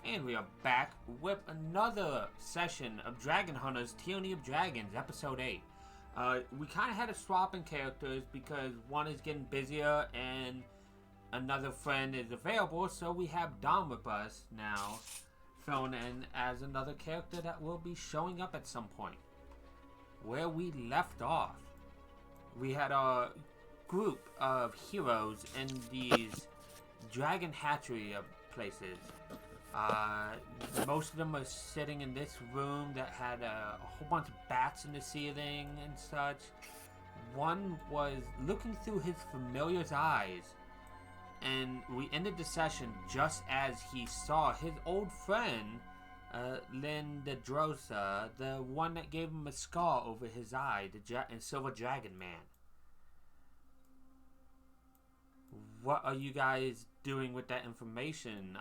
And we are back with another session of Dragon Hunters Tyranny of Dragons, Episode 8. We kind of had a swap in characters because one is getting busier and another friend is available, so we have Dom with us now, thrown in as another character that will be showing up at some point. Where we left off, we had a group of heroes in these dragon hatchery places. Most of them are sitting in this room that had a whole bunch of bats in the ceiling and such. One was looking through his familiar's eyes, and we ended the session just as he saw his old friend, Lindadrosa, the one that gave him a scar over his eye, the Silver Dragon Man. What are you guys doing with that information,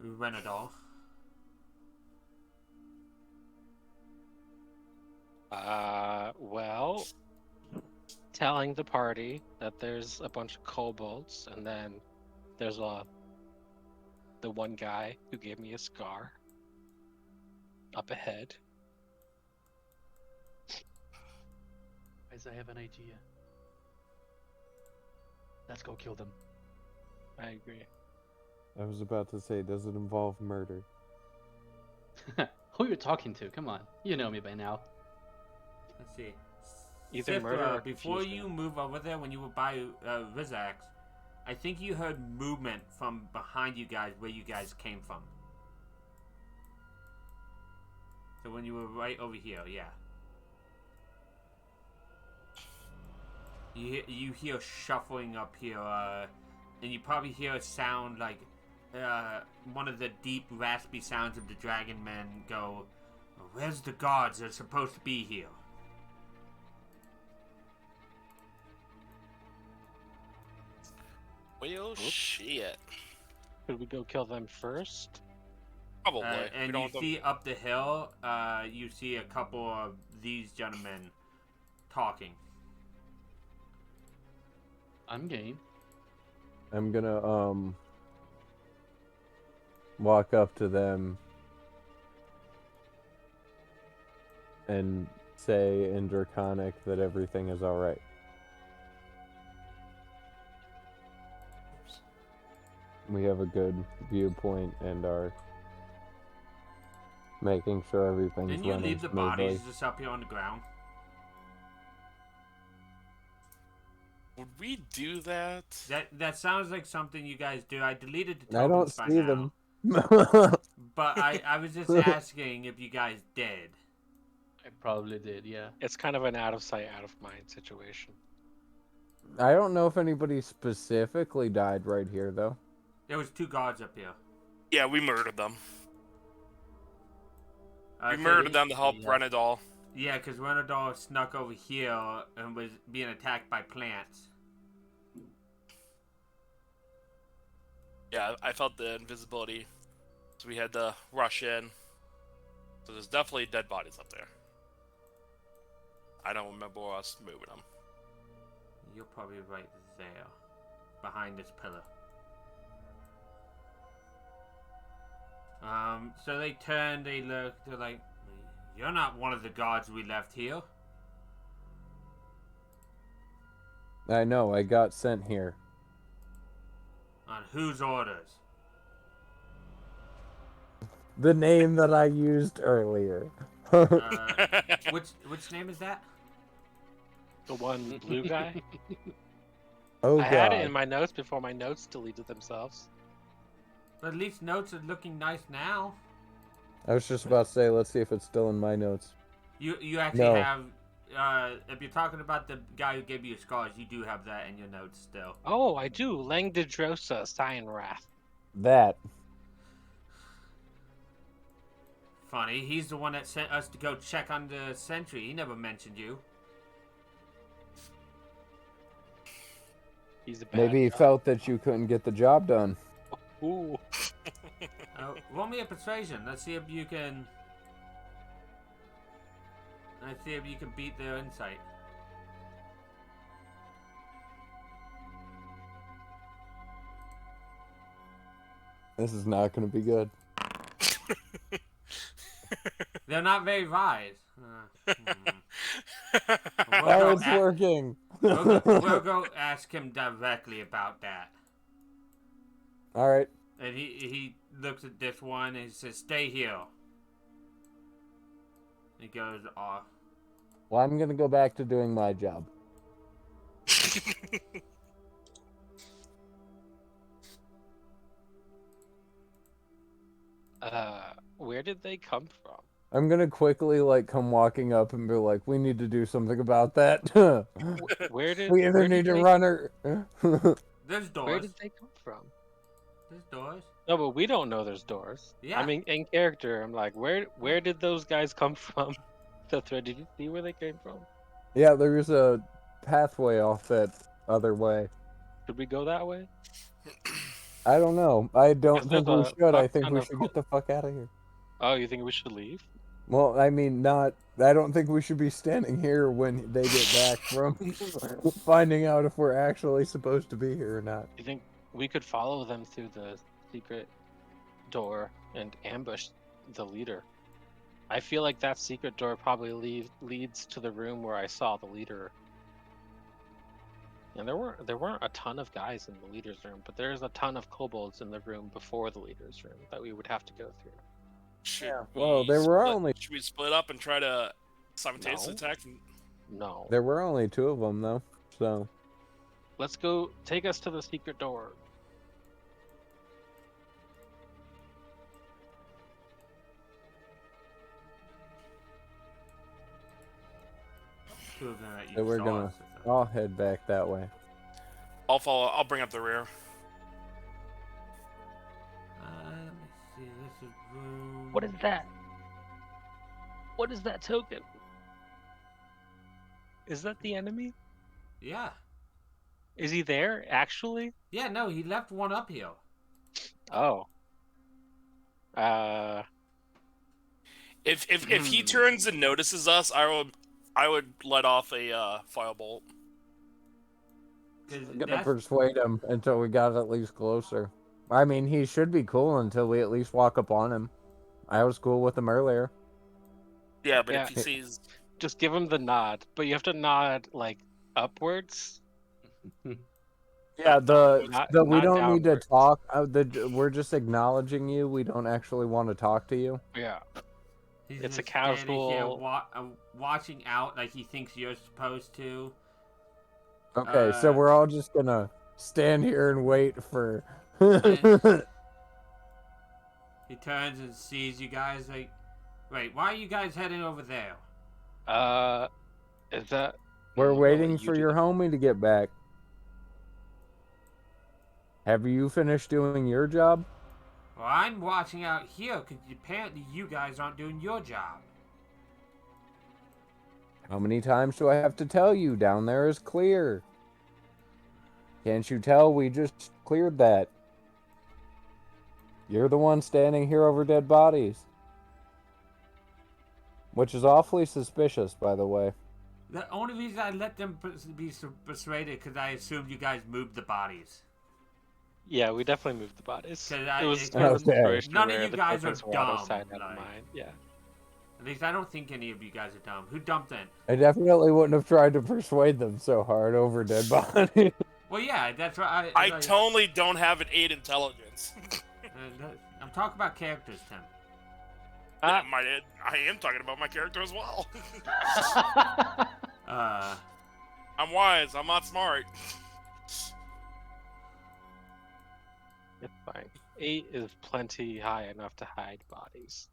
Renadol? Well, telling the party that there's a bunch of kobolds, and then there's the one guy who gave me a scar up ahead. Guys, I have an idea. Let's go kill them. I agree. I was about to say, does it involve murder? Who you're talking to? Come on, you know me by now. Let's see. Either Sif, murder or before confusion. you move over there, when you were by Rizax, I think you heard movement from behind you guys where you guys came from. So when you were right over here, yeah. You hear shuffling up here, and you probably hear a sound like one of the deep, raspy sounds of the dragon men go, "Where's the guards that are supposed to be here?" Well, shit. Could we go kill them first? Probably. And you see up the hill, you see a couple of these gentlemen talking. I'm game. I'm gonna, walk up to them and say in Draconic that everything is alright. We have a good viewpoint and are making sure everything's Didn't you running leave the smoothly. bodies just up here on the ground? Would we do that? That sounds like something you guys do. I deleted the I tokens don't by see now. them. But I was just asking if you guys did. I probably did, yeah. It's kind of an out of sight, out of mind situation. I don't know if anybody specifically died right here, though. There was 2 guards up here. Yeah, we murdered them. We So murdered them to help yeah. Renadol. Yeah, because Renadol snuck over here and was being attacked by plants. Yeah, I felt the invisibility, so we had to rush in. So there's definitely dead bodies up there. I don't remember us moving them. You're probably right there, behind this pillar. So they turn, they look, they're like, "You're not one of the guards we left here." I know, I got sent here. On whose orders? The name that I used earlier. Which name is that? The one blue guy? Oh, I had it God. in my notes before my notes deleted themselves. But at least notes are looking nice now. I was just about to say, let's see if it's still in my notes. You actually No. have, if you're talking about the guy who gave you scars, you do have that in your notes still. Oh, I do. Langdedrosa, Cyanwrath. That. Funny, he's the one that sent us to go check on the sentry. He never mentioned you. He's a bad Maybe he guy. felt that you couldn't get the job done. Ooh. Roll me a persuasion. Let's see if you can. Let's see if you can beat their insight. This is not going to be good. They're not very wise. We'll Now go it's a- working. we'll go ask him directly about that. All right. And he looks at this one and he says, "Stay here." He goes off. Well, I'm going to go back to doing my job. Where did they come from? I'm going to quickly, like, come walking up and be like, we need to do something about that. Where did We either where need did to they, run or... There's doors. Where did they come from? There's doors. No, but we don't know there's doors. Yeah. I mean, in character, I'm like, where did those guys come from? The thread. Did you see where they came from? Yeah, there's a pathway off that other way. Should we go that way? I don't know. I don't There's think we a should. I fuck think ton we of should get the fuck out of here. Oh, you think we should leave? Well, I mean, not... I don't think we should be standing here when they get back from finding out if we're actually supposed to be here or not. You think we could follow them through the secret door and ambush the leader? I feel like that secret door probably leads to the room where I saw the leader. And there weren't a ton of guys in the leader's room, but there's a ton of kobolds in the room before the leader's room that we would have to go through. Should Well, we there were split- only... Should we split up and try to simultaneously No. attack? No. There were only 2 of them, though, so... Let's go. Take us to the secret door. Two of them that you So we're saw gonna... us. I'll head back that way. I'll follow. I'll bring up the rear. Let me see. This is room. What is that? What is that token? Is that the enemy? Yeah. Is he there actually? Yeah. No, he left one up here. Oh. If he turns and notices us, I would let off a firebolt. 'Cause I'm gonna that's- persuade him until we got at least closer. I mean, he should be cool until we at least walk up on him. I was cool with him earlier. Yeah, but Yeah. if he sees, Just give him the nod, but you have to nod like upwards. Yeah, we Not don't need to downwards. talk. We're just acknowledging you. We don't actually want to talk to you. Yeah. He's It's a just standing here casual- watching out like he thinks you're supposed to. Okay, so Uh, we're all just gonna stand here and wait for. He turns and sees you guys like, wait, why are you guys heading over there? Is that? We're I'll let waiting you for do your that. homie to get back. Have you finished doing your job? Well, I'm watching out here because apparently you guys aren't doing your job. How many times do I have to tell you? Down there is clear. Can't you tell we just cleared that? You're the one standing here over dead bodies. Which is awfully suspicious, by the way. The only reason I let them be persuaded because I assumed you guys moved the bodies. Yeah, we definitely moved the bodies. 'Cause It was it's- kind of a Okay. situation None of where you the guys are tokens were out of dumb, sight, out of like- mind. Yeah. At least I don't think any of you guys are dumb. Who dumped in? I definitely wouldn't have tried to persuade them so hard over dead bodies. Well, yeah, that's right. I totally don't have an 8 intelligence. I'm talking about characters, Tim. I am talking about my character as well. I'm wise. I'm not smart. It's fine. 8 is plenty high enough to hide bodies.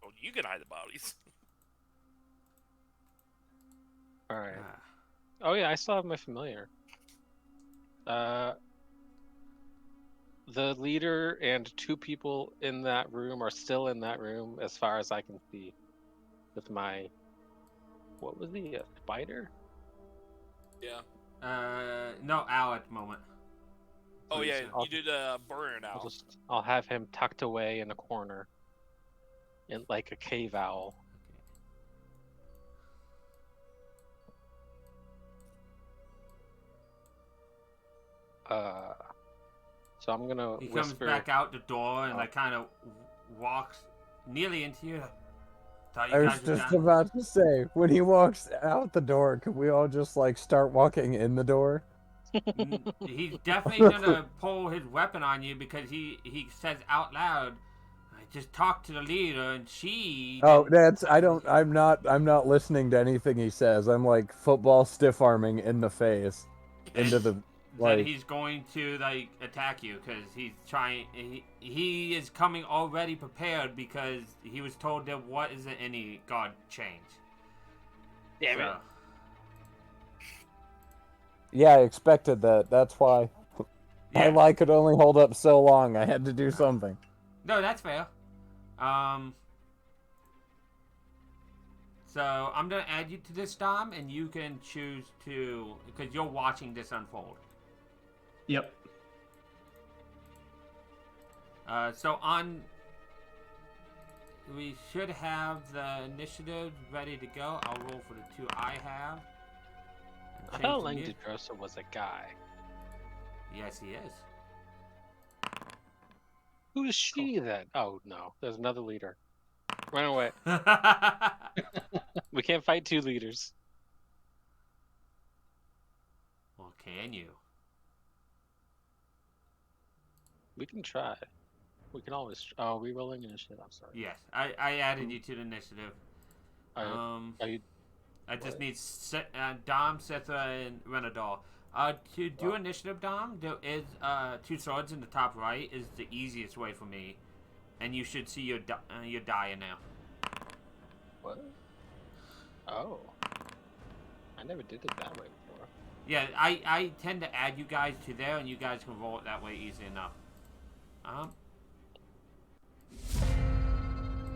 Well, you can hide the bodies. All right. Ah. Oh yeah, I still have my familiar. The leader and 2 people in that room are still in that room, as far as I can see. With my, what was he? A spider? Yeah. No, Al at the moment. Oh Please, yeah, Al. you did a burn out. I'll have him tucked away in a corner, in like a cave owl. So I'm gonna He comes whisper. back out the door and Oh. like kind of walks nearly into you. Thought I you was guys were just done. about to say, when he walks out the door, could we all just like start walking in the door? He's definitely gonna pull his weapon on you because he says out loud, "I just talked to the leader and she." Oh, didn't I'm not listening to anything he says. I'm like football stiff arming in the face, into And the then like. he's going to like attack you because he's trying. He is coming already prepared because he was told there wasn't any god change. Damn it. So, Yeah, I expected that. That's why. My yeah. lie could only hold up so long. I had to do something. No, that's fair. So I'm gonna add you to this, Dom, and you can choose to because you're watching this unfold. Yep. So on, we should have the initiative ready to go. I'll roll for the two I have. And I change thought the Langdon mu- Drosa was a guy. Yes, he is. Who is she then? Oh no, there's another leader. Run away. We can't fight two leaders. Well, can you? We can try. We can always. Oh, we rolling initiative. I'm sorry. Yes, I added you to the initiative. Are you? I just what? need Dom, Sethra, and Renadol. To do Wow. initiative, Dom, there is two swords in the top right is the easiest way for me, and you should see your die now. What? Oh. I never did it that way before. Yeah, I tend to add you guys to there, and you guys can roll it that way easy enough.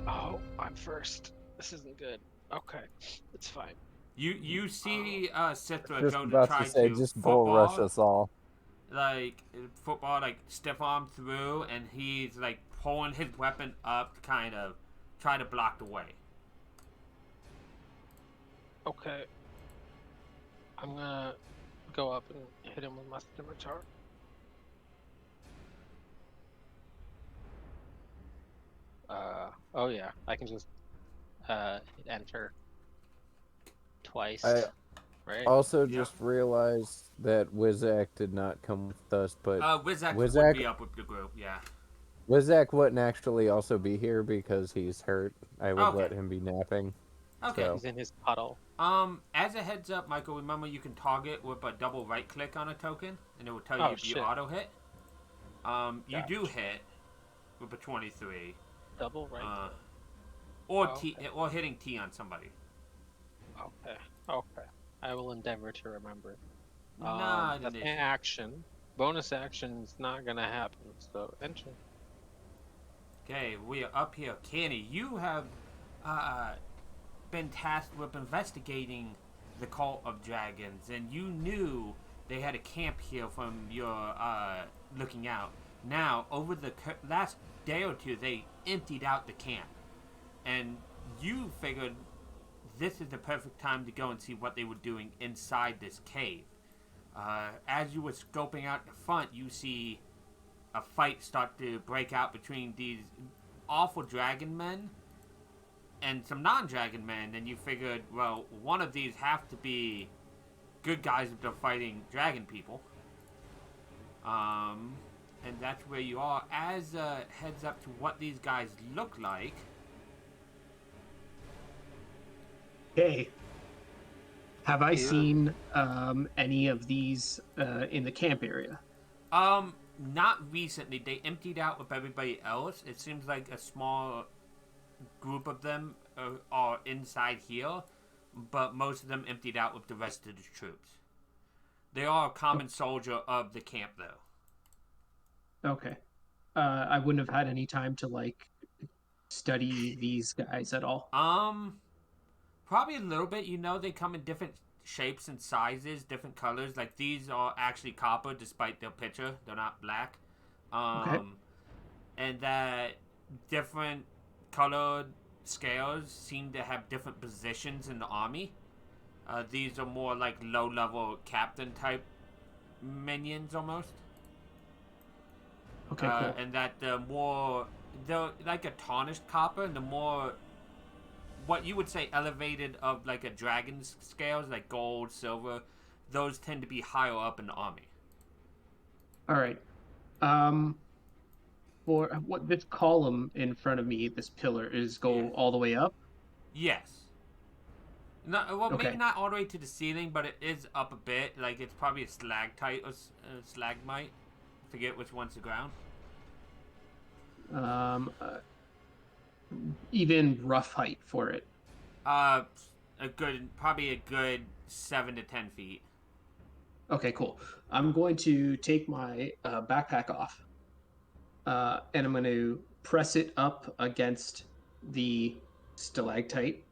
Oh, I'm first. This isn't good. Okay, it's fine. You see Sithra Just go to about try to say, to just bull rush football, us all. like football, like stiff arm through, and he's like pulling his weapon up to kind of try to block the way. Okay. I'm gonna go up and hit him with my scimitar. Oh yeah, I can just hit enter twice. I Right? also Yep. just realized that Wizak did not come with us, but Wizak would Wizak- be up with the group, yeah. Wizak wouldn't actually also be here because he's hurt. I would Okay. let him be napping. Okay. So- He's in his puddle. As a heads up, Michael, remember you can target with a double right click on a token, and it will tell you Oh, if you shit. auto hit. You do Gotcha. hit with a 23, Double right. or Oh, T, or hitting T on somebody. Okay. Okay. I will endeavor to remember. Nah, That's it an is. action. Bonus action is not gonna happen. So enter. Okay, we are up here. Kenny, you have been tasked with investigating the Cult of Dragons, and you knew they had a camp here from your looking out. Now, over the last day or two, they emptied out the camp, and you figured this is the perfect time to go and see what they were doing inside this cave. As you were scoping out the front, you see a fight start to break out between these awful dragon men and some non-dragon men, and you figured, well, one of these have to be good guys if they're fighting dragon people. And that's where you are. As heads up to what these guys look like. Okay. Have I Yeah. seen any of these in the camp area? Not recently. They emptied out with everybody else. It seems like a small group of them are inside here, but most of them emptied out with the rest of the troops. They are a common soldier of the camp, though. Okay. I wouldn't have had any time to like study these guys at all. Probably a little bit. You know, they come in different shapes and sizes, different colors. Like these are actually copper, despite their picture. They're not black. Okay. And that different colored scales seem to have different positions in the army. These are more like low-level captain type minions, almost. Okay, cool. And that the more, like a tarnished copper, the more what you would say elevated of like a dragon's scales, like gold, silver, those tend to be higher up in the army. All right. Um, for what this column in front of me, this pillar is Yeah. go all the way up. Yes. No, well, maybe Okay. not all the way to the ceiling, but it is up a bit. Like it's probably a stalactite or stalagmite. Forget which one's the ground. Um, uh, Even rough height for it. Uh, probably a good 7 to 10 feet. Okay, cool. I'm going to take my backpack off, and I'm going to press it up against the stalactite,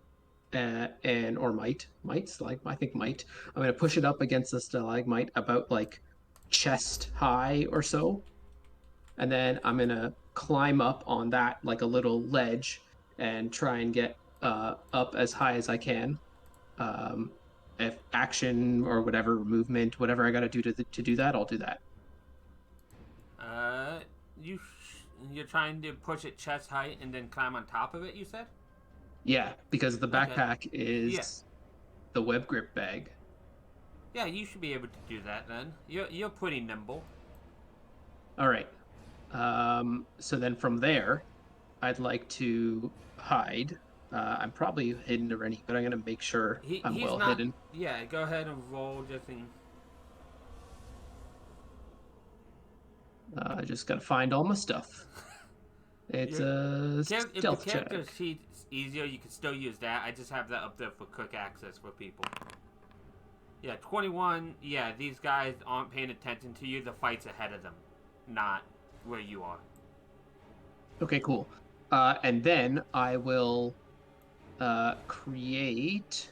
and or might I think might. I'm going to push it up against the stalagmite about like chest high or so, and then I'm going to climb up on that like a little ledge and try and get up as high as I can. Um, if action or whatever movement, whatever I got to do to do that, I'll do that. Uh, you're trying to push it chest height and then climb on top of it. You said. Yeah, because the Okay. backpack Yeah. is the web grip bag. Yeah, you should be able to do that then. You're pretty nimble. All right. So then from there, I'd like to hide. I'm probably hidden already, but I'm gonna make sure I'm He's well not. hidden. Yeah, go ahead and roll just in. I just gotta find all my stuff. It's a If the stealth character check. sheet's easier, you can still use that. I just have that up there for quick access for people. Yeah, 21. Yeah, these guys aren't paying attention to you. The fight's ahead of them, not where you are. Okay, cool. And then I will create.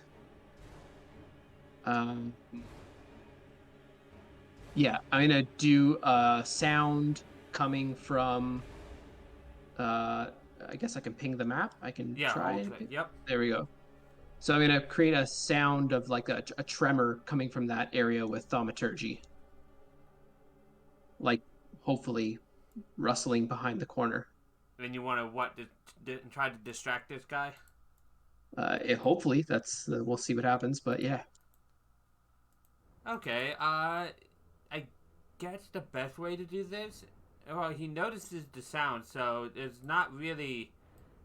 Um, yeah, I'm gonna do a sound coming from. I guess I can ping the map. I can Yeah, try. hold it. Yep. There we go. So I'm gonna create a sound of like a tremor coming from that area with thaumaturgy, like hopefully rustling behind the corner. And you want to try to distract this guy? Hopefully that's we'll see what happens, but yeah. Okay. I guess the best way to do this. Well, he notices the sound, so there's not really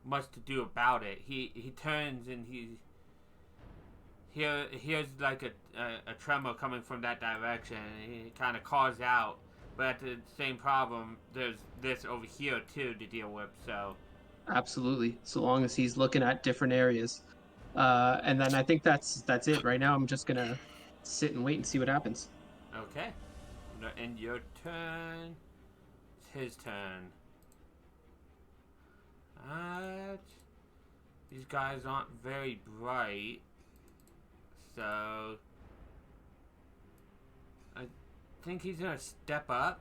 much to do about it. He turns and here's like a tremor coming from that direction. And he kind of calls out, but at the same problem, there's this over here too to deal with. So Absolutely. So long as he's looking at different areas. And then I think that's it. Right now I'm just gonna sit and wait and see what happens. okay, and your turn. It's his turn. These guys aren't very bright, so I think he's gonna step up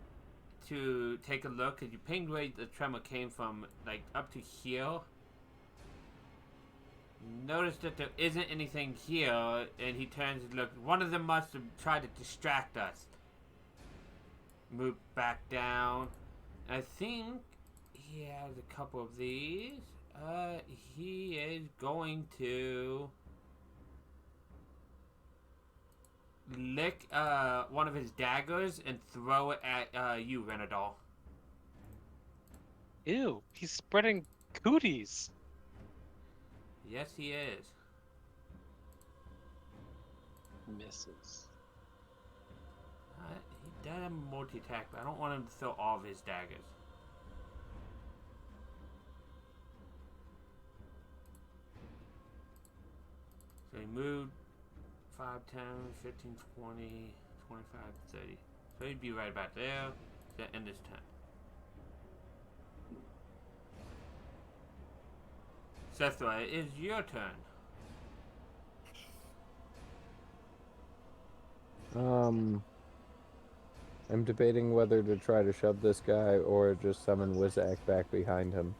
to take a look. Cause you pinged where the tremor came from, like up to here. Notice that there isn't anything here, and he turns and looks. One of them must have tried to distract us. Move back down. I think he has a couple of these. He is going to lick one of his daggers and throw it at you, Renadol. Ew, he's spreading cooties. Yes, he is. Misses. He does have a multi-attack, but I don't want him to throw all of his daggers. So he moved 5, 10, 15, 20, 25, 30. So he'd be right about there. That end his turn. Sethra, it is your turn. I'm debating whether to try to shove this guy or just summon Wizak back behind him.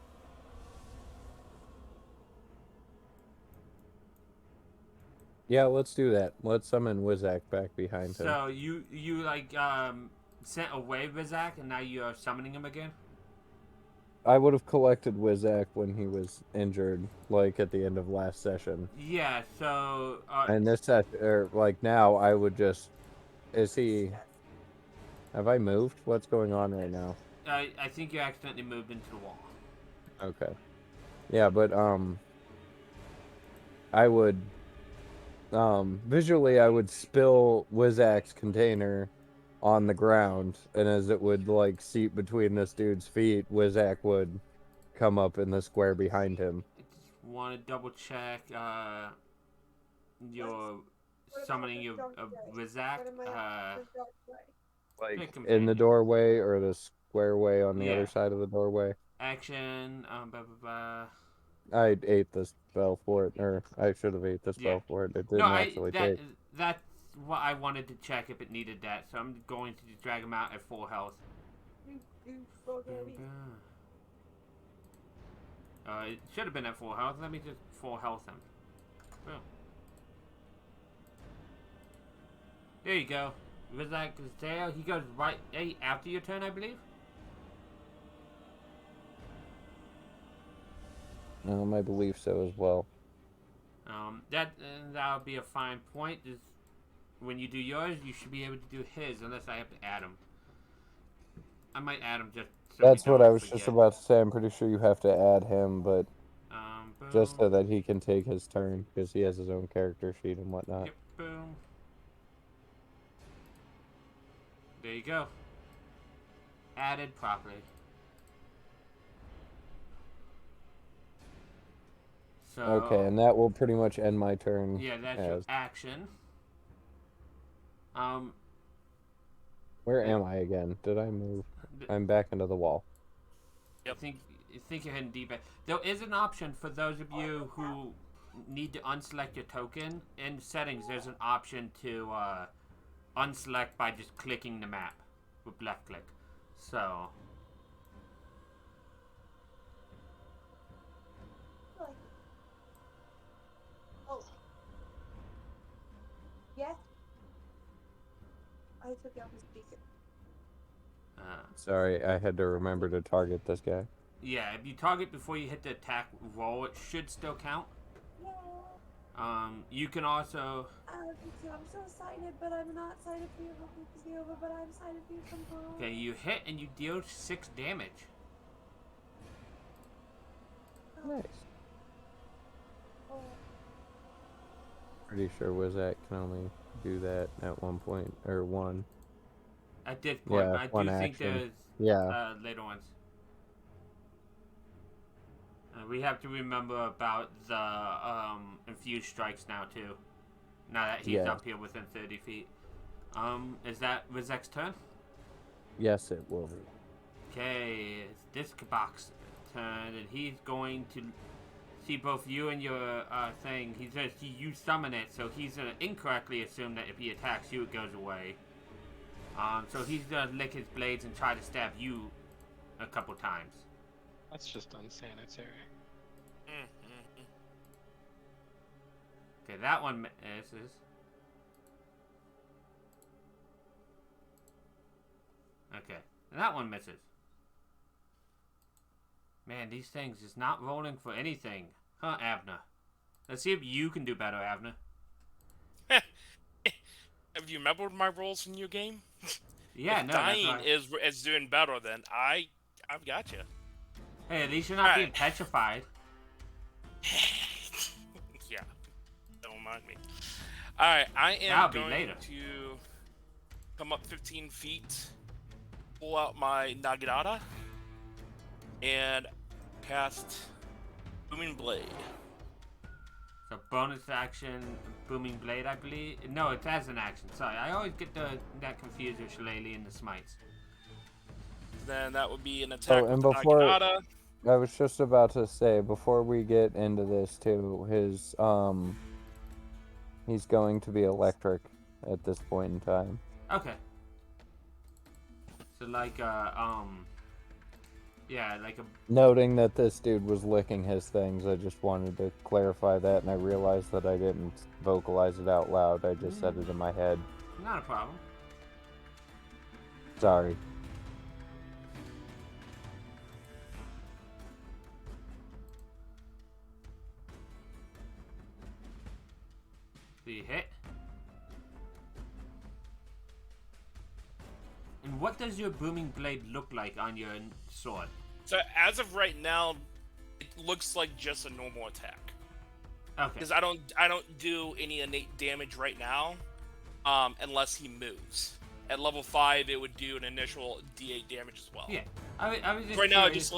Yeah, let's do that. Let's summon Wizak back behind him. So you like sent away Rizak, and now you're summoning him again? I would have collected Wizak when he was injured, like at the end of last session. Yeah, so... And this set, or like now, I would just. Is he? Have I moved? What's going on right now? I think you accidentally moved into the wall. Okay. Yeah, but I would. Visually, I would spill Wizak's container on the ground, and as it would like seep between this dude's feet, Wizak would come up in the square behind him. I just want to double check your summoning of Rizak. Like Pick in the companion. doorway or the square way on the Yeah. other side of the doorway. Action, blah, blah, blah. I ate the spell for it, or I should have ate the spell Yeah. for it. It No, didn't actually take. that's what I wanted to check if it needed that, so I'm going to just drag him out at full health. It should have been at full health. Let me just full health him. Boom. There you go. Rizak is there. He goes right after your turn, I believe. I believe so as well. That'll be a fine point. Is when you do yours, you should be able to do his, unless I have to add him. I might add him just. So That's we what don't I was just forget. about to say. I'm pretty sure you have to add him, but just so Boom. that he can take his turn, because he has his own character sheet and whatnot. Yep, boom. There you go. Added properly. So, Okay, and that will pretty much end my turn. yeah, that's your as... action. Where am I again? Did I move? I'm back into the wall. I think you're heading deep. There is an option for those of you who need to unselect your token. In settings, there's an option to unselect by just clicking the map with left click. So, Yes. I took out the speaker. Sorry, I had to remember to target this guy. yeah, if you target before you hit the attack roll, it should still count. Yeah. You can also. I'm so excited, but I'm not excited for your hoping to be over, but I'm excited for you from home. Okay, you hit and you deal 6 damage. Nice. Oh, Pretty sure Wizak can only do that at one point, or one. At this point, Yeah, but I one do think action. there's Yeah. later ones. We have to remember about the infused strikes now too. Now that he's Yeah. up here within 30 feet. Is that Rizek's turn? Yes, it will be. Okay, it's this kabak's turn, and he's going to see both you and your thing. He says you summon it, so he's gonna incorrectly assume that if he attacks you, it goes away. So he's gonna lick his blades and try to stab you a couple times. That's just unsanitary. Okay, that one misses. Okay, that one misses. Man, these things is not rolling for anything. Huh, Avner? Let's see if you can do better, Avner. Have you remembered my roles in your game? Yeah, if no, dying that's right. is doing better, then I've got you. Hey, at least you're not being Alright. petrified. Yeah, don't mind me. All right, I am That'll be going later. to come up 15 feet, pull out my Nagata, and cast Booming Blade. So bonus action, booming blade, I believe. No, it's as an action. Sorry, I always get that confused with Shillelagh and the smites. Then that would be an attack and with before- Nagata. I was just about to say, before we get into this too, his he's going to be electric at this point in time. Okay. So like yeah, like a Noting that this dude was licking his things, I just wanted to clarify that, and I realized that I didn't vocalize it out loud. I just said it in my head. not a problem. Sorry. So you hit. And what does your booming blade look like on your sword? So as of right now, it looks like just a normal attack. Okay. Because I don't do any innate damage right now, unless he moves. At level 5, it would do an initial D8 damage as well. Yeah. I was just Right now, curious,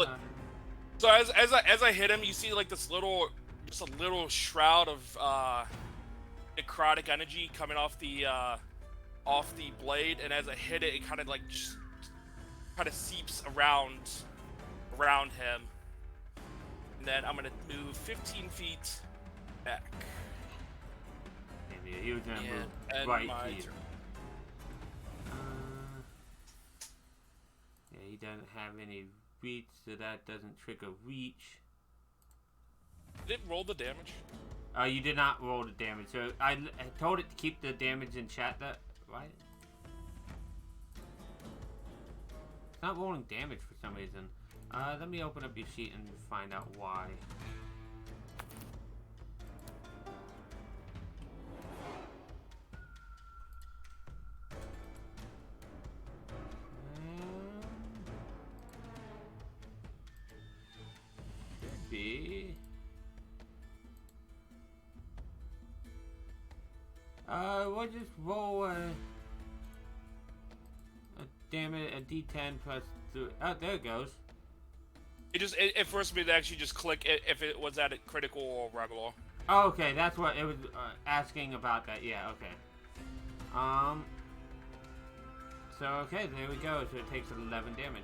so as I hit him, you see like this little, just a little shroud of necrotic energy coming off the blade, and as I hit it, it kind of like just kind of seeps around him. And then I'm gonna move 15 feet back. Maybe he was gonna move And right my here. turn. Yeah, he doesn't have any reach, so that doesn't trigger reach. Did it roll the damage? You did not roll the damage, so I told it to keep the damage in chat. That right? It's not rolling damage for some reason. Let me open up your sheet and find out why. Could be. We'll just roll a damage, a D10 plus 3. Oh, there it goes. It forced me to actually just click it if it was at a critical or regular. Oh, okay, that's what it was asking about that. Yeah, okay. So, okay, there we go. So it takes 11 damage.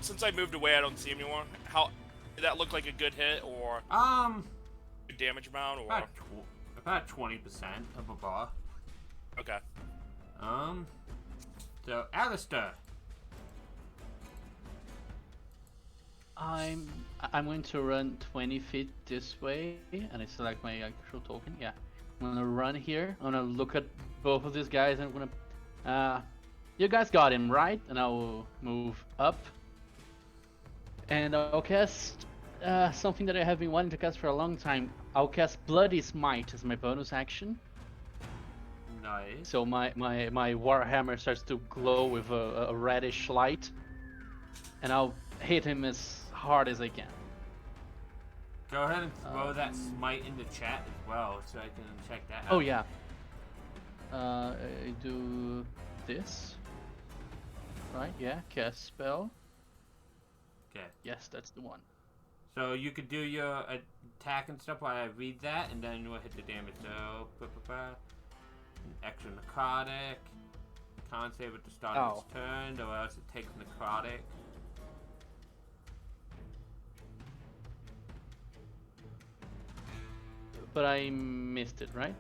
Since I moved away, I don't see him anymore. How did that look like a good hit or good damage amount or About 20% of a bar. okay? So Alistair. I'm going to run 20 feet this way, and I select my actual token. Yeah, I'm gonna run here. I'm gonna look at both of these guys, and I'm gonna. You guys got him right, and I'll move up, and I'll cast something that I have been wanting to cast for a long time. I'll cast Bloody Smite as my bonus action. Nice. So my Warhammer starts to glow with a reddish light, and I'll hit him as hard as I can. Go ahead and throw that smite in the chat as well, so I can check that out. Oh yeah. I do this. Right? Yeah. Cast spell. Okay. Yes, that's the one. So you could do your attack and stuff while I read that, and then we'll hit the damage. So, an extra necrotic. Can't save at the start of its turn, or else it takes necrotic. But I missed it, right?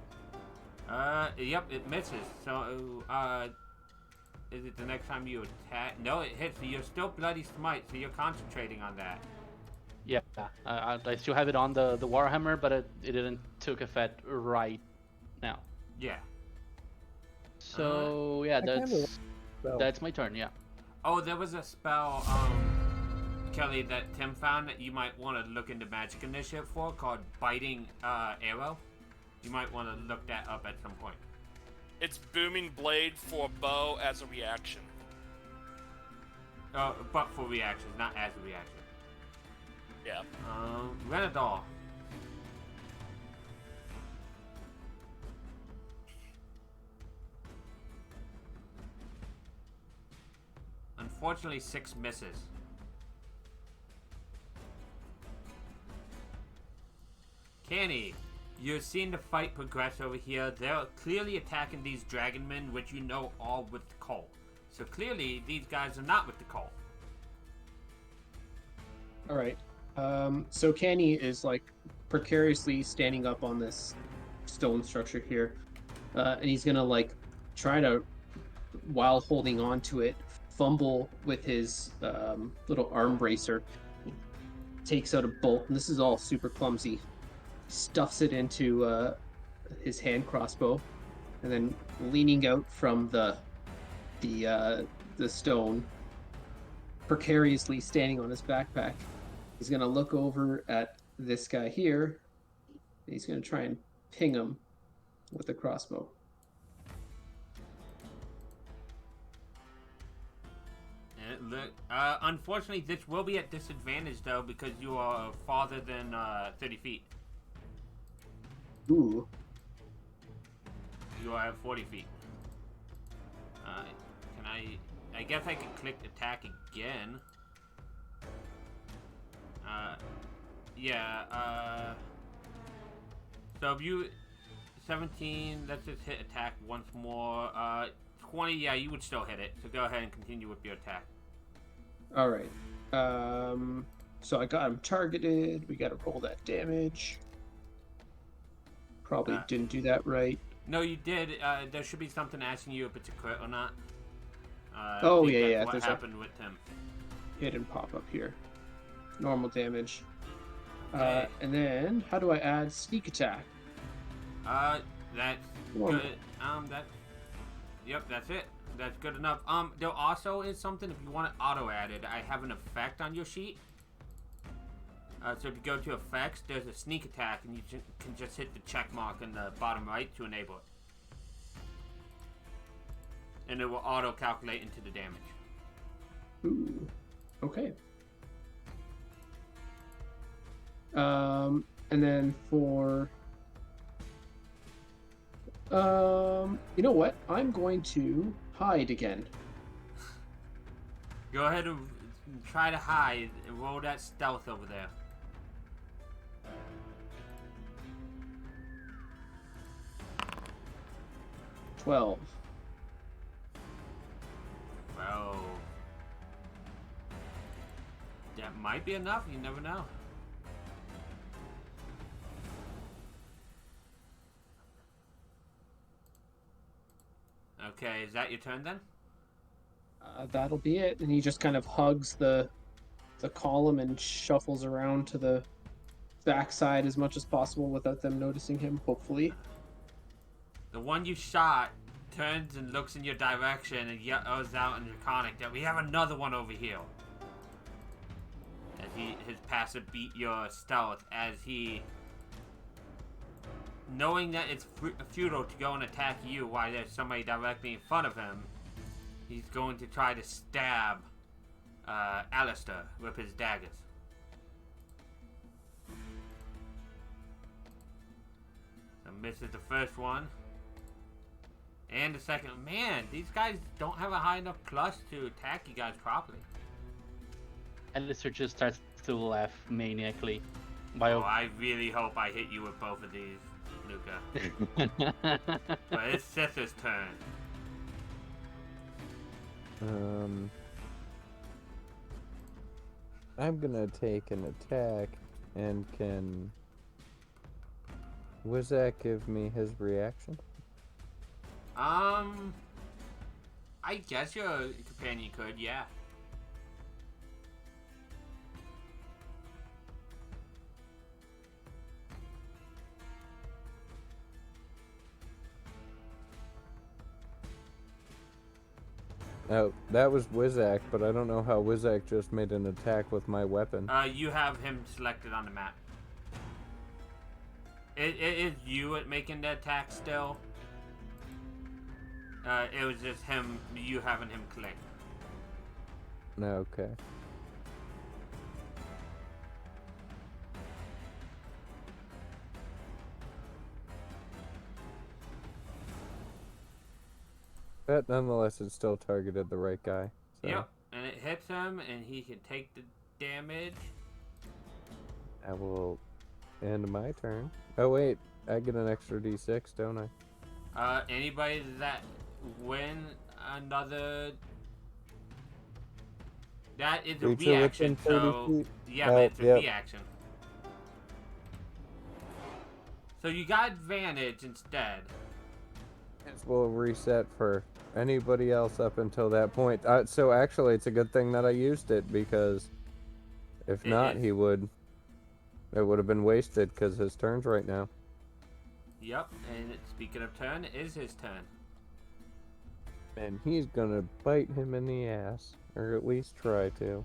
Yep, it misses. So, is it the next time you attack? No, it hits. So you're still bloody smite. So you're concentrating on that. Yeah. I still have it on the Warhammer, but it didn't took effect right now. Yeah. So yeah, that's my turn. Yeah. Oh, there was a spell, Kelly, that Tim found that you might want to look into Magic Initiative for, called Biting Arrow. You might want to look that up at some point. It's Booming Blade for bow as a reaction. But for reactions, not as a reaction. Yeah. Renadol. Unfortunately, 6 misses. Kenny, you're seeing the fight progress over here. They're clearly attacking these dragonmen, which you know are with the cult. So clearly, these guys are not with the cult. All right. So Canny is like precariously standing up on this stone structure here, and he's gonna like try to, while holding on to it, fumble with his little arm bracer. Takes out a bolt, and this is all super clumsy. Stuffs it into his hand crossbow, and then leaning out from the stone, precariously standing on his backpack. He's gonna look over at this guy here. He's gonna try and ping him with the crossbow. Unfortunately, this will be at disadvantage though because you are farther than 30 feet. Ooh. You are at 40 feet. Can I guess I can click attack again. Yeah. So if you 17, let's just hit attack once more. 20, yeah, you would still hit it. So go ahead and continue with your attack. All right. So I got him targeted. We got to roll that damage. Probably didn't do that right. No, you did. There should be something asking you if it's a crit or not. Oh, I think yeah. What There's happened with him? hidden pop up here. Normal damage. Okay. And then how do I add sneak attack? That's Normal. good. Yep, that's it. That's good enough. There also is something if you want it auto added. I have an effect on your sheet. So if you go to effects, there's a sneak attack, and you can just hit the check mark in the bottom right to enable it. And it will auto calculate into the damage. Ooh. Okay. And then for you know what? I'm going to hide again. Go ahead and try to hide and roll that stealth over there. $12. Well, that might be enough. You never know. Okay, is that your turn then? That'll be it. And he just kind of hugs the column and shuffles around to the backside as much as possible without them noticing him, hopefully. The one you shot turns and looks in your direction and yells out in Draconic that we have another one over here. As his passive beat your stealth as he, knowing that it's futile to go and attack you while there's somebody directly in front of him, he's going to try to stab Alistair with his daggers. So misses the first one. And the second. Man, these guys don't have a high enough plus to attack you guys properly. Alistair just starts to laugh maniacally. Oh, I really hope I hit you with both of these, Luca. But it's Sith's turn. I'm gonna take an attack, and can Wizak give me his reaction? I guess your companion could, yeah. Oh, that was Wizak, but I don't know how Wizak just made an attack with my weapon. You have him selected on the map. It is you at making the attack still. It was just you having him click. Okay. But nonetheless, it still targeted the right guy. So. Yep, and it hits him, and he can take the damage. I will end my turn. Oh wait, I get an extra d6, don't I? Anybody that win another... That is a Creature reaction, within 30 so... feet. Yeah, Oh, but it's a yep. reaction. So you got advantage instead. Will reset for anybody else up until that point. So actually, it's a good thing that I used it, because if not, it would have been wasted because his turn's right now. Yep, and speaking of turn, it is his turn. And he's gonna bite him in the ass. Or at least try to.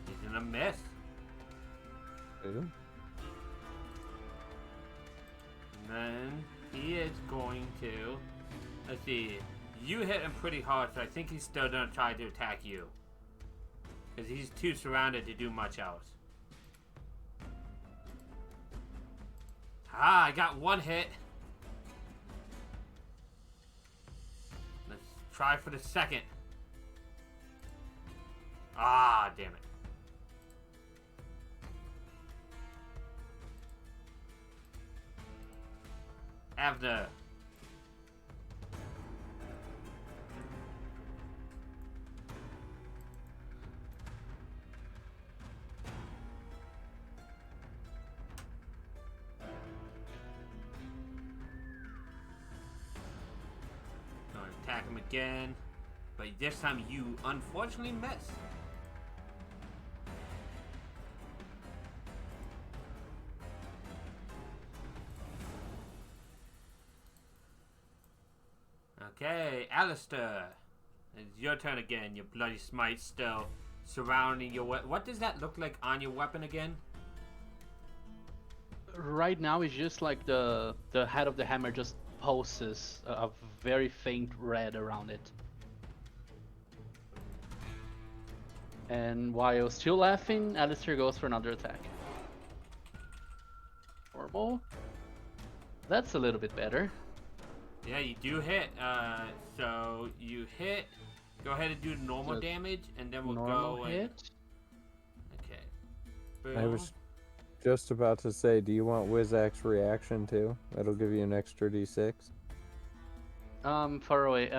He's gonna miss. Two. And then he is going to. Let's see. You hit him pretty hard, so I think he's still gonna try to attack you. Because he's too surrounded to do much else. Ah, I got one hit. Let's try for the second. Ah, damn it. Avner. Gonna attack him again, but this time you unfortunately miss. Okay, Alistair. It's your turn again. Your bloody smite still surrounding your weapon. What does that look like on your weapon again? Right now, it's just like the head of the hammer just pulses a very faint red around it. And while still laughing, Alistair goes for another attack. Normal. That's a little bit better. Yeah, you do hit. So you hit. Go ahead and do the normal So damage, and then we'll Normal go. hit. Okay. I Boom. was just about to say, do you want Wizak's reaction too? That'll give you an extra d6. Far away.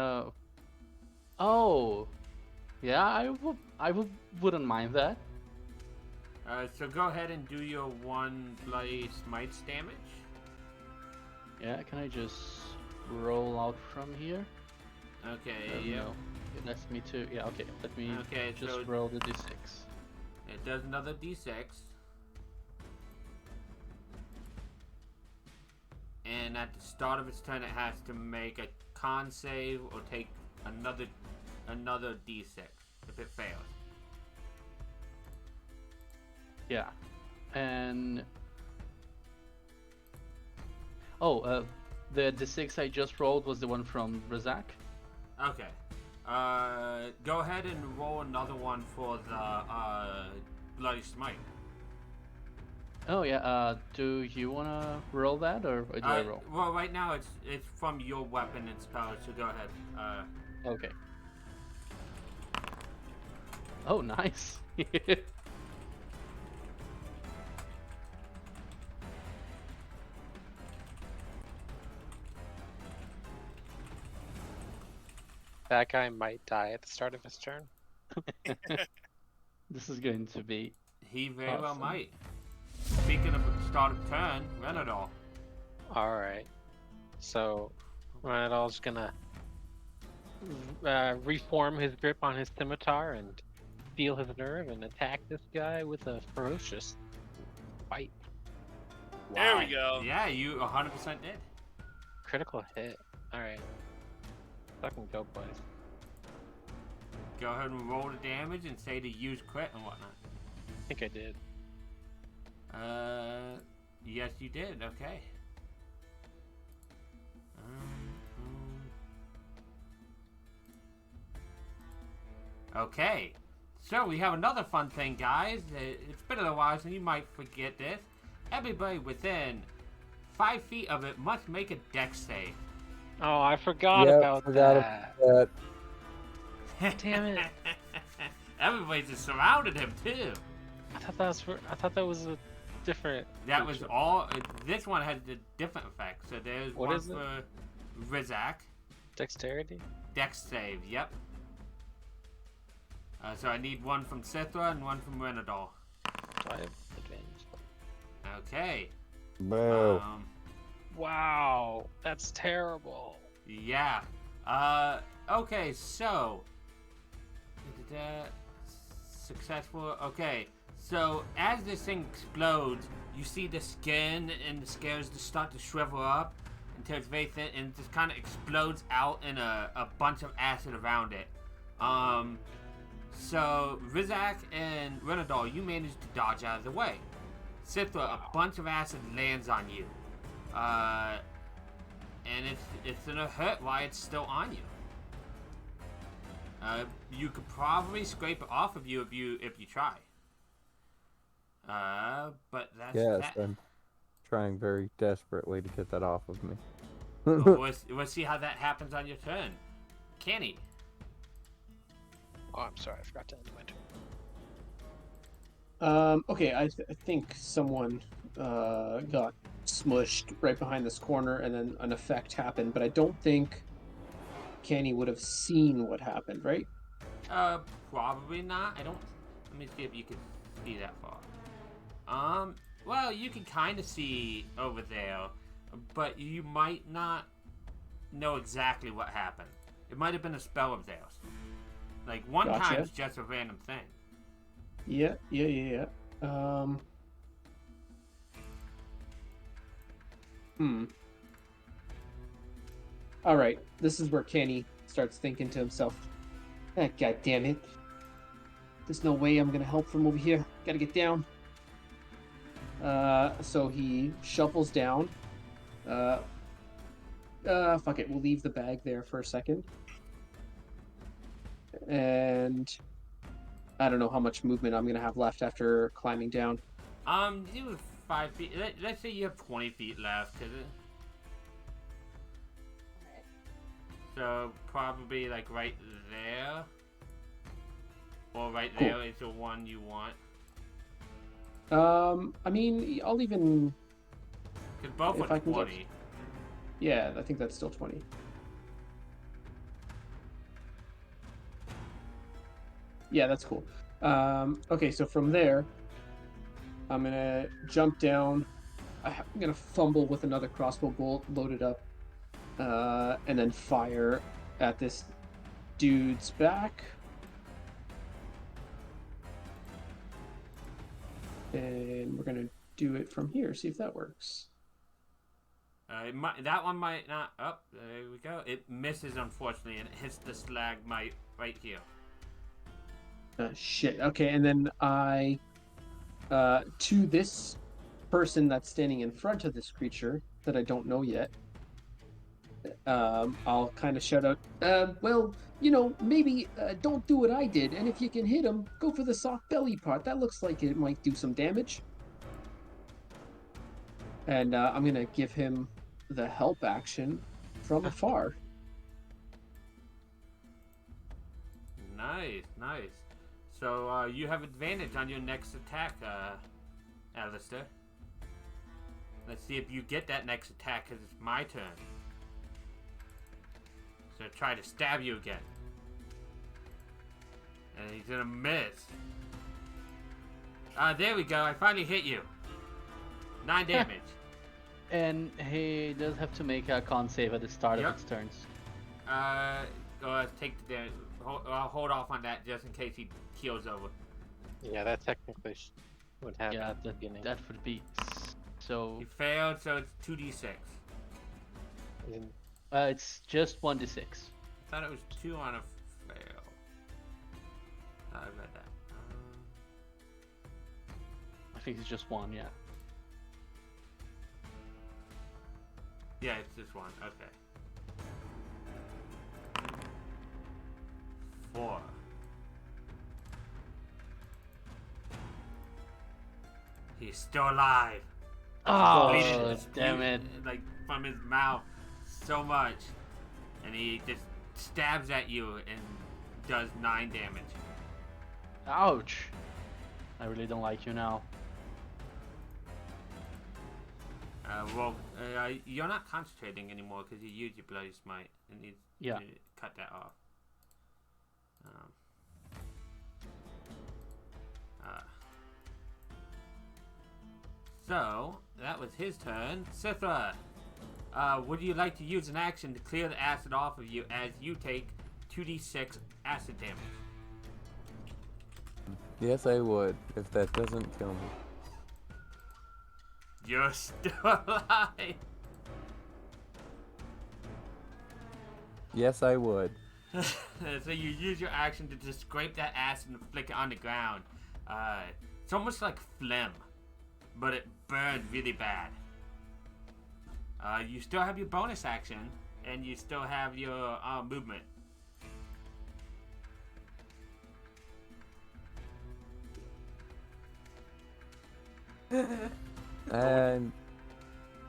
Oh, yeah. Wouldn't mind that. So go ahead and do your one bloody smites damage. Yeah. Can I just roll out from here? Okay. Yeah. No. It lets me to. Yeah. Okay. Let me Okay. just So roll the d6. it does another d6. And at the start of its turn, it has to make a con save or take another d6 if it fails. Yeah. And oh, the d6 I just rolled was the one from Razak. Okay. Go ahead and roll another one for the bloody smite. Oh yeah. Do you wanna roll that or do I roll? Well, right now it's from your weapon and spell, so go ahead. Okay. Oh, nice. That guy might die at the start of his turn. This is going to be. He very well Awesome. might. Speaking of start of turn, Renadol. Alright. So, Renadol's gonna reform his grip on his scimitar and feel his nerve and attack this guy with a ferocious bite. There we go. Yeah, you 100% did. Critical hit. Alright. Fucking go, boys. Go ahead and roll the damage and say to use crit and whatnot. I think I did. Yes, you did. Okay. Okay. So we have another fun thing, guys. It's been a little while, so you might forget this. Everybody within 5 feet of it must make a dex save. Oh, I forgot Yep, about forgot that. about that. Damn it. Everybody just surrounded him too. I thought that was a different. That was creature. all. This one has a different effect. So there's What one is it? for Rizak. Dexterity? Dex save. Yep. So I need one from Sithra and one from Renadol. Do I have advantage? Okay. Boo. Wow, that's terrible. Yeah. Okay. So. Successful. Okay. So as this thing explodes, you see the skin and the scales just start to shrivel up until it's very thin, and it just kind of explodes out in a bunch of acid around it. So Rizak and Renadol, you manage to dodge out of the way. Sithra, a bunch of acid lands on you, and it's gonna hurt while it's still on you. You could probably scrape it off of you if you try. But that's Yes, that. I'm trying very desperately to get that off of me. Well, we'll see how that happens on your turn. Kenny. Oh, I'm sorry, I forgot to end my turn. Okay, I think someone got smushed right behind this corner, and then an effect happened. But I don't think Kenny would have seen what happened, right? Probably not. I don't. Let me see if you can see that far. Well, you can kind of see over there, but you might not know exactly what happened. It might have been a spell of theirs. Like, one Gotcha. time's just a random thing. Yeah. All right, this is where Kenny starts thinking to himself, "Ah, God damn it! There's no way I'm gonna help from over here. Gotta get down." So he shuffles down. Fuck it. We'll leave the bag there for a second. And I don't know how much movement I'm gonna have left after climbing down. You have 5 feet. Let's say you have 20 feet left. So probably like right there, or right Cool. there is the one you want. I mean, I'll even. Cause both If are I can get- 20. Yeah, I think that's still 20. Yeah, that's cool. Okay, so from there, I'm gonna jump down. I'm gonna fumble with another crossbow bolt loaded up, and then fire at this dude's back. And we're gonna do it from here. See if that works. That one might not. Oh, there we go. It misses, unfortunately, and it hits the stalagmite right here. Shit. Okay, and then I, to this person that's standing in front of this creature that I don't know yet, I'll kind of shout out, well, maybe don't do what I did, and if you can hit him, go for the soft belly part. That looks like it might do some damage. And I'm gonna give him the help action from afar. Nice. So you have advantage on your next attack, Alistair. Let's see if you get that next attack, because it's my turn. So try to stab you again. And he's gonna miss. There we go. I finally hit you. 9 damage. And he does have to make a con save at the start Yep. of its turns. Take the damage. Hold off on that just in case he keels over. Yeah, that technically would happen Yeah, at the beginning. that would be so. He failed, so it's 2d6. And It's just 1d6. I thought it was 2 on a fail. I read that. I think it's just 1. Yeah. Yeah, it's this one. Okay. 4. He's still alive. Oh, Bleeding is damn it! like from his mouth so much, and he just stabs at you and does 9 damage. Ouch! I really don't like you now. You're not concentrating anymore because you used your bloody smite, and you Yeah. need to cut that off. So that was his turn. Sithra, would you like to use an action to clear the acid off of you as you take 2d6 acid damage? Yes, I would, if that doesn't kill me. You're still alive. Yes, I would. So you use your action to just scrape that acid and flick it on the ground. It's almost like phlegm, but it burned really bad. You still have your bonus action, and you still have your movement. And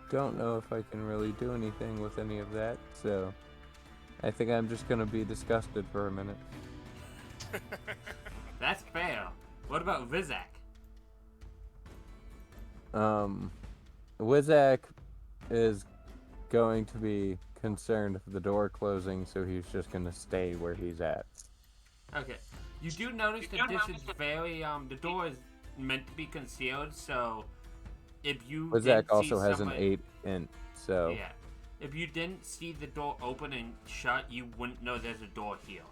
don't know if I can really do anything with any of that, so I think I'm just gonna be disgusted for a minute. That's fair. What about Vizak? Wizak is going to be concerned with the door closing, so he's just gonna stay where he's at. Okay. You do notice that this is very, the door is meant to be concealed, so if you Wizak didn't also see has somebody, an 8 int, so Yeah. If you didn't see the door open and shut, you wouldn't know there's a door here.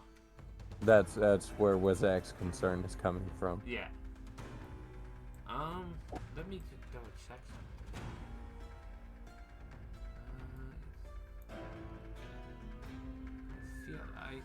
that's where Wizak's concern is coming from. Yeah. Let me just double check something. I feel like...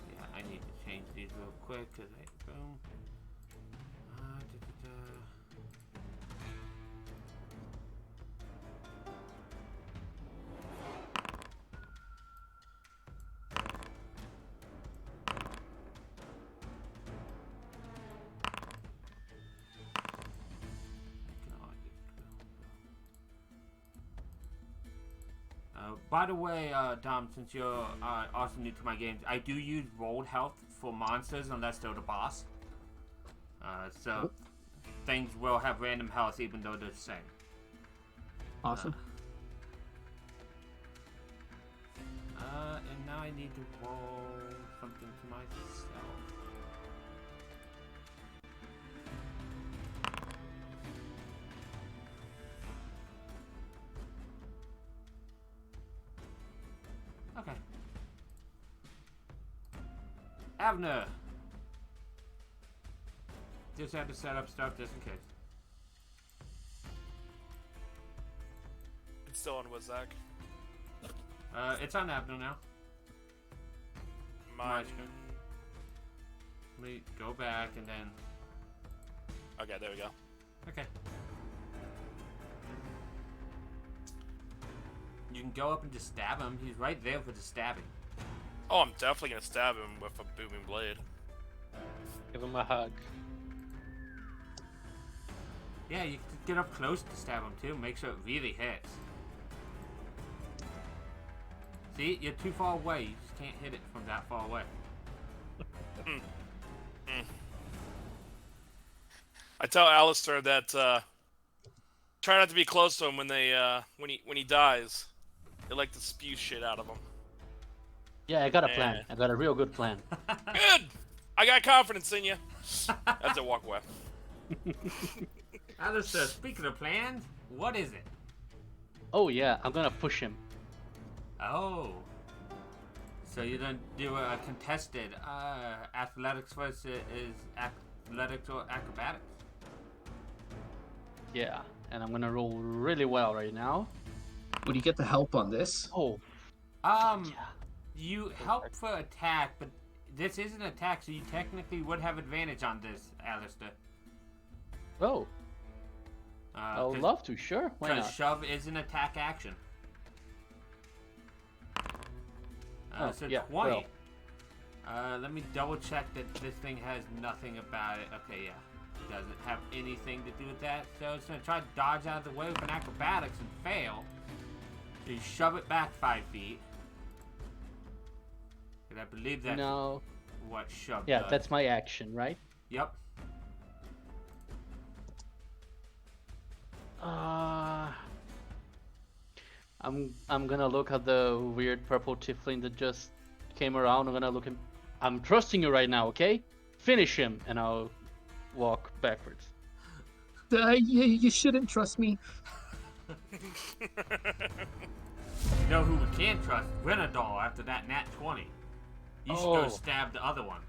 Yeah, I need to change these real quick because I boom. By the way, Dom, since you're also new to my games, I do use rolled health for monsters unless they're the boss. So things will have random health even though they're the same. Awesome. And now I need to roll something to myself. Okay. Avner! Just had to set up stuff just in case. It's still on Wizak. It's on Avner now. Mine. Let me go back and then... Okay, there we go. Okay. You can go up and just stab him. He's right there for the stabbing. Oh, I'm definitely gonna stab him with a booming blade. Give him a hug. Yeah, you can get up close to stab him too. Make sure it really hits. See, you're too far away. You just can't hit it from that far away. I tell Alistair that try not to be close to him when he dies. They like to spew shit out of him. Yeah, I got a plan. I got a real good plan. Good. I got confidence in you. As I walk away. Alistair, speaking of plans, what is it? Oh yeah, I'm gonna push him. Oh. So you're gonna do a contested athletics versus athletics or acrobatics? Yeah, and I'm gonna roll really well right now. Would you get the help on this? Oh, Yeah. You Perfect. help for attack, but this isn't attack, so you technically would have advantage on this, Alistair. oh, I would love to. Sure, why Because not? shove is an attack action. Oh, So yeah, 20. Let me double check that this thing has nothing about it. Okay, yeah. It doesn't have anything to do with that. So it's going to try to dodge out of the way with an acrobatics and fail. So you shove it back 5 feet. And I believe that's No. what shove Yeah, does. that's my action, right? Yep. I'm gonna look at the weird purple tiefling that just came around. I'm gonna look him. I'm trusting you right now, okay? Finish him, and I'll walk backwards. You shouldn't trust me. You know who we can't trust? Renadol after that nat 20. You should go Oh. stab the other one.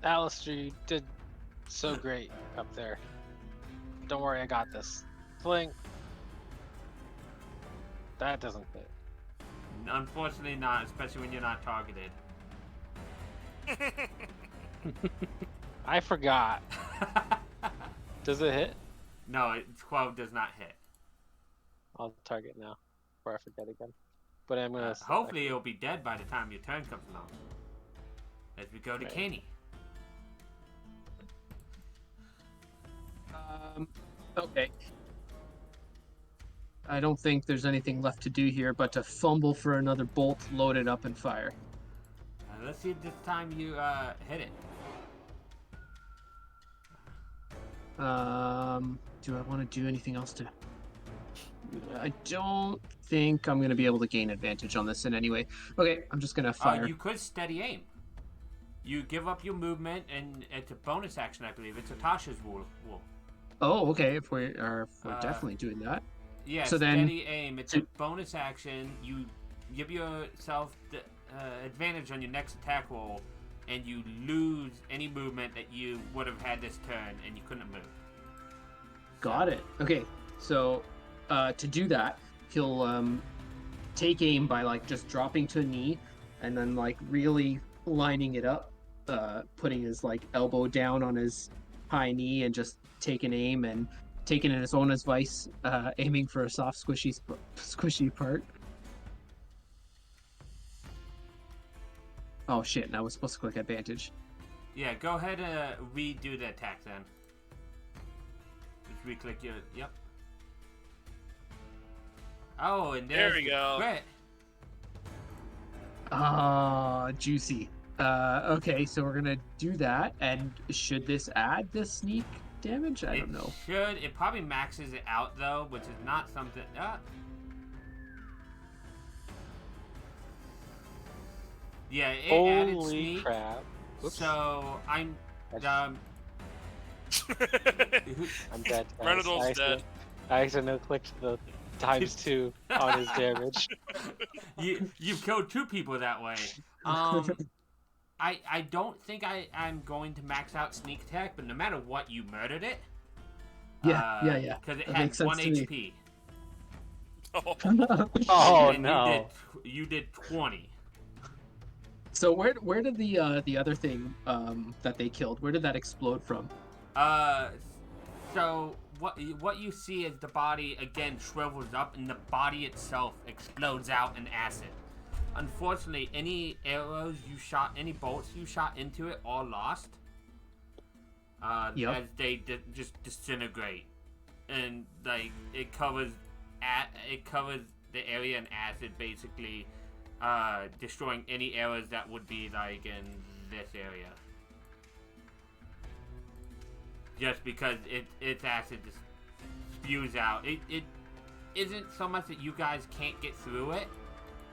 Alistair, you did so great up there. Don't worry, I got this. Fling. That doesn't fit. Unfortunately not, especially when you're not targeted. I forgot. Does it hit? No, 12 does not hit. I'll target now, before I forget again. But I'm gonna. Hopefully it'll be dead by the time your turn comes along. As we go to Right. Kenny. Okay. I don't think there's anything left to do here but to fumble for another bolt, load it up, and fire. Let's see if this time you hit it. Do I want to do anything else to... I don't think I'm going to be able to gain advantage on this in any way. Okay, I'm just going to fire. You could steady aim. You give up your movement, and it's a bonus action, I believe. It's a Tasha's rule. Oh, okay, if we're definitely doing that. Yeah, So then- steady aim. It's a bonus action. You give yourself the advantage on your next attack roll, and you lose any movement that you would have had this turn, and you couldn't move. Got it. Okay, so to do that, he'll take aim by like just dropping to a knee, and then like really lining it up, putting his like elbow down on his high knee, and just taking aim and taking it as own advice, aiming for a soft, squishy part. Oh shit! And I was supposed to click advantage. Yeah, go ahead and redo the attack then. Just re-click your... Yep. Oh, and There there's we go. Crit. Ah, juicy. Okay, so we're gonna do that, and should this add the sneak damage? I don't know. Should. It probably maxes it out, though, which is not something... Yeah, it added Holy sneak. crap! Whoops. So, I'm... I'm dead. Guys. Renadol's dead. I accidentally clicked the ×2 on his damage. You've killed 2 people that way. I don't think I'm going to max out sneak attack, but no matter what, you murdered it. Yeah. Because it That had makes sense 1 to me. HP. Oh And no! You did 20. So where did the other thing that they killed? Where did that explode from? So what you see is the body again shrivels up, and the body itself explodes out in acid. Unfortunately, any arrows you shot, any bolts you shot into it, all lost. Yep. As they just disintegrate, and like it covers the area in acid, basically, destroying any arrows that would be like in this area. Just because its acid just spews out. It isn't so much that you guys can't get through it.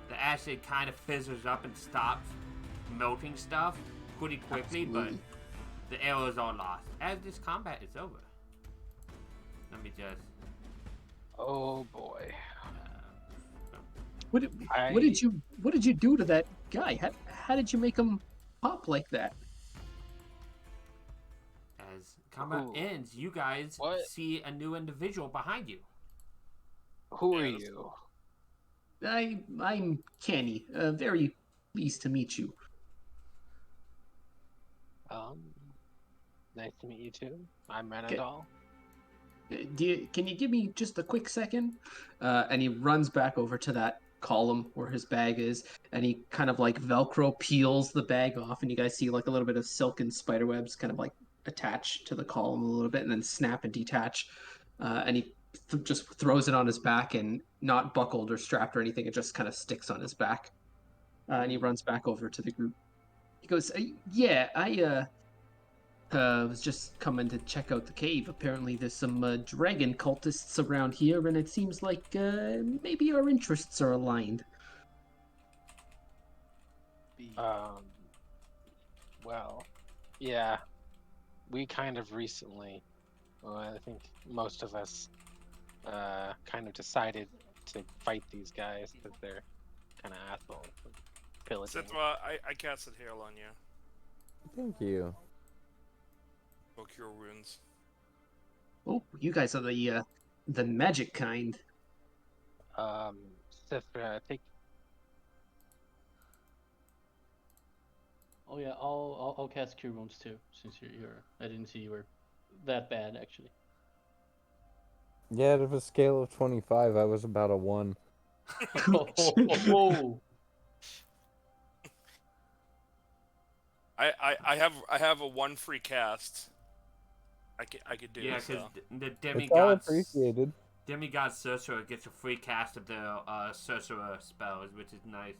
The acid kind of fizzles up and stops melting stuff pretty quickly, Absolutely. but the arrows are lost. As this combat is over. Let me just... Oh boy! What did you do to that guy? How did you make him pop like that? As combat Ooh. ends, you guys What? see a new individual behind you. Who are Yes. you? I'm Kenny. Very pleased to meet you. Nice to meet you too. I'm Renadol. Can you give me just a quick second? And he runs back over to that column where his bag is, and he kind of like Velcro peels the bag off, and you guys see like a little bit of silk and spider webs kind of like attach to the column a little bit, and then snap and detach. And he just throws it on his back, and not buckled or strapped or anything. It just kind of sticks on his back. And he runs back over to the group. He goes, "Yeah, Was just coming to check out the cave. Apparently, there's some dragon cultists around here, and it seems like maybe our interests are aligned. Um, well, yeah, we kind of recently, well, I think most of us, kind of decided to fight these guys because they're kind of assholes, and pillaging. Sithra, I casted Hail on you. Thank you. Go cure wounds. Oh, you guys are the magic kind. Sith, I think. Oh yeah, I'll cast Cure Wounds too, since you're. I didn't see you were that bad actually. Yeah, out of a scale of 25, I was about a 1. Oh. I have a 1 free cast. I could do Yeah, it. because So. the It's all demigod appreciated. demigod sorcerer gets a free cast of the sorcerer spells, which is nice.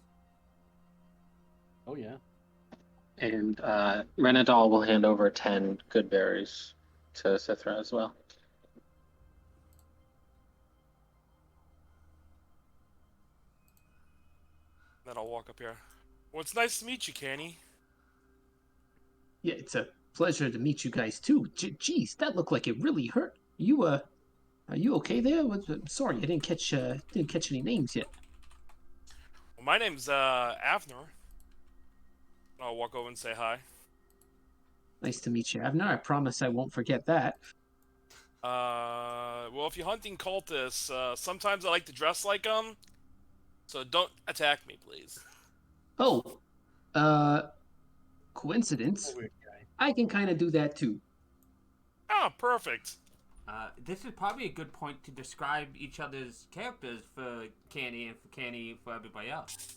Oh yeah. And Renadol will hand over 10 good berries to Sithra as well. Then I'll walk up here. Well, it's nice to meet you, Canny. Yeah, it's a pleasure to meet you guys too. Jeez, that looked like it really hurt. Are you okay there? I'm sorry, I didn't catch any names yet. Well, my name's Avner. I'll walk over and say hi. Nice to meet you, Avner. I promise I won't forget that. Well, if you're hunting cultists, sometimes I like to dress like them. So don't attack me, please. Oh, coincidence? Weird guy. I can kind of do that too. Ah, perfect. This is probably a good point to describe each other's characters for Canny and for Canny for everybody else.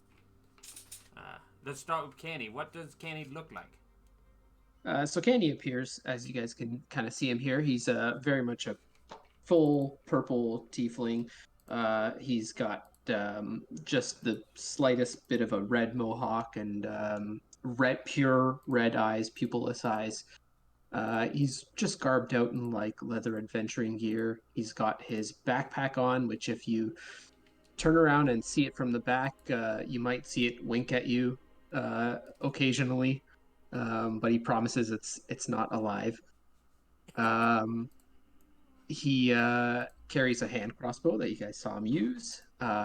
Let's start with Canny. What does Canny look like? So Candy appears, as you guys can kind of see him here. He's very much a full purple tiefling. He's got just the slightest bit of a red mohawk and pure red eyes, pupilless eyes. He's just garbed out in like leather adventuring gear. He's got his backpack on, which if you turn around and see it from the back, you might see it wink at you occasionally. But he promises it's not alive. He carries a hand crossbow that you guys saw him use.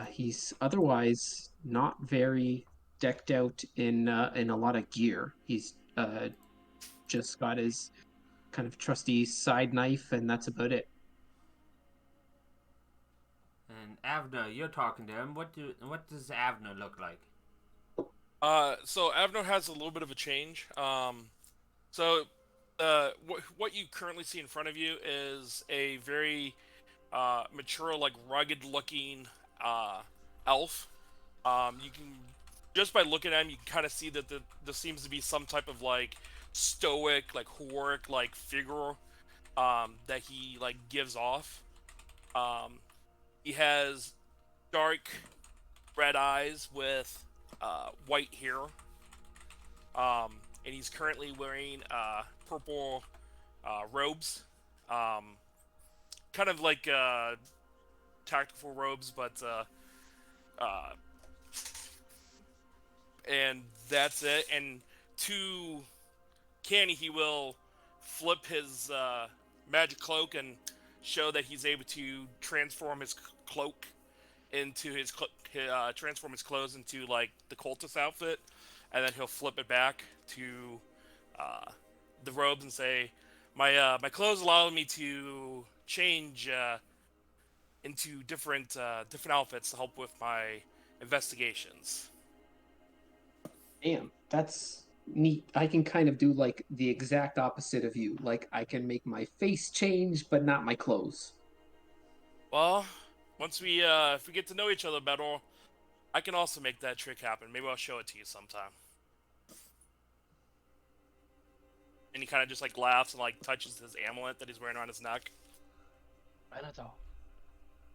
He's otherwise not very decked out in a lot of gear. He's just got his kind of trusty side knife, and that's about it. And Avner, you're talking to him. What does Avner look like? So Avner has a little bit of a change. So what you currently see in front of you is a very mature, like rugged-looking elf. You can just by looking at him, you can kind of see that there seems to be some type of like stoic, like heroic, like figure that he like gives off. He has dark red eyes with white hair. And he's currently wearing purple robes. Kind of like tactical robes, but and that's it. And to Canny, he will flip his magic cloak and show that he's able to transform his cloak into transform his clothes into like the cultist outfit, and then he'll flip it back to the robes and say, "My clothes allow me to change into different outfits to help with my investigations." Damn, that's neat. I can kind of do like the exact opposite of you. Like I can make my face change, but not my clothes. Well, once we if we get to know each other better, I can also make that trick happen. Maybe I'll show it to you sometime. And he kind of just like laughs and like touches his amulet that he's wearing on his neck. Renadol,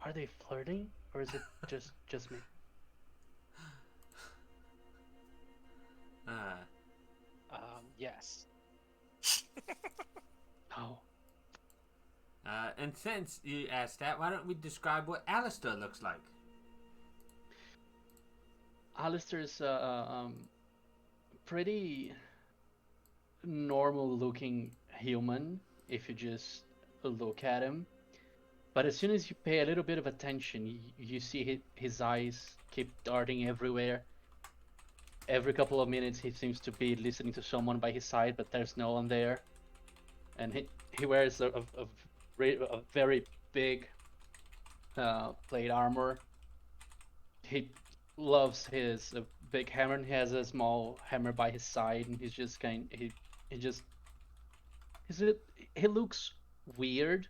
are they flirting or is it just me? Yes. Oh, And since you asked that, why don't we describe what Alistair looks like? Alistair's pretty normal looking human if you just look at him. But as soon as you pay a little bit of attention, you see his eyes keep darting everywhere. Every couple of minutes, he seems to be listening to someone by his side, but there's no one there. And he wears a very big plate armor. He loves his big hammer, and he has a small hammer by his side, and he's just he just he's a, he looks weird,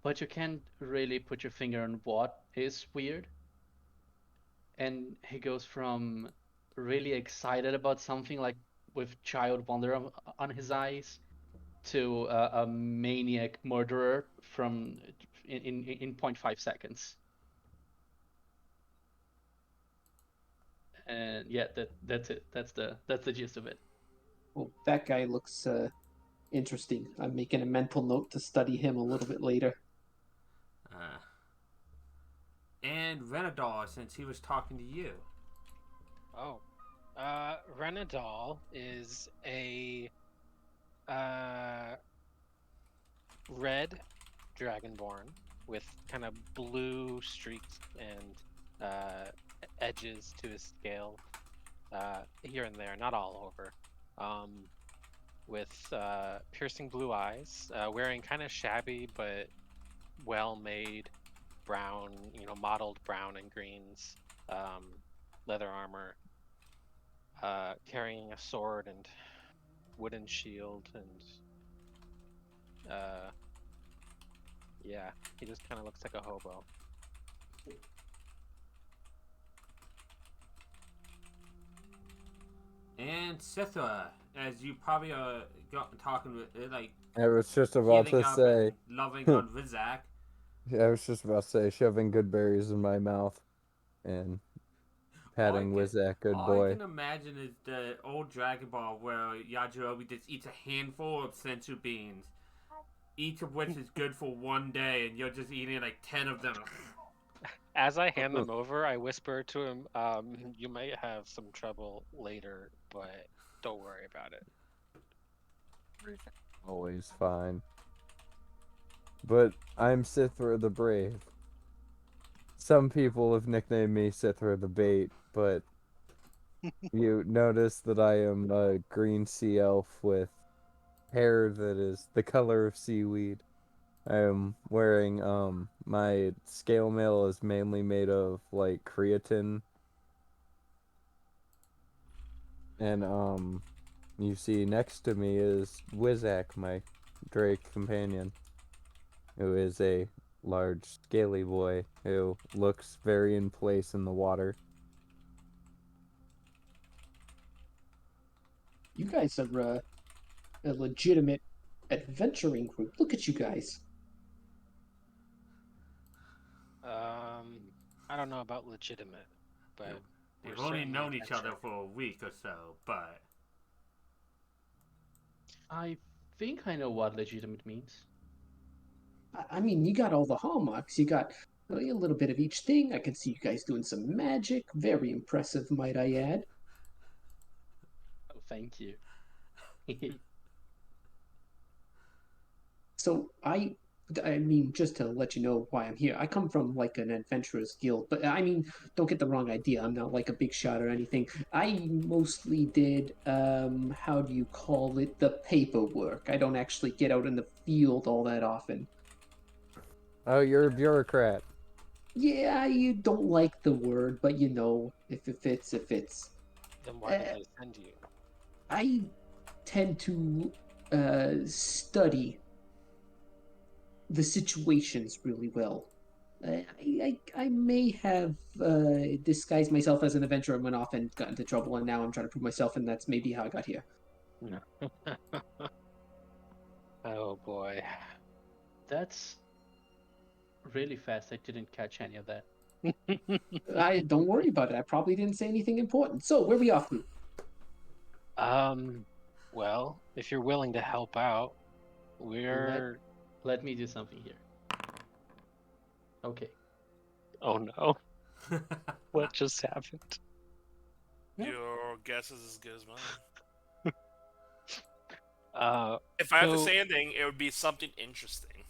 but you can't really put your finger on what is weird. And he goes from really excited about something, like with child wonder on his eyes, to a maniac murderer from in 0.5 seconds. And yeah, that's it. That's the gist of it. Well, that guy looks interesting. I'm making a mental note to study him a little bit later. Uh, and Renador, since he was talking to you. Oh. Renadal is a red dragonborn with kind of blue streaks and edges to his scale here and there, not all over. With piercing blue eyes, wearing kind of shabby but well-made brown, mottled brown and greens leather armor, carrying a sword and wooden shield, and yeah, he just kind of looks like a hobo. And Sithra, as you probably are talking with, like, I was just about healing to up say. and loving on Vizak. I was just about to say, shoving good berries in my mouth and patting Wizak, good all boy. I can imagine is the old Dragon Ball where Yajirobe just eats a handful of sensu beans, each of which is good for one day, and you're just eating like 10 of them. As I hand them over, I whisper to him, you might have some trouble later, but don't worry about it. Always fine. But I'm Sithra the Brave. Some people have nicknamed me Sithra the Bait, but you notice that I am a green sea elf with hair that is the color of seaweed. I am wearing, my scale mail is mainly made of, like, creatine. And, you see next to me is Wizak, my Drake companion, who is a large, scaly boy who looks very in place in the water. You guys are a legitimate adventuring group. Look at you guys. I don't know about legitimate, but We've we're only certainly known each other adventuring. for a week or so, but I think I know what legitimate means. I mean, you got all the hallmarks. You got a little bit of each thing. I can see you guys doing some magic. Very impressive, might I add. Oh, thank you. So I mean, just to let you know why I'm here, I come from like an adventurers guild, but I mean, don't get the wrong idea. I'm not like a big shot or anything. I mostly did, how do you call it, the paperwork. I don't actually get out in the field all that often. Oh, you're a bureaucrat. Yeah, you don't like the word, but if it fits, it fits. Then why did Uh, they send you? I tend to study the situations really well. I may have disguised myself as an adventurer and went off and got into trouble, and now I'm trying to prove myself, and that's maybe how I got here. Oh boy. That's really fast. I didn't catch any of that. I don't worry about it. I probably didn't say anything important. So where are we off to? Well, if you're willing to help out, We're. Let me do something here. Okay. Oh no! What just happened? Your guess is as good as mine. Uh, If I have to so say anything, it would be something interesting.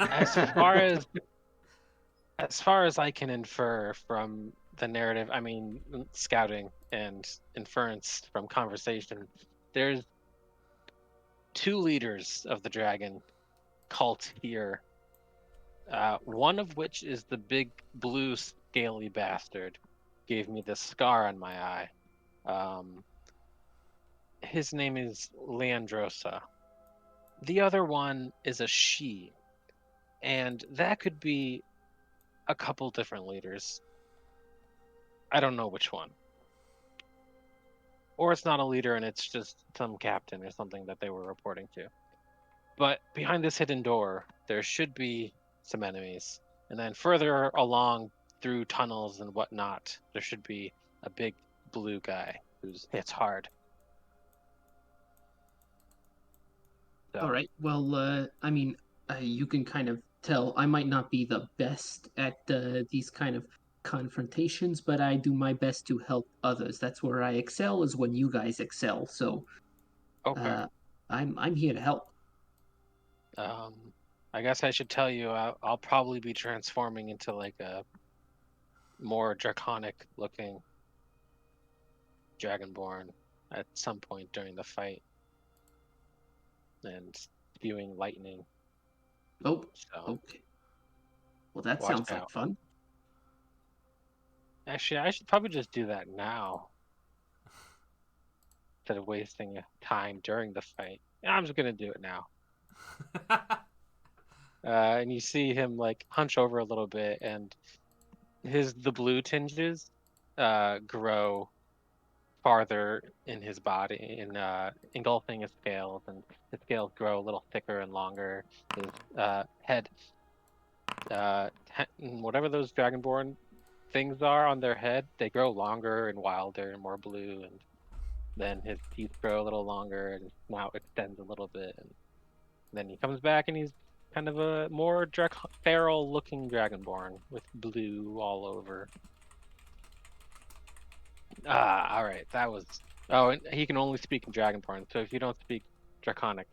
as far as as far as I can infer from the narrative, I mean, scouting and inference from conversation, there's two leaders of the dragon cult here. One of which is the big blue scaly bastard, gave me this scar on my eye. Um, his name is Leandrosa. The other one is a she, and that could be a couple different leaders. I don't know which one. Or it's not a leader and it's just some captain or something that they were reporting to. But behind this hidden door, there should be some enemies. And then further along through tunnels and whatnot, there should be a big blue guy who's hits hard. So, All right. Well, I mean, you can kind of tell I might not be the best at these kind of confrontations, but I do my best to help others. That's where I excel, is when you guys excel. So, okay. I'm here to help. Um, I guess I should tell you, I'll probably be transforming into like a more draconic looking dragonborn at some point during the fight and spewing lightning. Oh, So okay. Well, that watch sounds like out. fun. Actually, I should probably just do that now instead of wasting time during the fight. Yeah, I'm just gonna do it now. And you see him like hunch over a little bit, and the blue tinges grow farther in his body, and engulfing his scales, and his scales grow a little thicker and longer. His head, whatever those dragonborn things are on their head, they grow longer and wilder and more blue, and then his teeth grow a little longer and now extends a little bit, and then he comes back and he's kind of a more feral looking dragonborn with blue all over. All right, that was. Oh, and he can only speak in dragonborn, so if you don't speak draconic,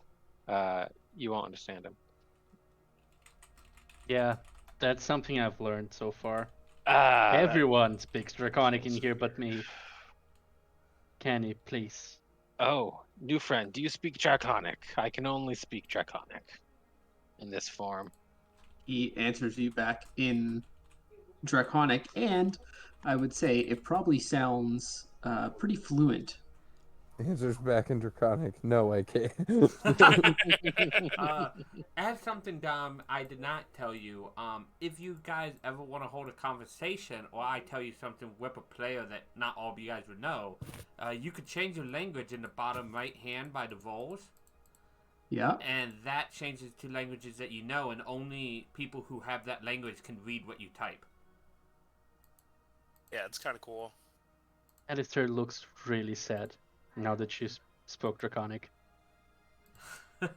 you won't understand him. Yeah, that's something I've learned so far. Ah, Everyone speaks Draconic in here but me. Kenny, please. Oh, new friend, do you speak draconic? I can only speak draconic in this form. He answers you back in Draconic, and I would say it probably sounds pretty fluent. Answers back in Draconic. No, I can't. As something, Dom, I did not tell you. If you guys ever want to hold a conversation, or I tell you something with a player that not all of you guys would know, you could change your language in the bottom right hand by the roles, Yeah. and that changes to languages that you know, and only people who have that language can read what you type. Yeah, it's kind of cool. Alistair looks really sad now that you spoke Draconic. You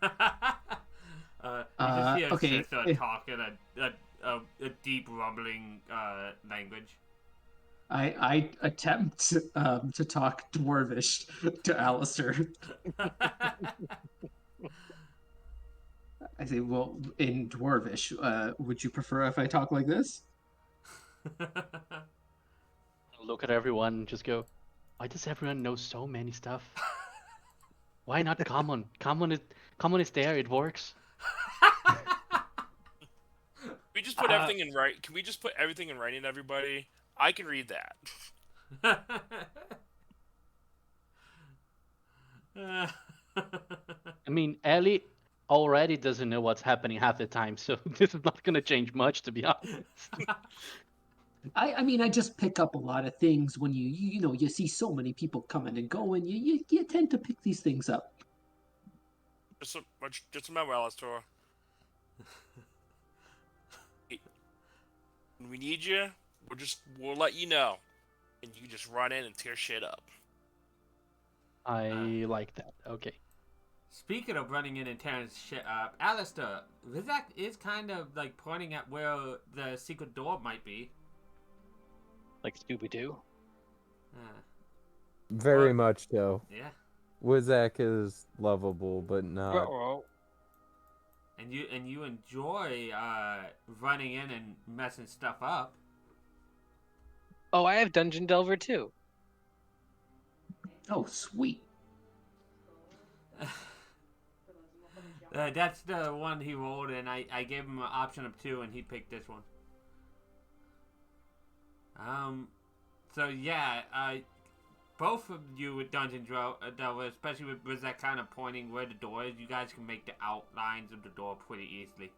just hear okay. Sister talking a deep rumbling language. I attempt to talk Dwarvish to Alistair. I say, well, in Dwarvish, would you prefer if I talk like this? Look at everyone and just go, why does everyone know so many stuff? Why not common? Common is there, it works. We just put everything in right. Can we just put everything in writing, everybody? I can read that. I mean, Ellie already doesn't know what's happening half the time, so this is not going to change much, to be honest. I mean, I just pick up a lot of things when you see so many people coming and going. You tend to pick these things up. Just remember, Alistair. When we need you, we'll let you know, and you just run in and tear shit up. I like that. Okay. Speaking of running in and tearing shit up, Alistair, Vizak is kind of like pointing at where the secret door might be. Like Scooby Doo. Very Well, much so. Yeah. Wizak is lovable, but not. And you enjoy running in and messing stuff up. Oh, I have Dungeon Delver too. Oh, sweet. That's the one he rolled, and I gave him an option of 2, and he picked this one. So yeah, both of you with Dungeon Delver, especially with that kind of pointing where the door is, you guys can make the outlines of the door pretty easily.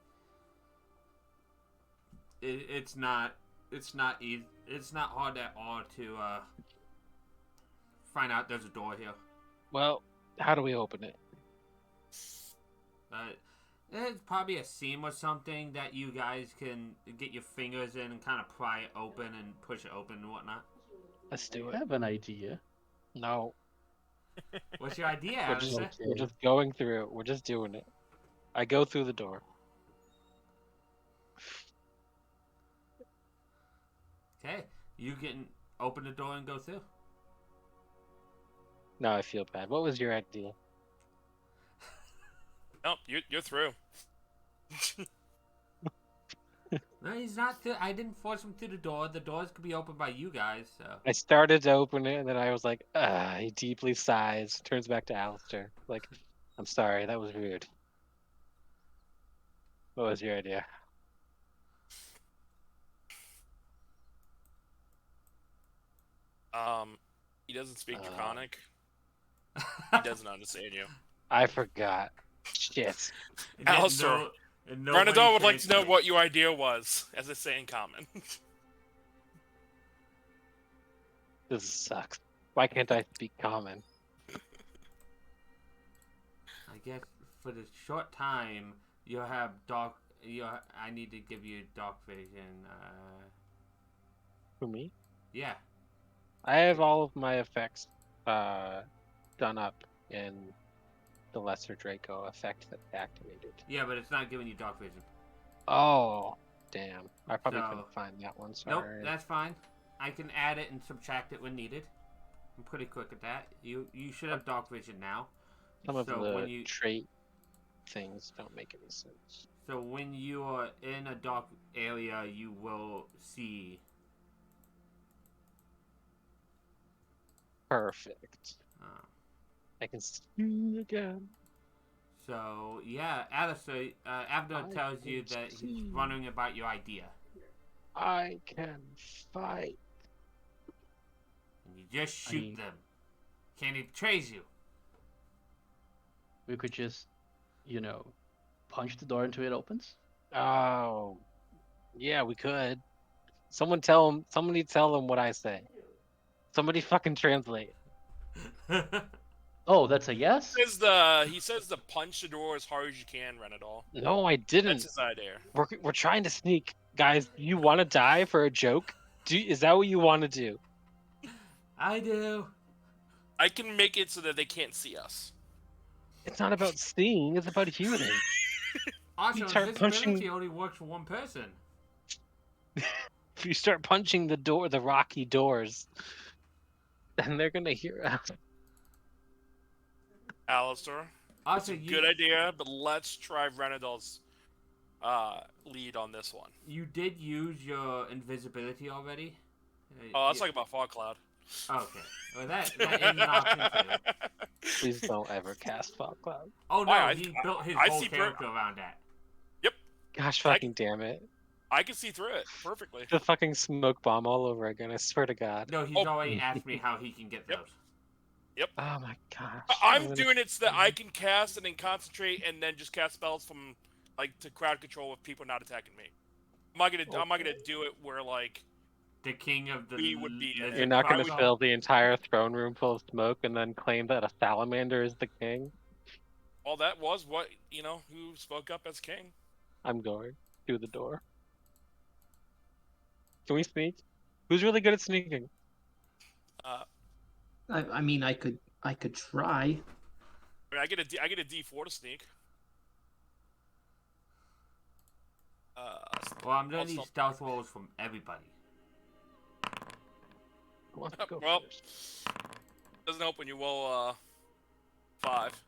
It's not easy. It's not hard at all to find out there's a door here. Well, how do we open it? There's probably a seam or something that you guys can get your fingers in and kind of pry it open and push it open and whatnot. Let's do I it. have an idea. No, What's your idea, we're just, Alistair? we're just going through it. We're just doing it. I go through the door. Okay, you can open the door and go through. Now I feel bad. What was your idea? Nope, you're through. No, he's not through. I didn't force him through the door. The doors could be opened by you guys, so. I started to open it, and then I was like, he deeply sighs, turns back to Alistair. Like, I'm sorry, that was weird. What was your idea? He doesn't speak Draconic. He doesn't understand you. I forgot. Shit. Alistair, Renadol would like to know what your idea was, as they say in common. This sucks. Why can't I speak common? I guess for the short time, you'll have dark. I need to give you dark vision. For me? Yeah. I have all of my effects done up in the Lesser Draco effect that's activated. Yeah, but it's not giving you dark vision. Oh, damn. I probably So- couldn't find that one, Nope, sorry. that's fine. I can add it and subtract it when needed. I'm pretty quick at that. You should have dark vision now. Some of so the when you- trait things don't make any sense. So when you are in a dark area, you will see. Perfect. Uh, I can see again. so yeah, Alistair, Abdul I tells you can that he's see. wondering about your idea, I can fight. and you just shoot mean- them. Can he betrays you? We could just, punch the door until it opens. Oh, yeah, we could. Somebody tell them what I say. Somebody fucking translate. Oh, that's a yes? He says to punch the door as hard as you can, Renadol. No, I didn't. That's his idea. We're trying to sneak, guys. You want to die for a joke? Is that what you want to do? I do. I can make it so that they can't see us. It's not about seeing. It's about hearing. Also, You start invisibility punching- only works for one person. If you start punching the rocky doors, then they're gonna hear us. Alistair, Also, good idea, but let's try Renadol's lead on this one. You did use your invisibility already. Oh, that's yeah. like about Fog Cloud. Okay. Well, that is an option too. Please don't ever cast Fog Cloud. Oh no, I- he built his I whole see character around that. Gosh fucking damn it. I can see through it perfectly. The fucking smoke bomb all over again, I swear to God. No, he's Oh. already asked me how he can get Yep. those. Oh my gosh. I'm gonna- doing it so that I can cast and then concentrate and then just cast spells from to crowd control with people not attacking me. I'm not gonna do it where The king of the. We would be- lizard You're not gonna crocodile. fill the entire throne room full of smoke and then claim that a salamander is the king? all that was what who spoke up as king. I'm going through the door. Can we sneak? Who's really good at sneaking? I mean, I could try. I mean, I get a D4 to sneak. Well, I'm gonna I'll need still- stealth rolls from everybody. Who wants to go well, first? doesn't help when you roll 5.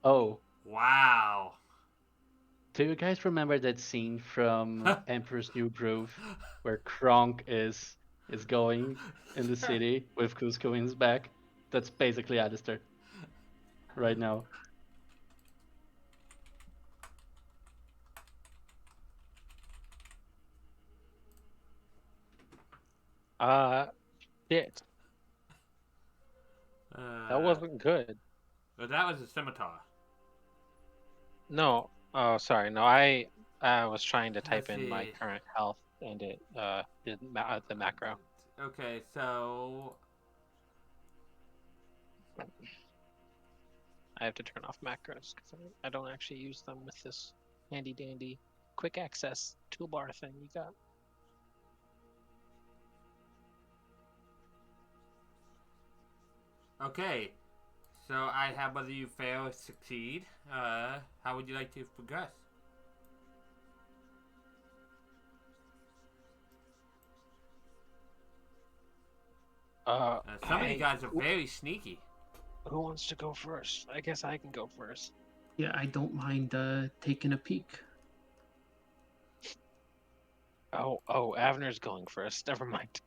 Oh, Wow. do you guys remember that scene from Emperor's New Groove where Kronk is going in the city with Cusco in his back? That's basically Alistair right now. Shit. That wasn't good. Well, that was a scimitar. No. Oh, sorry. No, I was trying to type Let's in my see. current health, and it did the macro. Okay, so I have to turn off macros because I don't actually use them with this handy dandy quick access toolbar thing you got. okay, so I have whether you fail or succeed. How would you like to progress? Some of you guys are very sneaky. Who wants to go first? I guess I can go first. Yeah, I don't mind taking a peek. Oh, Avner's going first. Never mind.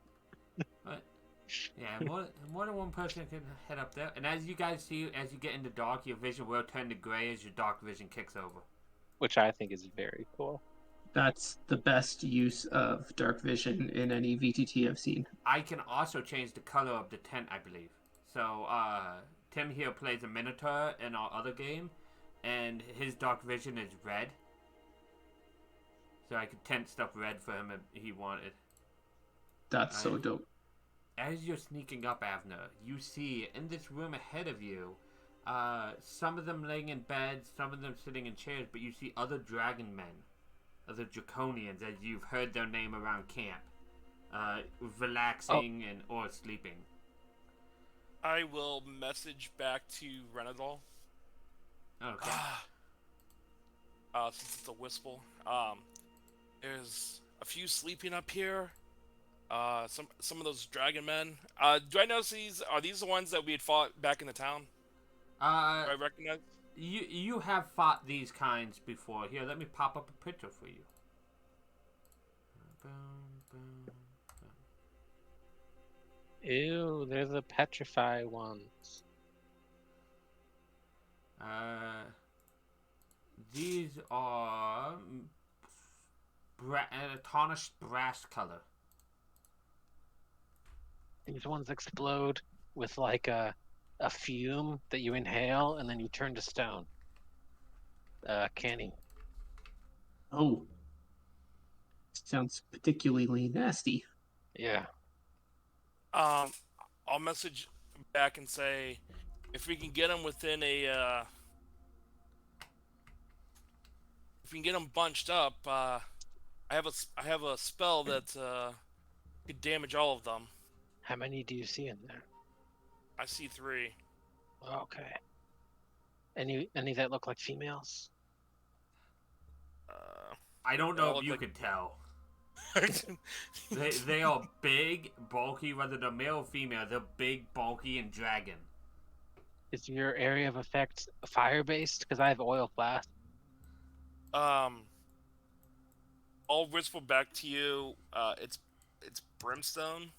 But yeah, more than one person can head up there. And as you guys see, as you get into dark, your vision will turn to gray as your dark vision kicks over. Which I think is very cool. That's the best use of dark vision in any VTT I've seen. I can also change the color of the tent, I believe. So, Tim here plays a Minotaur in our other game, and his dark vision is red. So I could tent stuff red for him if he wanted. That's so dope. As you're sneaking up, Avner, you see in this room ahead of you, some of them laying in beds, some of them sitting in chairs, but you see other dragon men, other draconians, as you've heard their name around camp, relaxing and or sleeping. I will message back to Renadol. Okay. Since it's a whistle. There's a few sleeping up here. Some of those dragon men. Do I notice these? Are these the ones that we had fought back in the town? Do I recognize? You have fought these kinds before. Here, let me pop up a picture for you. Ew, they're the petrify ones. These are a tarnished brass color. These ones explode with like a fume that you inhale and then you turn to stone. Canny. Oh. Sounds particularly nasty. Yeah. I'll message back and say if we can get them within a if we can get them bunched up, I have a spell that could damage all of them. How many do you see in there? I see 3. Okay. Any that look like females? I don't They know all if look you like- could tell. They are big, bulky, whether they're male or female, they're big, bulky, and dragon. Is your area of effect fire based? Because I have oil flask. I'll whisper back to you. It's brimstone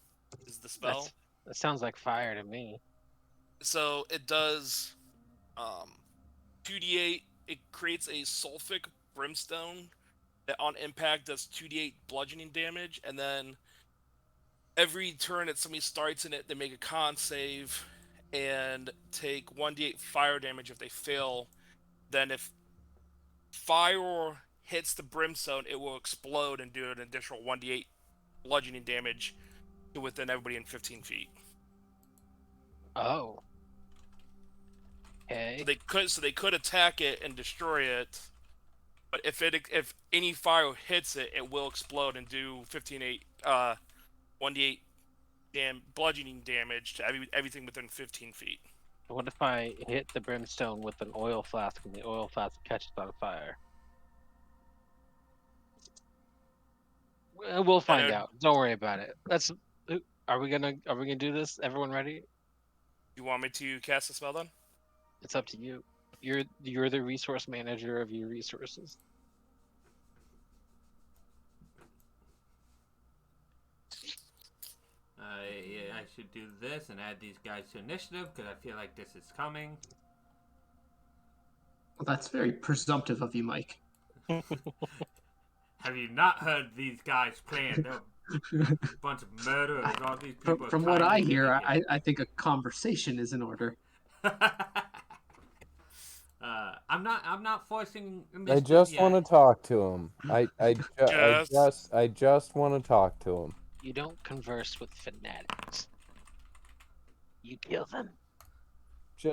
is the spell. That sounds like fire to me. So it does 2d8. It creates a sulfic brimstone that on impact does 2d8 bludgeoning damage, and then every turn that somebody starts in it, they make a con save and take 1d8 fire damage if they fail. Then if fire hits the brimstone, it will explode and do an additional 1d8 bludgeoning damage to within everybody in 15 feet. Oh. Okay. So they could attack it and destroy it, but if any fire hits it, it will explode and do 1d8 bludgeoning damage to everything within 15 feet. What if I hit the brimstone with an oil flask and the oil flask catches on fire? We'll find out. Don't worry about it. Are we gonna do this? Everyone ready? You want me to cast a spell then? It's up to you. You're the resource manager of your resources. Yeah, I should do this and add these guys to initiative because I feel like this is coming. Well, that's very presumptive of you, Mike. Have you not heard these guys plan? They're a bunch of murderers. All these people. From what I hear, I think a conversation is in order. I'm not forcing. I just want to talk to him. I just want to talk to him. You don't converse with fanatics. You kill them.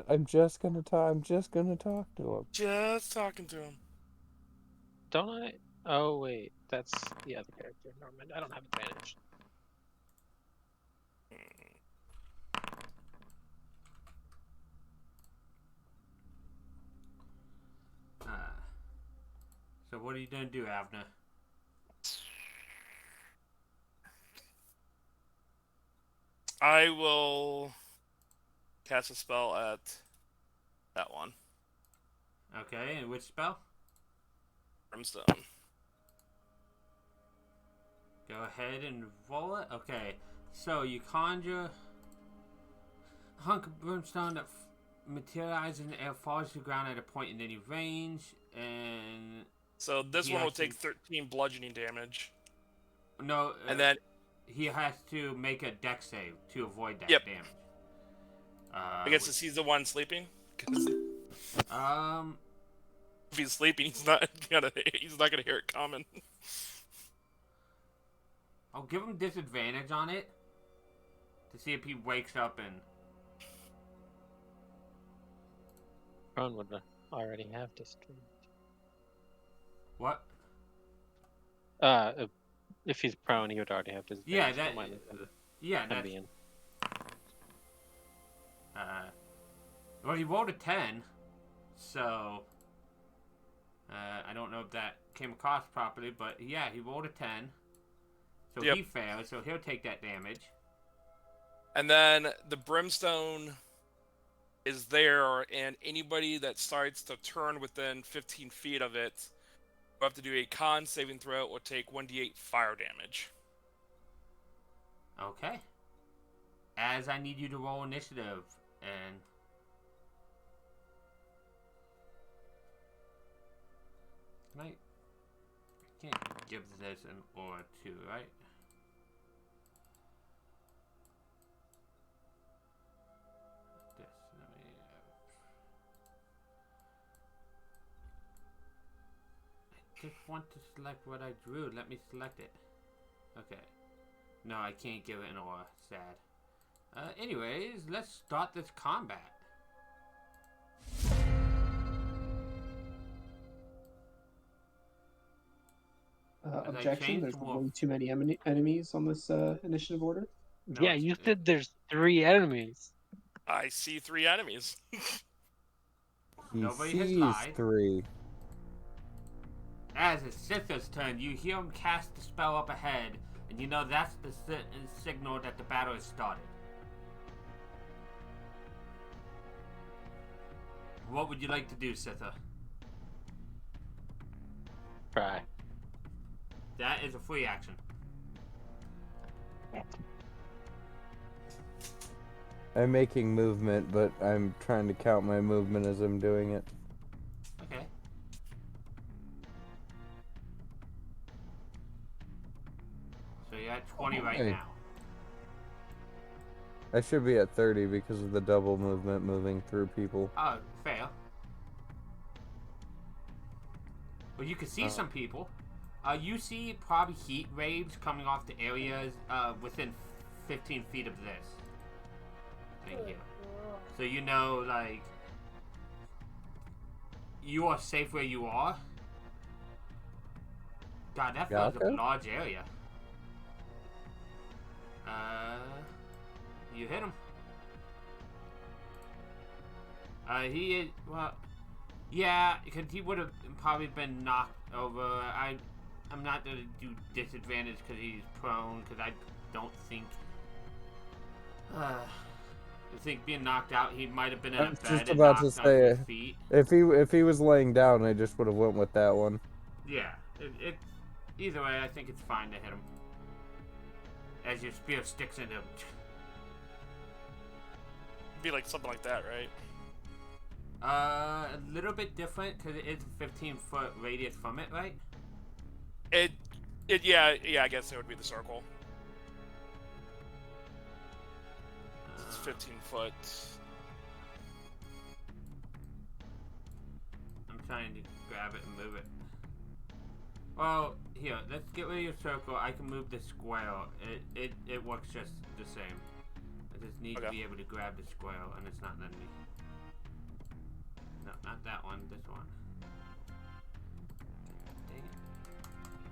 I'm just gonna talk. I'm just gonna talk to him. Just talking to him. Don't I? Oh wait, that's the other character. Never mind. I don't have advantage. So what are you gonna do, Avner? I will cast a spell at that one. Okay, and which spell? Brimstone. Go ahead and roll it. Okay, so you conjure a hunk of brimstone that materializes in the air, falls to the ground at a point in any range, and So this He one will actually- take 13 bludgeoning damage. no, And then he has to make a dex save to avoid that Yep. damage. I guess since he's the one sleeping. 'Cause if he's sleeping, he's not gonna hear it coming. I'll give him disadvantage on it to see if he wakes up and. Prone would already have disadvantage. What? If he's prone, he would already have disadvantage. Yeah, Don't that. mind him Yeah, that's. being. Well, he rolled a 10, so. I don't know if that came across properly, but yeah, he rolled a 10. So Yep. he fails, so he'll take that damage. And then the brimstone is there, and anybody that starts to turn within 15 feet of it will have to do a con saving throw or take 1d8 fire damage. Okay. As I need you to roll initiative, and. I can't give this an or 2, right? This, I just want to select what I drew. Let me select it. Okay. No, I can't give it an or. Sad. Anyways, let's start this combat. Objection. There's changed? way too many enemies on this initiative order. No, Yeah, it's- you said there's 3 enemies. I see 3 enemies. He Nobody has sees lied. 3. As it's Sitha's turn, you hear him cast the spell up ahead, and you know that's the signal that the battle has started. What would you like to do, Sitha? Try. That is a free action. I'm making movement, but I'm trying to count my movement as I'm doing it. Okay. So you're at 20 right Okay. now. I should be at 30 because of the double movement moving through people. Oh, fail. Well, you can see some people. You see probably heat waves coming off the areas within 15 feet of this. Thank you. So you know, like, you are safe where you are. God, that feels like a Gotcha. large area. You hit him. He is, well, yeah, because he would have probably been knocked over. I'm not going to do disadvantage because he's prone, because I don't think, I think being knocked out, he might have been in I a was bed just and about to knocked on say, his feet. if he was laying down, I just would have went with that one. Yeah, either way, I think it's fine to hit him. As your spear sticks into him. Be like something like that, right? A little bit different because it is a 15-foot radius from it, right? Yeah, I guess it would be the circle. It's 15 foot. I'm trying to grab it and move it. Well, here, let's get rid of your circle. I can move the square. It works just the same. I just need to be able to grab the square, and it's not letting me. No, not that one. This one. Dang it.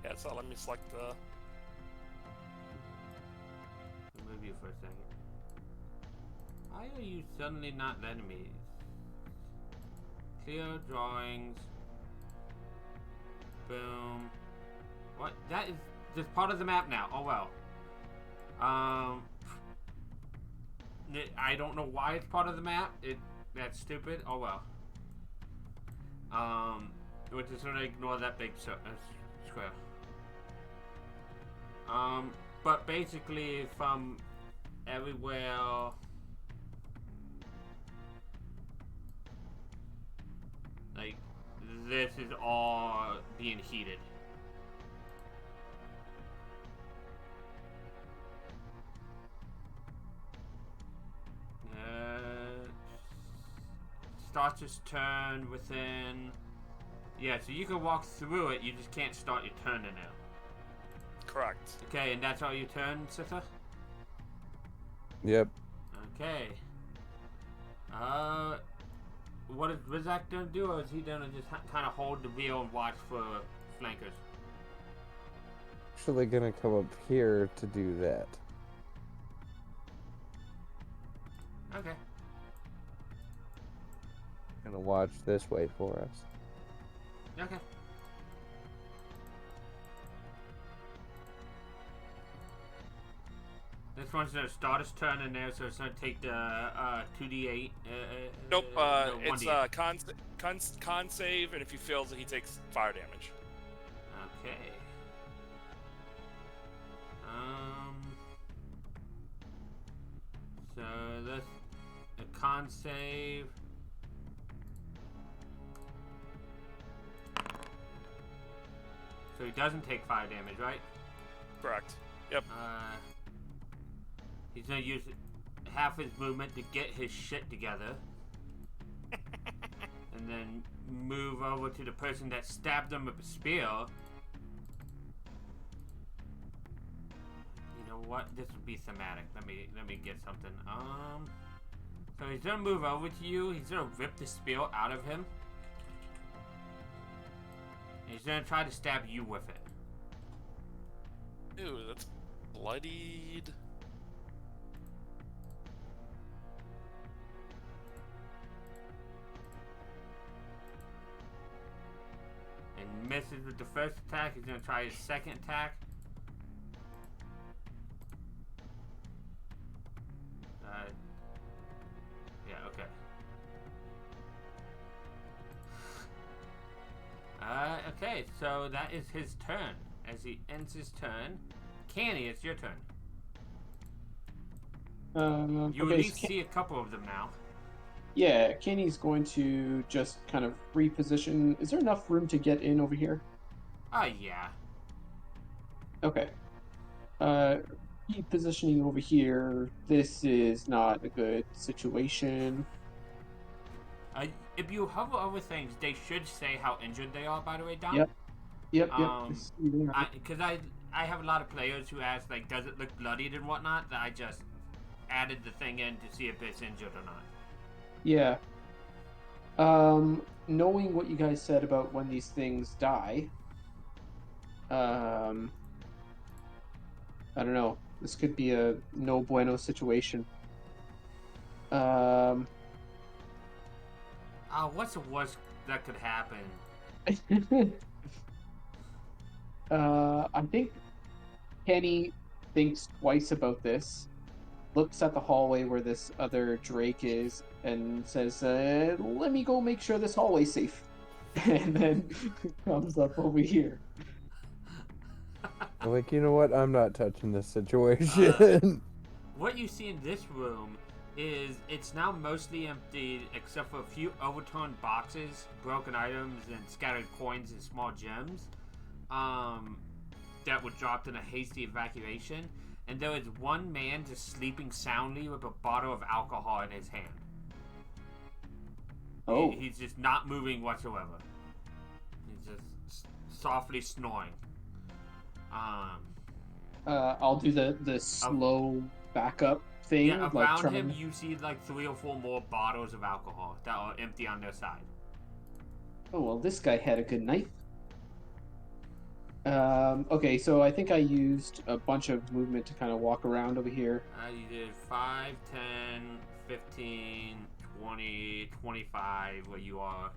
Yeah, it's not letting me select the. I'll move you for a second. Why are you suddenly not letting me? Clear drawings. Boom. What? That is just part of the map now. Oh well. I don't know why it's part of the map. That's stupid. Oh well. We're just gonna ignore that big square. But basically from everywhere. Like, this is all being heated. Starts his turn within. Yeah, so you can walk through it, you just can't start your turn in there. Correct. Okay, and that's all your turn, Sitha? Yep. Okay. What is Rizak gonna do, or is he gonna just kind of hold the wheel and watch for flankers? Actually gonna come up here to do that. Okay. Gonna watch this way for us. Okay. This one's gonna start his turn in there, so it's gonna take the 2d8. Nope. No, It's 1d8. con save, and if he fails it, he takes fire damage. Okay. So that's a con save. So he doesn't take fire damage, right? Correct. Yep. He's gonna use half his movement to get his shit together. And then move over to the person that stabbed him with a spear. You know what? This would be thematic. Let me get something. So he's gonna move over to you. He's gonna rip the spear out of him. And he's gonna try to stab you with it. Ew, that's bloodied. And misses with the first attack. He's gonna try his second attack. Yeah, okay. Okay, so that is his turn. As he ends his turn, Canny, it's your turn. You okay, at least see a couple of them now. Yeah, Kenny's going to just kind of reposition. Is there enough room to get in over here? Yeah. Okay. Repositioning over here. This is not a good situation. If you hover over things, they should say how injured they are, by the way, Dom. Yep. Yep. Because I have a lot of players who ask, like, does it look bloodied and whatnot, that I just added the thing in to see if it's injured or not. Yeah. Knowing what you guys said about when these things die, I don't know. This could be a no bueno situation. Um, What's the worst that could happen? I think Kenny thinks twice about this, looks at the hallway where this other Drake is, and says, "Let me go make sure this hallway's safe," and then comes up over here. Like, you know what? I'm not touching this situation. What you see in this room is it's now mostly empty except for a few overturned boxes, broken items, and scattered coins and small gems that were dropped in a hasty evacuation. And there is one man just sleeping soundly with a bottle of alcohol in his hand. Oh. He's just not moving whatsoever. He's just softly snoring. I'll do the slow backup thing. Yeah, like around trying- him you see like 3 or 4 more bottles of alcohol that are empty on their side. Oh well, this guy had a good night. Okay, so I think I used a bunch of movement to kind of walk around over here. You did 5, 10, 15, 20, 25 where you are.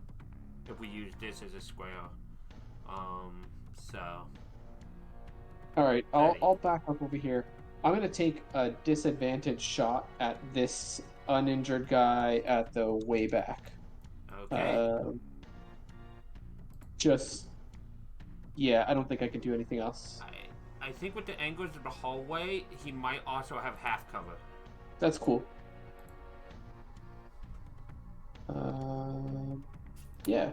If we use this as a square. So. All right, I'll 30. I'll back up over here. I'm gonna take a disadvantage shot at this uninjured guy at the way back. Okay. Yeah, I don't think I can do anything else. I think with the angles of the hallway, he might also have half cover. That's cool. Yeah.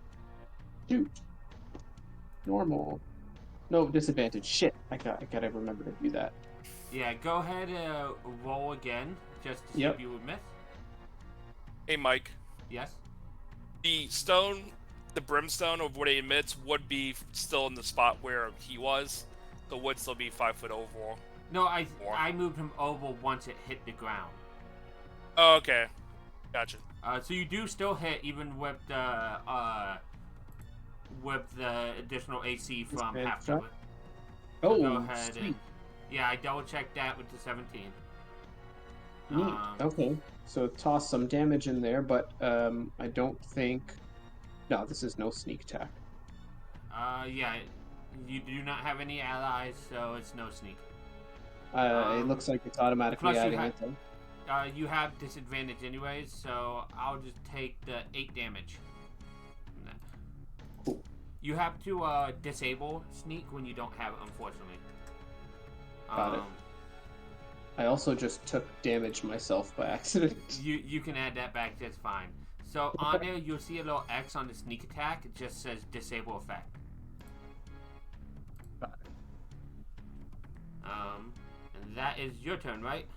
Shoot. Normal. No, disadvantage. Shit. I gotta remember to do that. Yeah, go ahead and roll again, just to see Yep. if you would miss. Hey, Mike. Yes? The stone, the brimstone of what it emits would be still in the spot where he was. So would still be 5 foot overall. No, I moved him over once it hit the ground. Oh, okay. Gotcha. So you do still hit even with the additional AC from Disadvantage half shot? cover. Oh, Go ahead sweet. and yeah, I double checked that with the 17. Neat. Okay. So toss some damage in there, but I don't think. No, this is no sneak attack. Yeah, you do not have any allies, so it's no sneak. It looks like it's automatically plus you adding ha- it. Then. You have disadvantage anyways, so I'll just take the 8 damage. from that. Cool. You have to disable sneak when you don't have it, unfortunately. Got it. I also just took damage myself by accident. You can add that back just fine. So on there, you'll see a little X on the sneak attack. It just says disable effect. Got it. And that is your turn, right?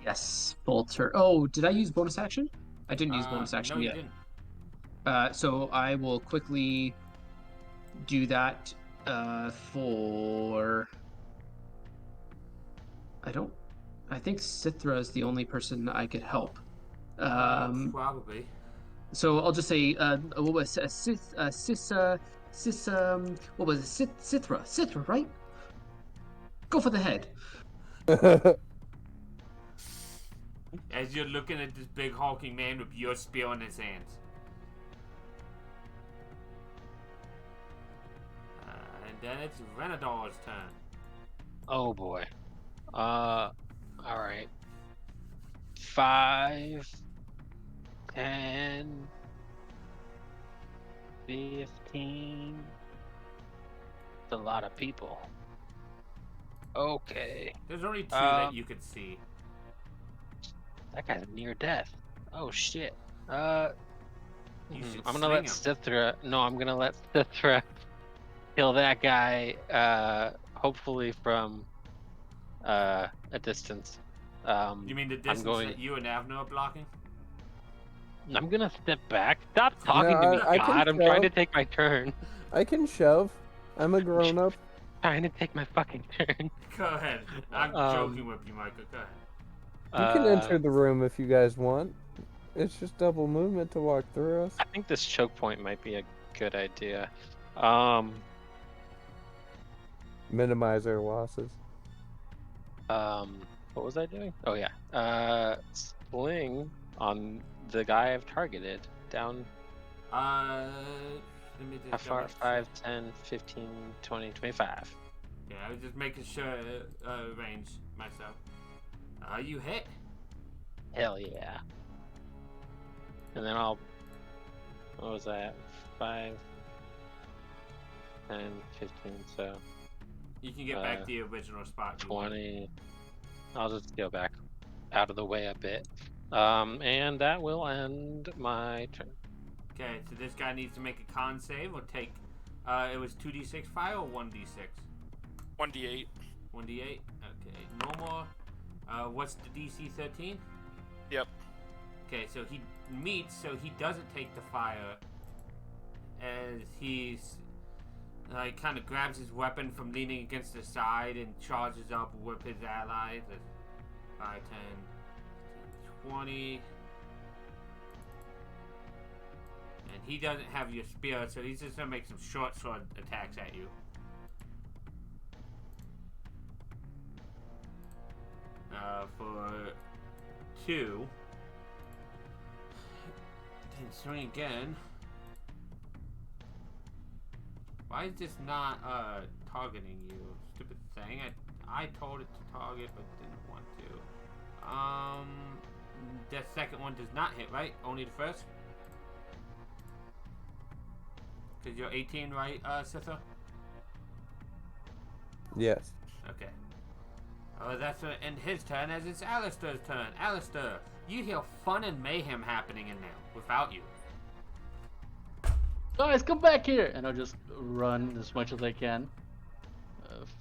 Yes, full turn. Oh, did I use bonus action? I didn't use bonus action no, yet. You didn't. So I will quickly do that for. I think Cithra is the only person I could help. Probably. So I'll just say, what was it? What was it? Cithra, right? Go for the head. As you're looking at this big hulking man with your spear in his hands. And then it's Renador's turn. Oh boy. All right. 5, 10, 15. It's a lot of people. Okay. There's only 2 that you could see. That guy's near death. Oh shit. You should I'm gonna sling let him. Sithra. No, I'm gonna let Sithra kill that guy. Hopefully from a distance. You mean the distance that you and Avner are blocking? I'm gonna step back. Stop talking to me, I can God. I'm trying to shove. take my turn. I can shove. I'm a grown up. Trying to take my fucking turn. Go ahead. I'm joking with you, Michael. Go ahead. You can enter the room if you guys want. It's just double movement to walk through us. I think this choke point might be a good idea. Minimize our losses. What was I doing? Oh yeah. fling on the guy I've targeted. Down Let me how just far? double check. 5, 10, 15, 20, 25. Yeah, I was just making sure range myself. You hit. Hell yeah. And then I'll. What was that? 5, 10, 15, so You can get back to the original spot. 20. I'll just go back out of the way a bit. And that will end my turn. Okay, so this guy needs to make a con save or take. It was 2d6 fire or 1d6? 1d8. 1d8. Okay, normal. What's the DC 13? Yep. Okay, so he meets, so he doesn't take the fire. As he's kind of grabs his weapon from leaning against the side and charges up with his allies. 5, 10, 20. And he doesn't have your spear, so he's just gonna make some short sword attacks at you. For 2. Then swing again. Why is this not targeting you? Stupid thing. I told it to target but didn't want to. That second one does not hit, right? Only the first? Because you're 18, right, Sitha? Yes. Okay. That's gonna end his turn as it's Alistair's turn. Alistair, you hear fun and mayhem happening in there without you. Guys, come back here! And I'll just run as much as I can.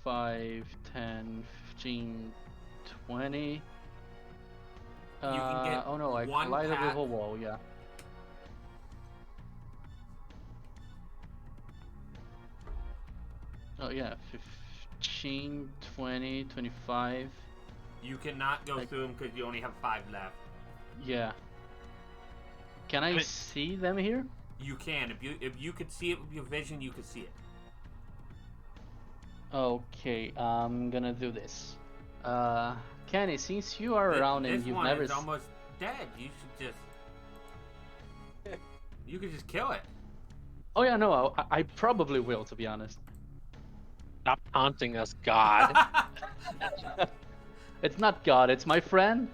5, 10, 15, 20. You can get oh no, I one collided the path. whole wall, yeah. Oh yeah, 15, 20, 25. You cannot go through them because you only have 5 left. Yeah. Can I see them here? You can. If you could see it with your vision, you could see it. Okay, I'm gonna do this. Kenny, since you are around and This you've one never is almost dead. You should just... You could just kill it. Oh yeah, no, I probably will, to be honest. Stop taunting us, God. It's not God, it's my friend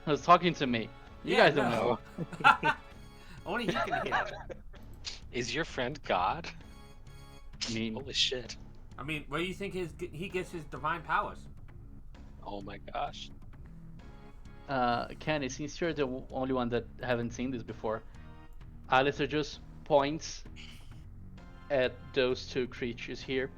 who's talking to me. You guys don't know. Only he can hear it. Is your friend God? I mean, Holy shit. I mean, where do you think he gets his divine powers? Oh my gosh. Kenny, since you're the only one that haven't seen this before, Alistair just points at those 2 creatures here,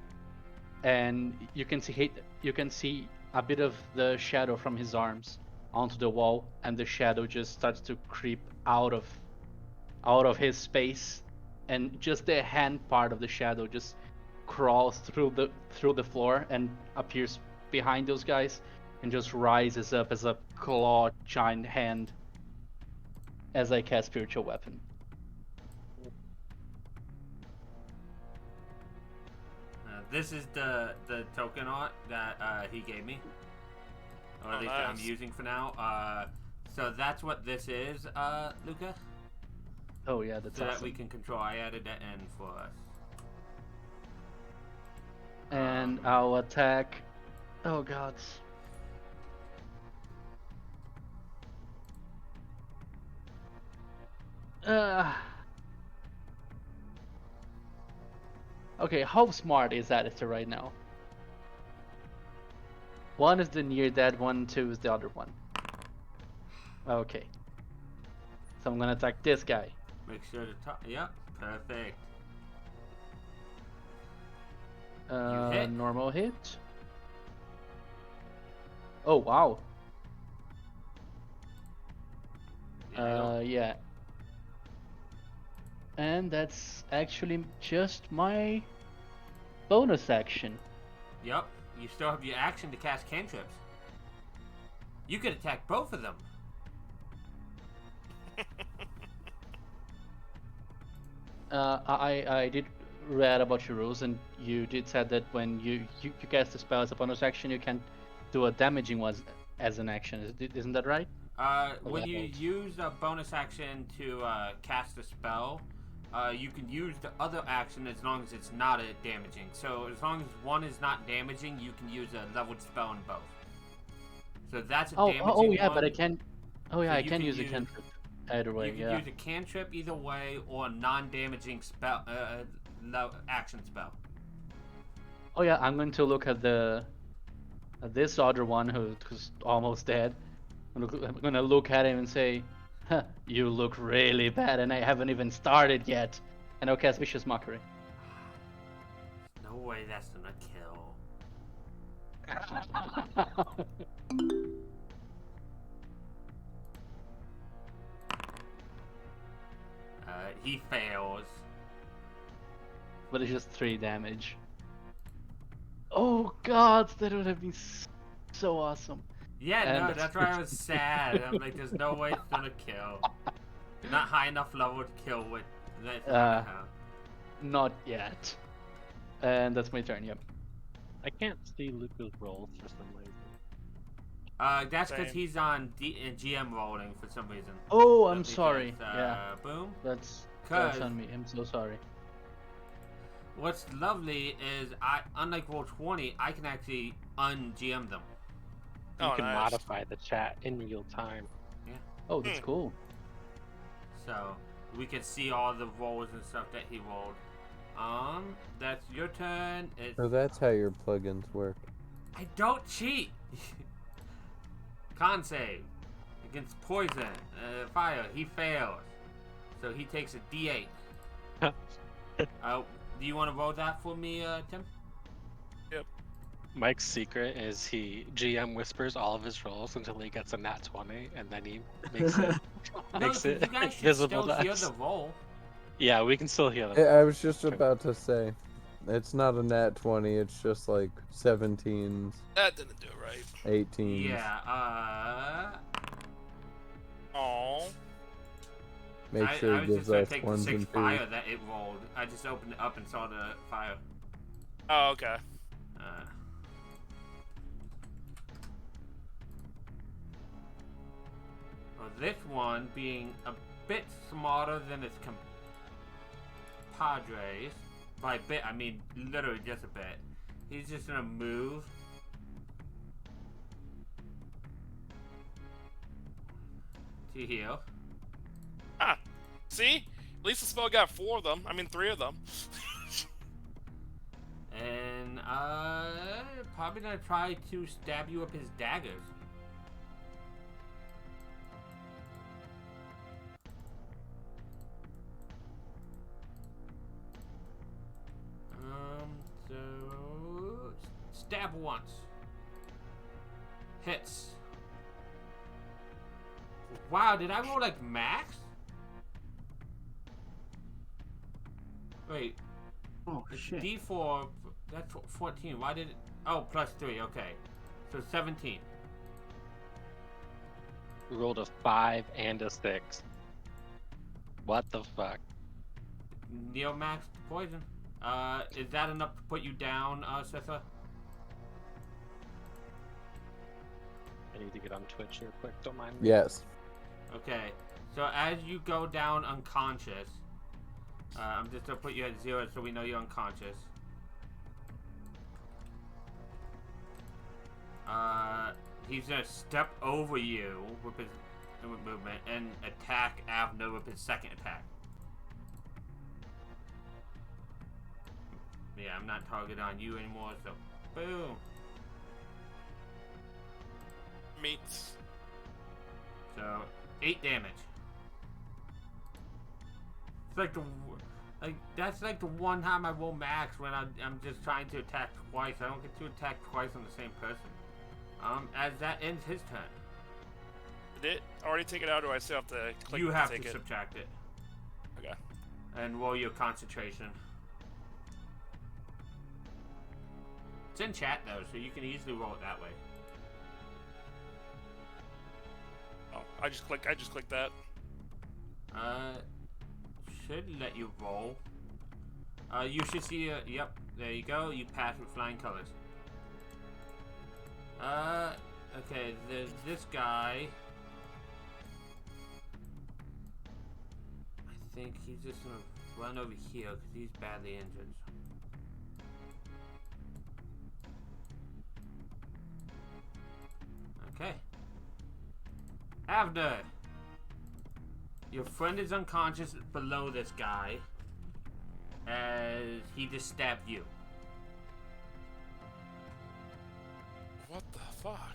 and you can see a bit of the shadow from his arms onto the wall, and the shadow just starts to creep out of his space, and just the hand part of the shadow just crawls through the floor and appears behind those guys and just rises up as a claw giant hand as I cast spiritual weapon. This is the token art that he gave me, or at least that I'm using for now. So that's what this is, Luca. Oh yeah, that's so awesome. that we can control. I added that in for us. And I'll attack. Oh god. Okay, how smart is Alistair right now? 1 is the near dead one, 2 is the other one. Okay. So I'm gonna attack this guy. Make sure to top. Yep, perfect. hit. Normal hit. Oh wow. Yeah. And that's actually just my bonus action. Yep, you still have your action to cast cantrips. You could attack both of them. I did read about your rules, and you did said that when you cast a spell as a bonus action, you can do a damaging one as an action. Isn't that right? When you Leveled. use a bonus action to cast a spell, you can use the other action as long as it's not damaging. So as long as one is not damaging, you can use a leveled spell in both. So that's a damaging yeah, one. but I can. Oh yeah, So I you can can use a use- cantrip. Either way, You can yeah. use a cantrip either way, or a non-damaging spell, action spell. Oh yeah, I'm going to look at this other one who's almost dead. I'm gonna look at him and say, huh, "You look really bad, and I haven't even started yet." And I'll cast Vicious Mockery. No way that's gonna kill. He fails. But it's just 3 damage. Oh god, that would have been so awesome. Yeah, And no, that's why I was sad. I'm like, there's no way it's gonna kill. You're not high enough level to kill with that. Not yet. And that's my turn, yep. I can't see Luca's rolls for some reason. That's because Same. he's on GM rolling for some reason. Oh, I'm Because, sorry. Yeah, Boom. that's 'Cause- on me. I'm so sorry. What's lovely is unlike Roll20, I can actually un-GM them. You Oh, can nice. modify the chat in real time. Oh, that's cool. So we can see all the rolls and stuff that he rolled. That's your turn. It's So that's how your plugins work. I don't cheat. Con save against poison, fire. He fails, so he takes a D8. Do you want to roll that for me, Tim? Mike's secret is he GM whispers all of his rolls until he gets a nat 20, and then he makes it No, makes 'cause it you guys should visible still to hear us. the roll. Yeah, we can still hear them. I was just about to say, it's not a nat 20. It's just like 17s, That didn't do it right. 18s. Yeah. Oh. Make I sure was it just gives gonna us take the ones 6 and fire twos. that it rolled. I just opened it up and saw the fire. Oh, okay. Well, this one being a bit smarter than its compadres. By bit, I mean literally just a bit. He's just gonna move. To heal. Ah. See? At least the spell got 4 of them. I mean, 3 of them. And, probably gonna try to stab you with his daggers. So... Stab once. Hits. Wow, did I roll like max? Wait, Oh shit. D4, that's 14. Why did it? Oh, plus 3, okay. So 17. We rolled a 5 and a 6. What the fuck? Neo max poison. Is that enough to put you down, Sitha? I need to get on Twitch real quick, don't mind me. Yes. Okay. So as you go down unconscious, I'm just gonna put you at 0 so we know you're unconscious. He's gonna step over you with his movement and attack Avner with his second attack. Yeah, I'm not targeted on you anymore, so boom. Meats. So 8 damage. It's like that's like the one time I roll max when I'm just trying to attack twice. I don't get to attack twice on the same person. As that ends his turn. Did it already take it out, or do I still have to click You have take to it? subtract it Okay. and roll your concentration. It's in chat though, so you can easily roll it that way. Oh, I just clicked that. Should let you roll. You should see yep, there you go. You pass with flying colors. Okay, there's this guy. think he's just gonna run over here because he's badly injured. Okay. Avner! Your friend is unconscious below this guy as he just stabbed you. What the fuck?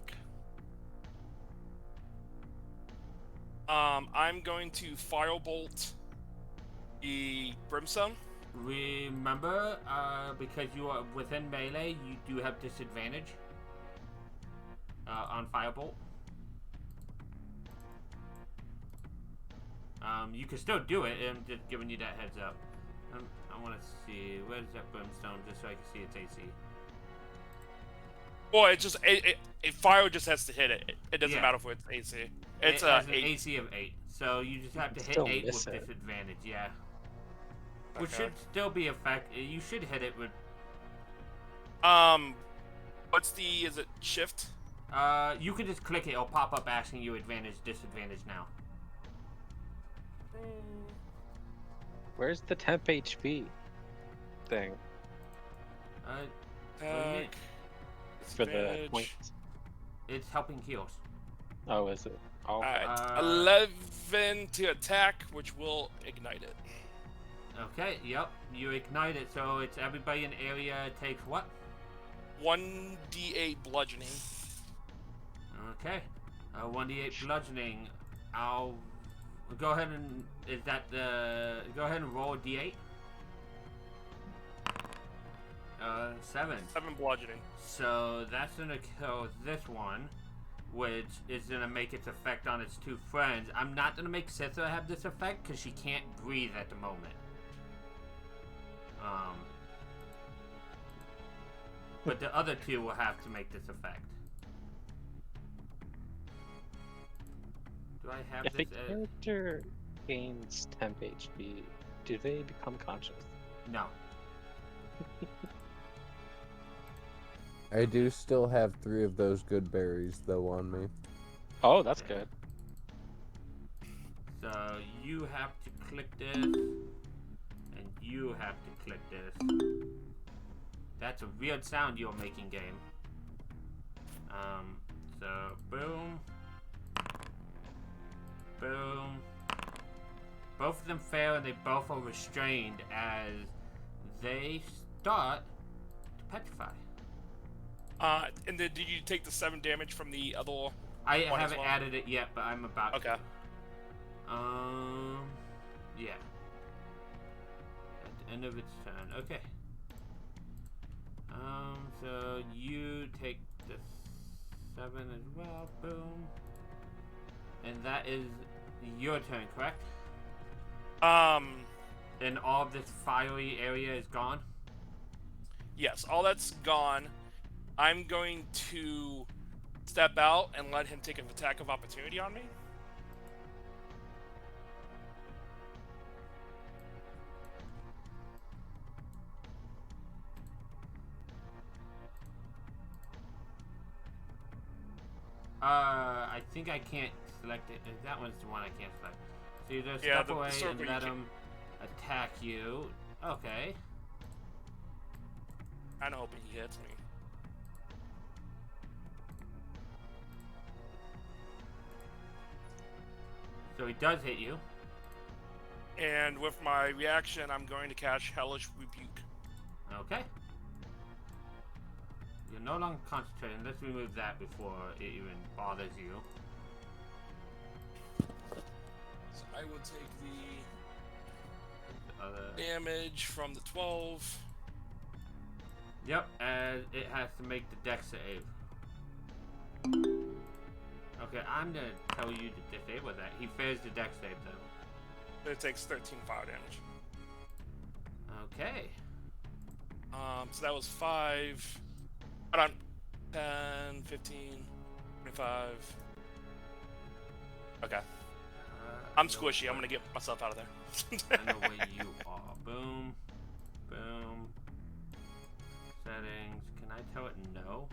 I'm going to firebolt the brimstone. Remember, because you are within melee, you do have disadvantage on firebolt. You can still do it. I'm just giving you that heads up. I want to see where's that brimstone, just so I can see its AC. Well, it just fire just has to hit it. It doesn't Yeah. matter if it's AC. It's It has an 8. AC of 8, so you just have to hit Still 8 miss with it. disadvantage. Yeah, which Okay. should still be effective. You should hit it with. What's the? Is it shift? You can just click it. It'll pop up asking you advantage, disadvantage now. Where's the temp HP thing What do you mean? for the Disadvantage. points? It's helping heals. Oh, is it? Oh, Alright, 11 to attack, which will ignite it. Okay, yep. You ignite it, so it's everybody in the area takes what? 1d8 bludgeoning. Okay. 1d8 bludgeoning. I'll go ahead and go ahead and roll a d8. 7. 7 bludgeoning. So that's gonna kill this one, which is gonna make its effect on its two friends. I'm not gonna make Sithra have this effect because she can't breathe at the moment. But the other two will have to make this effect. Do I have if a this? character gains temp HP, do they become conscious? No. I do still have 3 of those good berries though on me. Oh, that's good. So you have to click this, and you have to click this. That's a weird sound you're making, game. So boom, boom. Both of them fail, and they both are restrained as they start to petrify. And then did you take the 7 damage from the other one? I as haven't well? added it yet, but I'm about Okay. to. Yeah. At the end of its turn. Okay. So you take the 7 as well. Boom. And that is your turn, correct? And all of this fiery area is gone? Yes, all that's gone. I'm going to step out and let him take an attack of opportunity on me. I think I can't select it. That one's the one I can't select. So you just Yeah, step the away circle and you let can- him attack you. Okay. I'm hoping he hits me. So he does hit you. And with my reaction, I'm going to cast Hellish Rebuke. Okay. You're no longer concentrating. Let's remove that before it even bothers you. So I will take The other... the damage from the 12. Yep, and it has to make the dex save. Okay, I'm gonna tell you to disable that. He fails the dex save though. It takes 13 fire damage. Okay. So that was 5. Hold on. 10, 15, 25. Okay. I'm squishy. I'm gonna get myself out of there. I know where you are. Boom. Boom. Settings. Can I tell it no?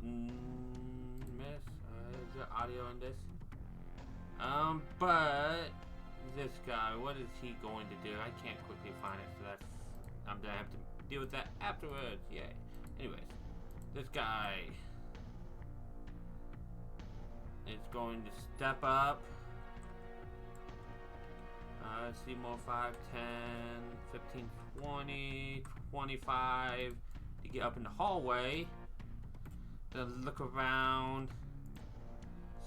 one. Miss. Is there audio in this? But this guy, what is he going to do? I can't quickly find it, so that's I'm gonna have to deal with that afterwards. Yay. Anyways, this guy is going to step up. Let's see, more 5, 10, 15, 20, 25 to get up in the hallway. Then look around.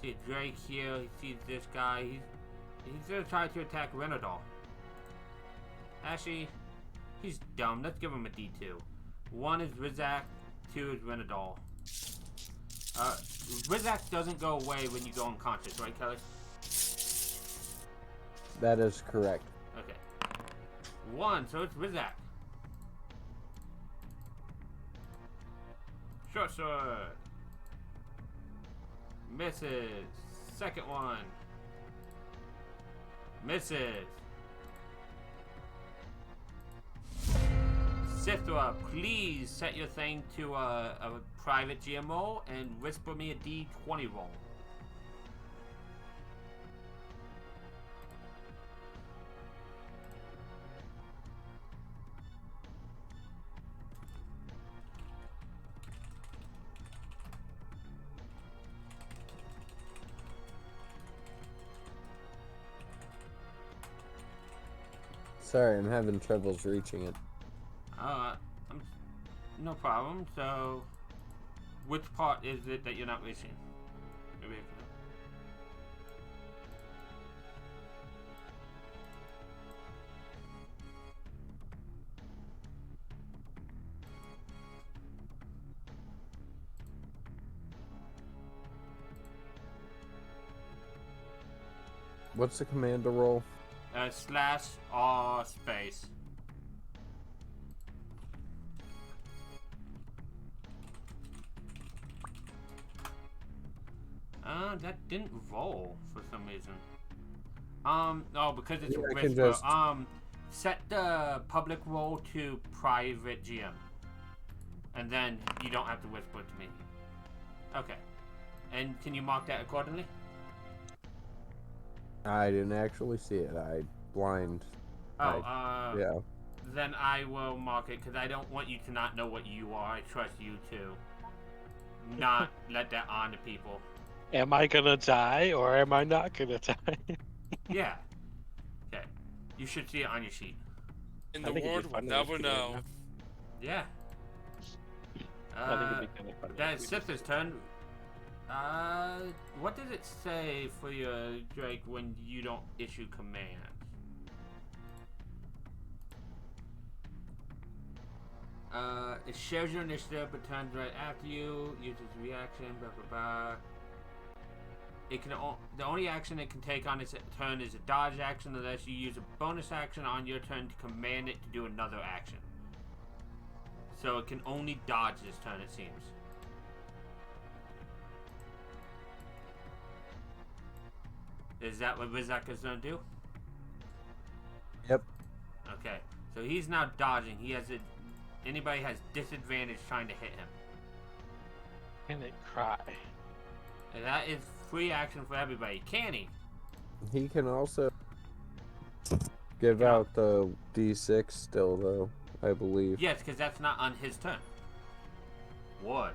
See a Drake here. He sees this guy. He's gonna try to attack Renadol. Actually, he's dumb. Let's give him a D2. 1 is Rizak, 2 is Renadol. Rizak doesn't go away when you go unconscious, right, Kelly? That is correct. Okay. 1, so it's Rizak. Short sword. Misses. Second one. Misses. Sithra, please set your thing to a private GMO and whisper me a D20 roll. Sorry, I'm having troubles reaching it. No problem. So, which part is it that you're not reaching? Maybe I can- What's the command to roll? Slash or space. That didn't roll for some reason. Oh, because it's Yeah, a I can whisper. just- Set the public roll to private GM. And then you don't have to whisper to me. Okay. And can you mark that accordingly? I didn't actually see it. I blind. Oh, Yeah. Then I will mark it because I don't want you to not know what you are. I trust you to not let that on to people. Am I gonna die or am I not gonna die? Yeah. Okay. You should see it on your sheet. In I the think it'd be world, we'll fun to never look at it know. now. Yeah. I think it'd be kind of fun. That is Sith's turn. What does it say for your Drake when you don't issue commands? It shares your initiative but turns right after you, uses reaction, blah blah blah. It can the only action it can take on its turn is a dodge action unless you use a bonus action on your turn to command it to do another action. So it can only dodge this turn, it seems. Is that what Rizak is going to do? Yep. Okay, so he's now dodging. He has a. Anybody has disadvantage trying to hit him. Can it cry? And that is free action for everybody. Can he? He can also give Yeah. out the D6 still, though, I believe. Yes, because that's not on his turn. Was.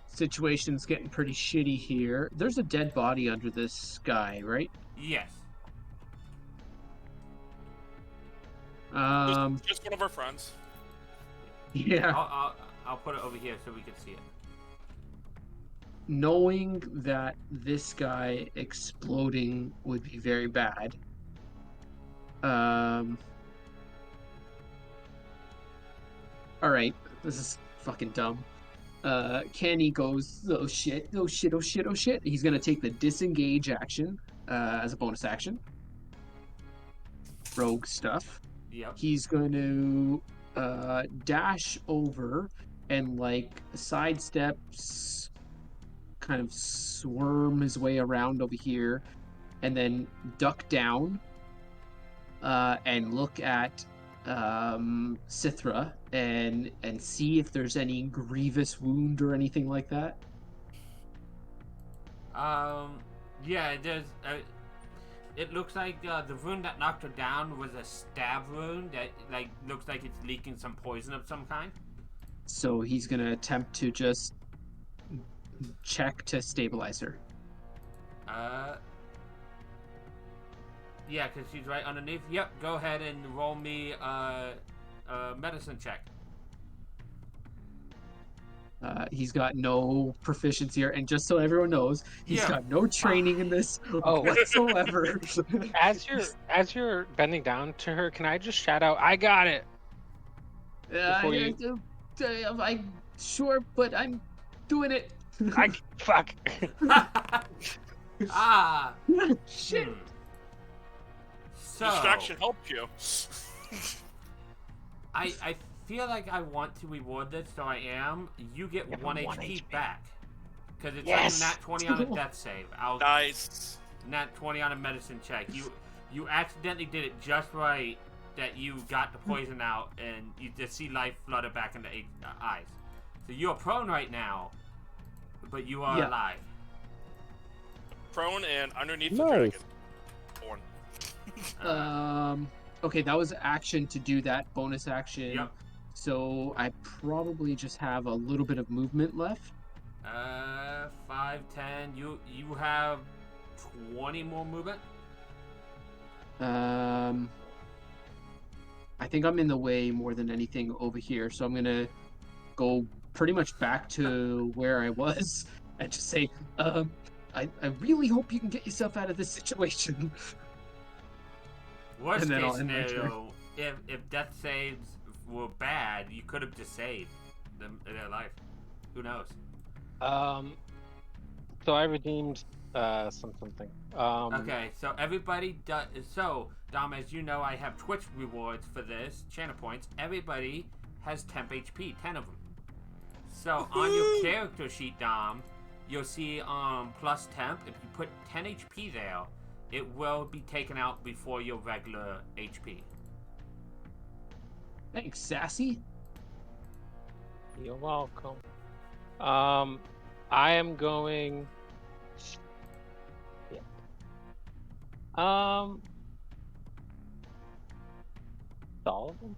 Situation's getting pretty shitty here. There's a dead body under this guy, right? Yes. Just one of our friends. Yeah. I'll put it over here so we can see it. Knowing that this guy exploding would be very bad. All right, this is fucking dumb. Kenny goes, oh shit, oh shit, oh shit, oh shit. He's gonna take the disengage action as a bonus action. Rogue stuff. Yep. He's going to dash over and like sidestep, kind of swarm his way around over here, and then duck down and look at Sithra and see if there's any grievous wound or anything like that? Yeah, there's. It looks like the wound that knocked her down was a stab wound that like looks like it's leaking some poison of some kind. So he's gonna attempt to just check to stabilize her. Uh. Yeah, because she's right underneath. Yep, go ahead and roll me a medicine check. He's got no proficiency here, and just so everyone knows, he's Yeah. got no training in this Oh. whatsoever. As you're bending down to her, can I just shout out, "I got it"? Before you- I'm sure, but I'm doing it. Fuck. Ah. Shit. Hmm. So Distraction helped you. I feel like I want to reward this, so I am. You get Give him 1 1 HP HP. back. Because it's Yes! like a nat 20 on a death save. I'll Nice. nat 20 on a medicine check. You accidentally did it just right that you got the poison out and you just see life flutter back into eyes. So you're prone right now, but you are Yeah. alive. Prone and underneath the Nice. dragon. Born. Okay, that was action to do that bonus action. Yep. So I probably just have a little bit of movement left. 5, 10. You have 20 more movement. I think I'm in the way more than anything over here, so I'm gonna go pretty much back to where I was and just say, I really hope you can get yourself out of this situation. Worst And then case I'll end my turn. scenario, if death saves were bad, you could have just saved their life. Who knows? So I redeemed something. Okay, so everybody does. So Dom, as you know, I have Twitch rewards for this channel points. Everybody has temp HP, 10 of them. So on your character sheet, Dom, you'll see plus temp. If you put 10 HP there, it will be taken out before your regular HP. Thanks, Sassy. You're welcome. I am going. Yeah. All of them.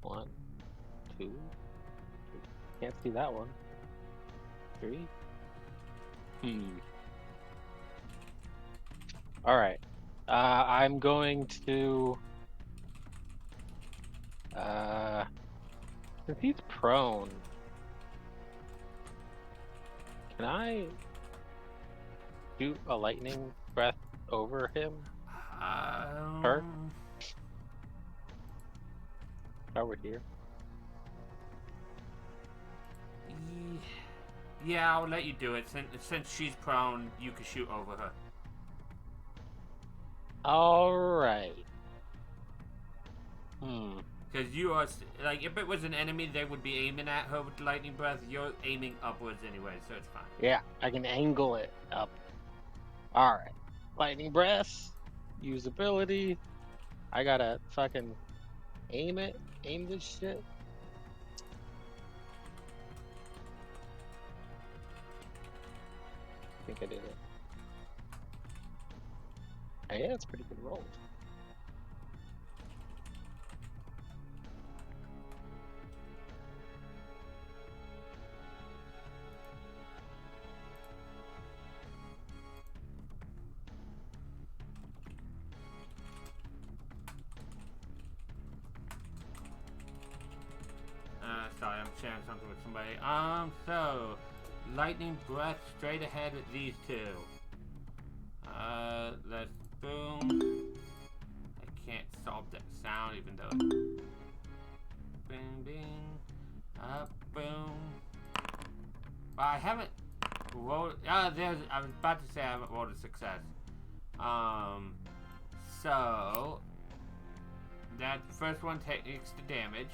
1, 2, 3. Can't see that one. 3. All right. I'm going to. If he's prone, can I shoot a lightning breath over him? Her? Over here. Yeah, I'll let you do it. Since she's prone, you can shoot over her. All right. Because you are like, if it was an enemy, they would be aiming at her with lightning breath. You're aiming upwards anyway, so it's fine. Yeah, I can angle it up. All right. Lightning breath. Usability. I gotta fucking aim it. Aim this shit. I think I did it. Oh, yeah, it's pretty good roll. Sorry, I'm sharing something with somebody. So, lightning breath straight ahead at these two. Let's boom. I can't solve that sound even though. Bing, bing. Up, boom. Well, I haven't rolled. I was about to say I haven't rolled a success. So that first one takes the damage.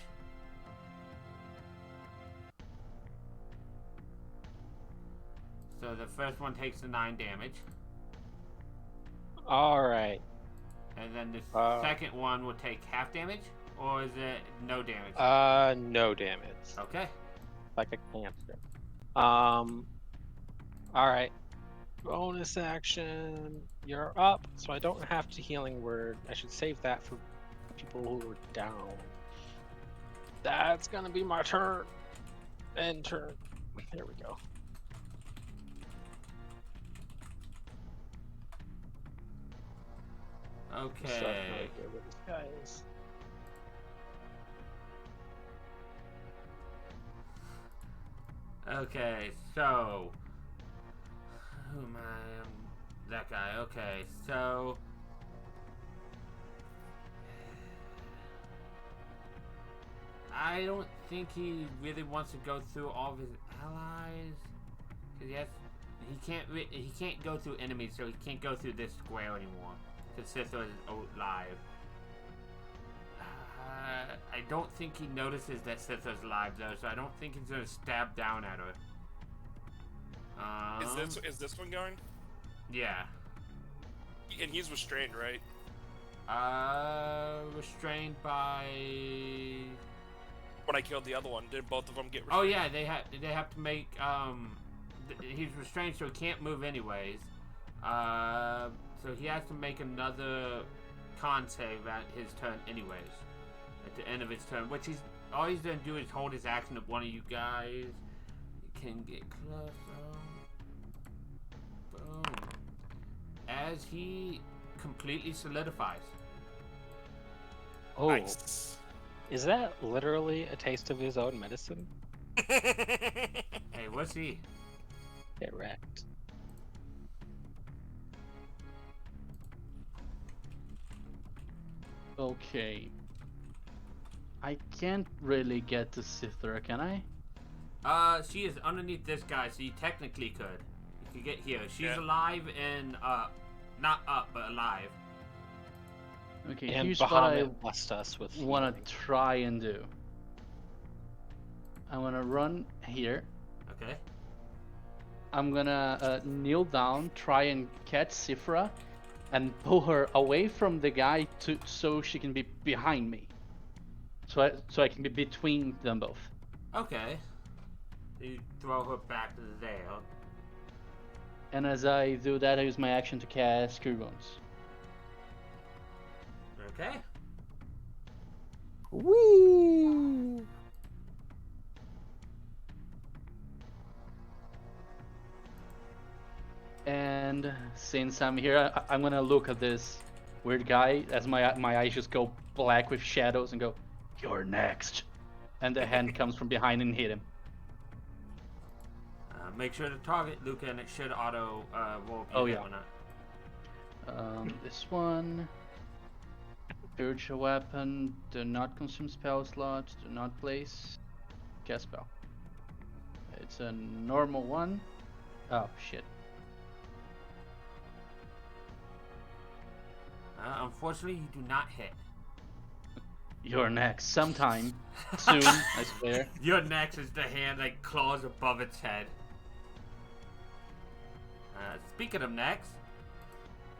So the first one takes the 9 damage. All right. And then the second one will take half damage. or is it no damage? No damage. Okay. Like a cancer. All right. Bonus action. You're up, so I don't have to healing word. I should save that for people who are down. That's gonna be my turn. End turn. There we go. Okay. Where this guy is. Okay, so who am I? That guy. Okay, so I don't think he really wants to go through all of his allies, cause he can't go through enemies, so he can't go through this square anymore. Cause Sithra is alive. I don't think he notices that Sithra's alive though, so I don't think he's gonna stab down at her. Is this one going? Yeah. And he's restrained, right? Restrained by. When I killed the other one, did both of them get Oh restrained? yeah, they have to make he's restrained, so he can't move anyways. So he has to make another con save at his turn anyways. At the end of his turn, which all he's gonna do is hold his action if one of you guys can get close. Boom. As he completely solidifies. Oh, Nice. is that literally a taste of his own medicine? Hey, what's he? Get wrecked. Okay. I can't really get to Sithra, can I? She is underneath this guy, so you technically could. You could get here. She's Yeah. alive and not up, but alive. Okay, And here's what I Bahamut blessed us with want healing. to try and do. I want to run here. Okay. I'm gonna kneel down, try and catch Sifra, and pull her away from the guy so she can be behind me. So I can be between them both. Okay. You throw her back there. And as I do that, I use my action to cast Cure Wounds. Okay. Whee! And since I'm here, I'm gonna look at this weird guy as my eyes just go black with shadows and go, "You're next." And the hand comes from behind and hit him. Make sure to target Luca, and it should auto roll if you Oh, hit yeah. or not. This one. Spiritual weapon. Do not consume spell slots. Do not place cast spell. It's a normal one. Oh shit. Unfortunately, you do not hit. You're next. Sometime soon, I swear. Your next is the hand that claws above its head. Speaking of next,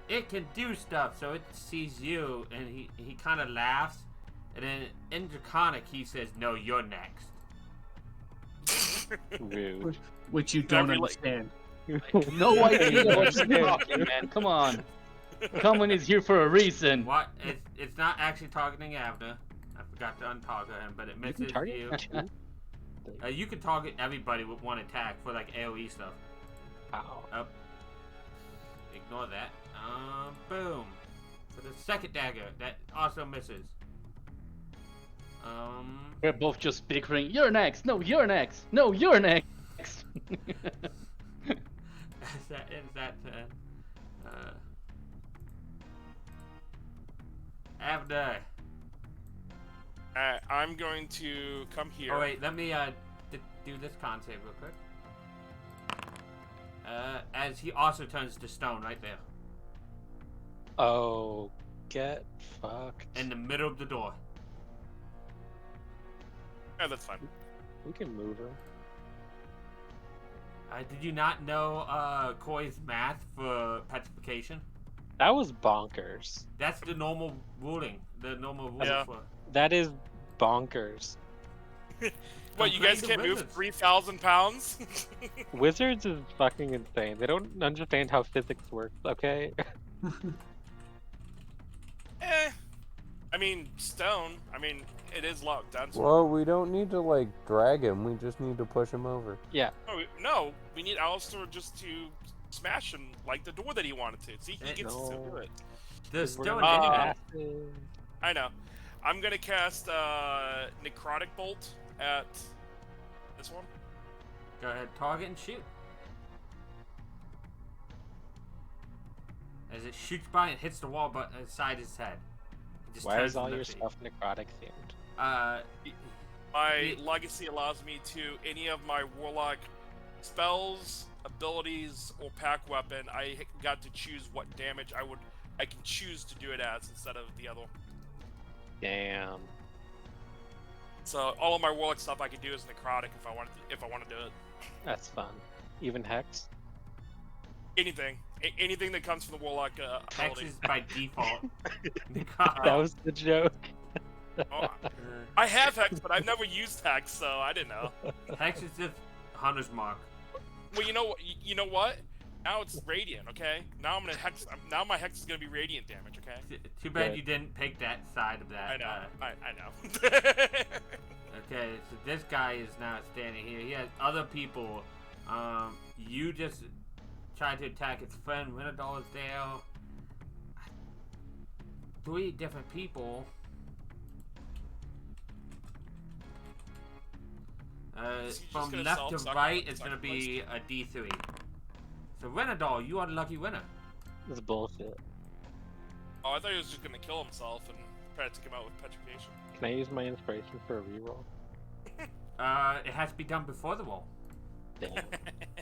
it can do stuff, so it sees you, and he kind of laughs, and then in Draconic he says, "No, you're next." Rude. Which you don't Every, understand. No idea what you're talking, man. Come on. Common is here for a reason. What? It's not actually targeting Avner. I forgot to untarget him, but it You misses can target you. two. You can target everybody with one attack for like AoE stuff. Ow. Ignore that. Boom. For the second dagger, that also misses. We're both just bickering. You're next. No, you're next. No, you're next. That ends that turn. Avner. I'm going to come here. Oh wait, let me do this con save real quick. As he also turns to stone right there. Oh, get fucked. In the middle of the door. Yeah, that's fine. We can move him. Did you not know Koi's math for petrification? That was bonkers. That's the normal ruling. The normal rule Yeah. for. That is bonkers. What, you guys Complain can't to move wizards. 3,000 pounds? Wizards is fucking insane. They don't understand how physics works, okay? Eh. I mean, stone. I mean, it is locked down. So Well, we don't need to like drag him. We just need to push him over. Yeah. no, we need Alistair just to smash him like the door that he wanted to. See, he gets to do No. it. The We're stone gonna enemy. get acid. I know. I'm gonna cast Necrotic Bolt at this one. Go ahead, target and shoot. As it shoots by and hits the wall, but inside his head. It just Why turns is all into your feet. stuff necrotic themed? My legacy allows me to any of my warlock spells, abilities, or pack weapon. I got to choose what damage I can choose to do it as instead of the other. Damn. So all of my warlock stuff I can do is necrotic if I want to do it. That's fun. Even Hex? Anything, anything that comes from the warlock Hex ability. is by default. That was the joke. Oh, I have hex, but I've never used hex, so I didn't know. Hex is just Hunter's Mark. Well, you know what? Now it's radiant, okay? Now I'm gonna hex. Now my hex is gonna be radiant damage, okay? Too bad Good. you didn't pick that side of that. I know. I know. Okay, so this guy is now standing here. He has other people. You just tried to attack his friend. Renadol is there. 3 different people. Is he just From gonna left to self-suck right, on it's gonna sacrifice? be a D3. So Renadol, you are the lucky winner. This is bullshit. Oh, I thought he was just gonna kill himself and try to take him out with petrification. Can I use my inspiration for a reroll? It has to be done before the roll. Damn.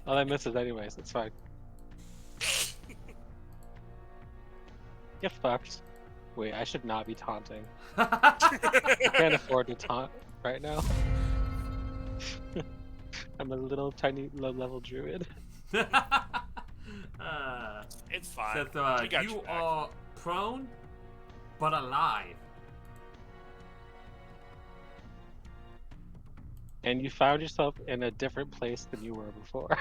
Oh, that misses anyways. It's fine. Get fucked. Wait, I should not be taunting. I can't afford to taunt right now. I'm a little tiny low-level druid. It's fine. So, We got you back. are prone, but alive. And you found yourself in a different place than you were before.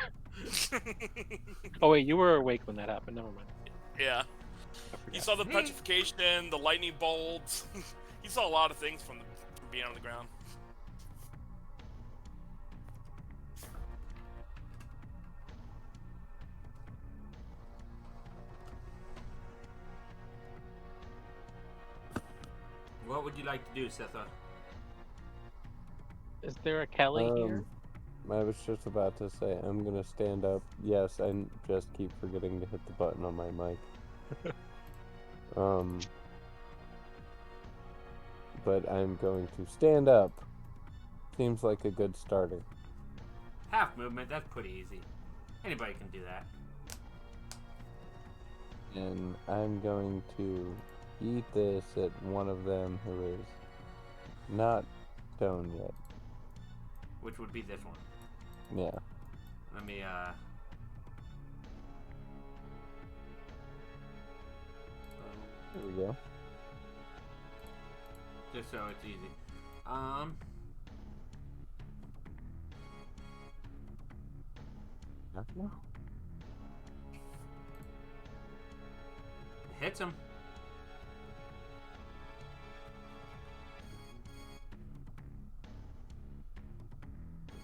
Oh wait, you were awake when that happened. Never mind. Yeah. I You forgot. saw the petrification, the lightning bolts. You saw a lot of things from being on the ground. What would you like to do, Setha? Is there a Kelly here? I was just about to say I'm gonna stand up. Yes, and just keep forgetting to hit the button on my mic. But I'm going to stand up. Seems like a good starter. Half movement, that's pretty easy. Anybody can do that. And I'm going to eat this at one of them who is not stone yet. Which would be this one. Yeah. Let me, There we go. just so it's easy. No. Hits him.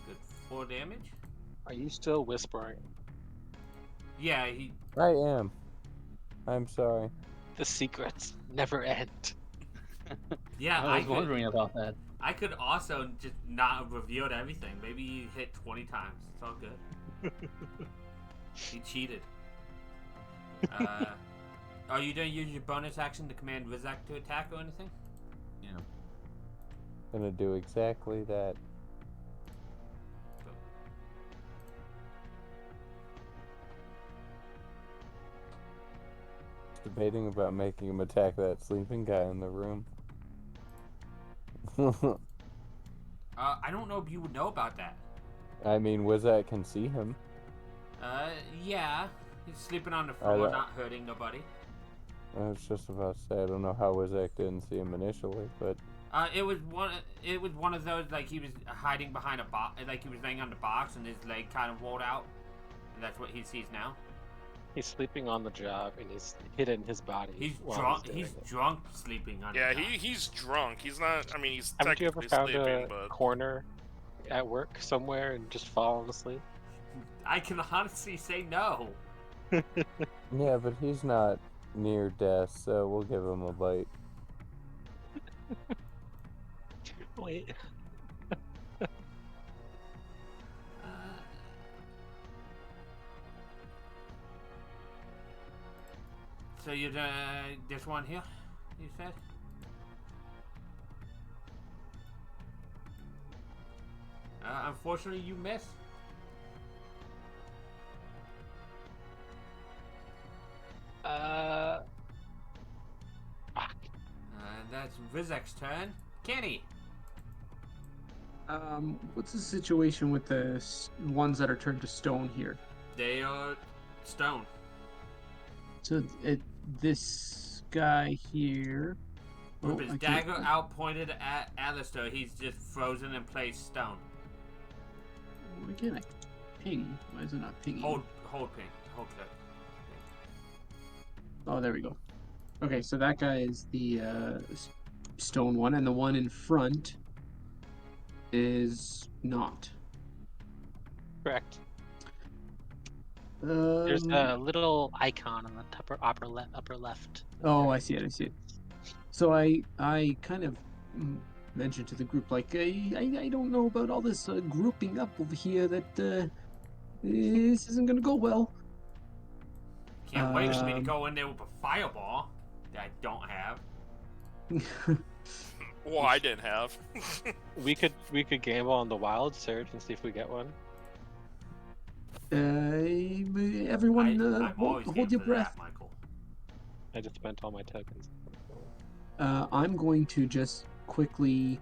Good 4 damage. Are you still whispering? Yeah, he. I am. I'm sorry. The secrets never end. Yeah, I was wondering about that. I could also just not have revealed everything. Maybe he hit 20 times. It's all good. He cheated. Are you going to use your bonus action to command Rizak to attack or anything? Yeah. Gonna do exactly that. Debating about making him attack that sleeping guy in the room. I don't know if you would know about that. I mean, Wizak can see him. Yeah. He's sleeping on the floor, don't- not hurting nobody. I was just about to say, I don't know how Wizak didn't see him initially, but It was one of those, like, he was hiding behind a box, like he was laying on the box and his leg kind of rolled out. And that's what he sees now. He's sleeping on the job and he's hidden his body. He's while drunk. doing He's it. drunk, sleeping on. Yeah, the job. he's drunk. He's not. I mean, he's Haven't you ever technically found sleeping, a but corner at work somewhere and just fallen asleep? I can honestly say no. yeah, but he's not near death, so we'll give him a bite. Wait. So you're this one here, you said? Unfortunately, you missed. Fuck. That's Vizek's turn. Kenny. What's the situation with the ones that are turned to stone here? They are stone. So this guy here. With his I can't- dagger out pointed at Alistair, he's just frozen in place stone. Why can't I ping? Why is it not pinging? Hold ping. Hold click. Oh, there we go. Okay, so that guy is the stone one, and the one in front is not. Correct. There's Um, a little icon on the upper left. Oh, I see it. I see it. So I kind of mentioned to the group, like, I don't know about all this grouping up over here. That this isn't gonna go well. Can't wait for me to Um, go in there with a fireball that I don't have. well, I didn't have. We could gamble on the wild surge and see if we get one. Everyone, I'm always hold game your for breath. that, Michael. I just spent all my tokens. I'm going to just quickly.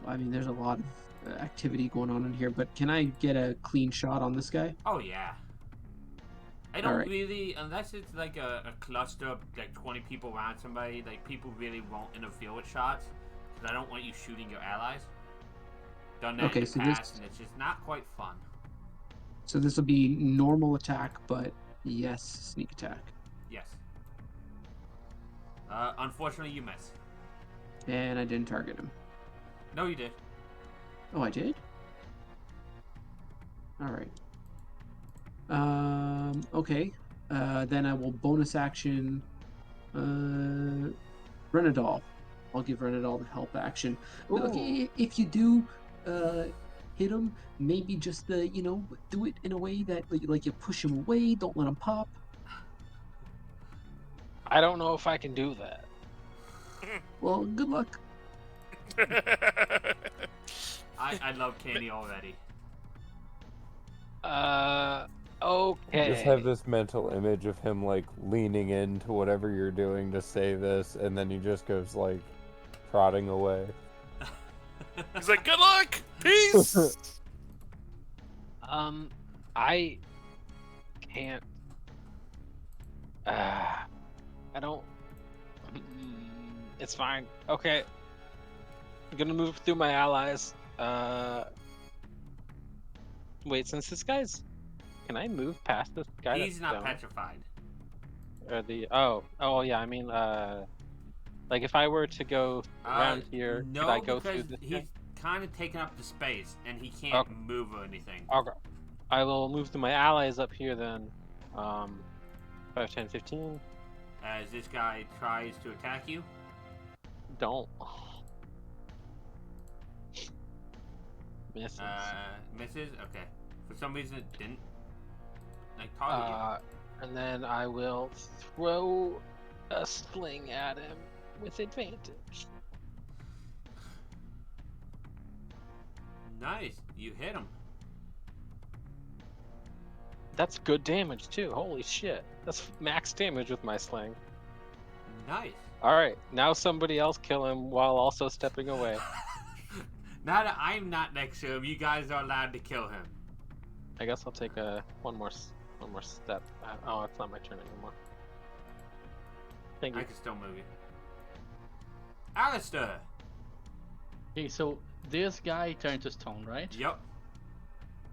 I mean, there's a lot of activity going on in here, but can I get a clean shot on this guy? Oh yeah. I don't Alright. really, unless it's like a cluster of like 20 people around somebody, like people really won't interfere with shots, because I don't want you shooting your allies. Done that Okay, in the so past, this- and it's just not quite fun. So this will be normal attack, but yes, sneak attack. Yes. Unfortunately, you miss. And I didn't target him. No, you did. Oh, I did? Alright. Okay. Then I will bonus action Renadol. I'll give Renadol the help action. Look, if you do hit him, maybe just do it in a way that like you push him away, don't let him pop. I don't know if I can do that. Well, good luck. I love Candy already. Okay. Just have this mental image of him like leaning into whatever you're doing to say this, and then he just goes like trotting away. He's like, "Good luck, peace." I can't. I don't. It's fine. Okay. I'm gonna move through my allies. Wait, since this guy's. Can I move past this guy? He's that's not stone? petrified. Or the yeah. I mean, like if I were to go around here, no, could I go because through this he's guy? kind of taking up the space, and he can't Okay. move or anything. Okay. I will move to my allies up here then. 5, 10, 15. As this guy tries to attack you. Don't. Misses. Misses? Okay. For some reason it didn't. Like, target And then I will throw a sling at him with advantage. you. Nice. You hit him. That's good damage too. Holy shit. That's max damage with my sling. Nice. Alright, now somebody else kill him while also stepping away. Now that I'm not next to him, you guys are allowed to kill him. I guess I'll take one more step. Oh, it's not my turn anymore. Thank I you. can still move you. Alistair! Okay, so this guy turned to stone, right? Yup.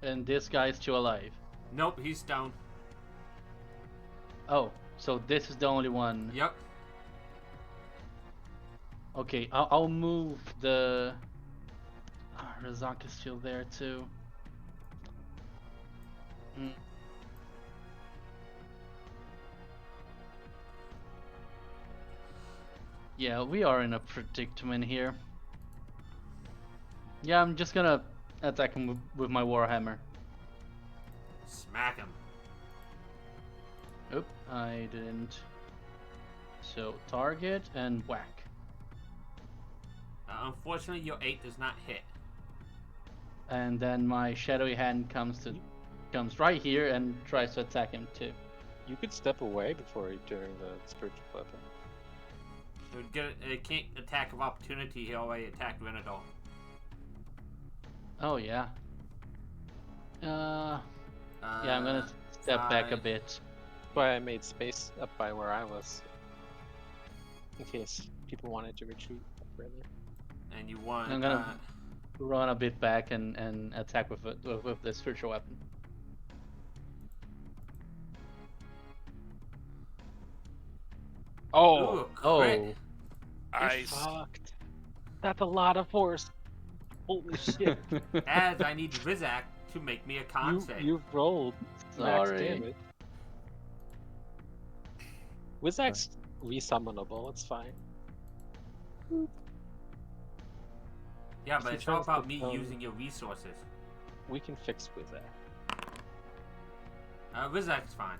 And this guy is still alive. Nope, he's down. Oh, so this is the only one. Yup. Okay, I'll move the. Razak is still there too. Mm. Yeah, we are in a predicament here. Yeah, I'm just gonna attack him with my warhammer. Smack him. Oop, I didn't. So target and whack. Unfortunately, your 8 does not hit. And then my shadowy hand comes right here and tries to attack him too. You could step away before doing the spiritual weapon. It can't attack of opportunity. He already attacked Renadol. Oh yeah. Yeah, I'm gonna step back a bit. That's why I made space up by where I was, in case people wanted to retreat further. And you want. I'm gonna run a bit back and attack with the spiritual weapon. Oh, Ooh, Oh, crit. Nice. fucked. That's a lot of force. Holy shit. As I need Rizak to make me a con save. You rolled max sorry. damage. Wizak's resummonable, it's fine. Yeah, If but he it's all turns about to me stone- using your resources. We can fix Wizak. Rizak's fine.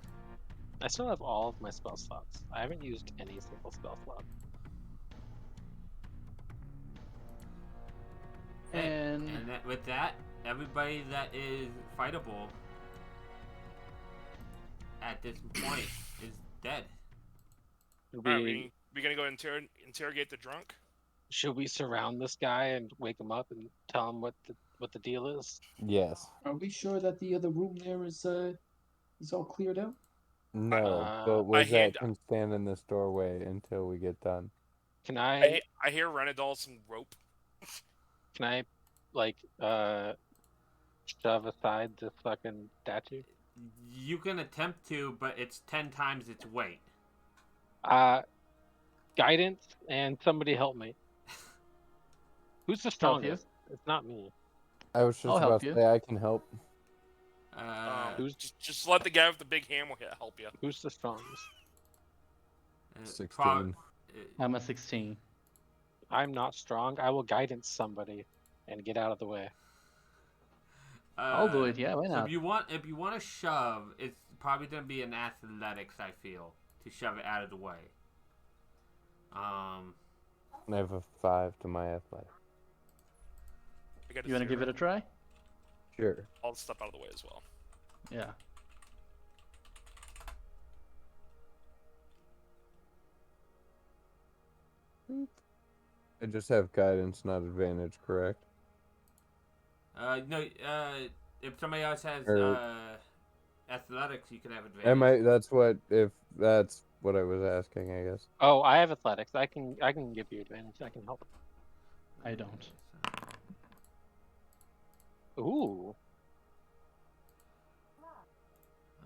I still have all of my spell slots. I haven't used any single spell slot. And With that, everybody that is fightable at this point is dead. Alright, we gonna go interrogate the drunk? Should we surround this guy and wake him up and tell him what the deal is? Yes. Are we sure that the other room there is all cleared out? No, but I Wizak can stand in this doorway until we get done. Can I hear Renadol some rope. can I like shove aside this fucking statue? You can attempt to, but it's 10 times its weight. Guidance and somebody help me. Who's the Help you? strongest? It's not me. I was just I'll about help to you. say I can help. Just let the guy with the big hammer help you. Who's the strongest? 16. I'm a 16. I'm not strong. I will guidance somebody and get out of the way. I'll do it. Yeah, why So not? if you want to shove, it's probably gonna be an athletics. I feel to shove it out of the way. I have a 5 to my athletic. I got You wanna give it a try? Sure. I'll step out of the way as well. Yeah. I just have guidance, not advantage, correct? No. If somebody else has Or- athletics, you can have advantage. If that's what I was asking, I guess. Oh, I have athletics. I can give you advantage. I can help. I don't. Ooh,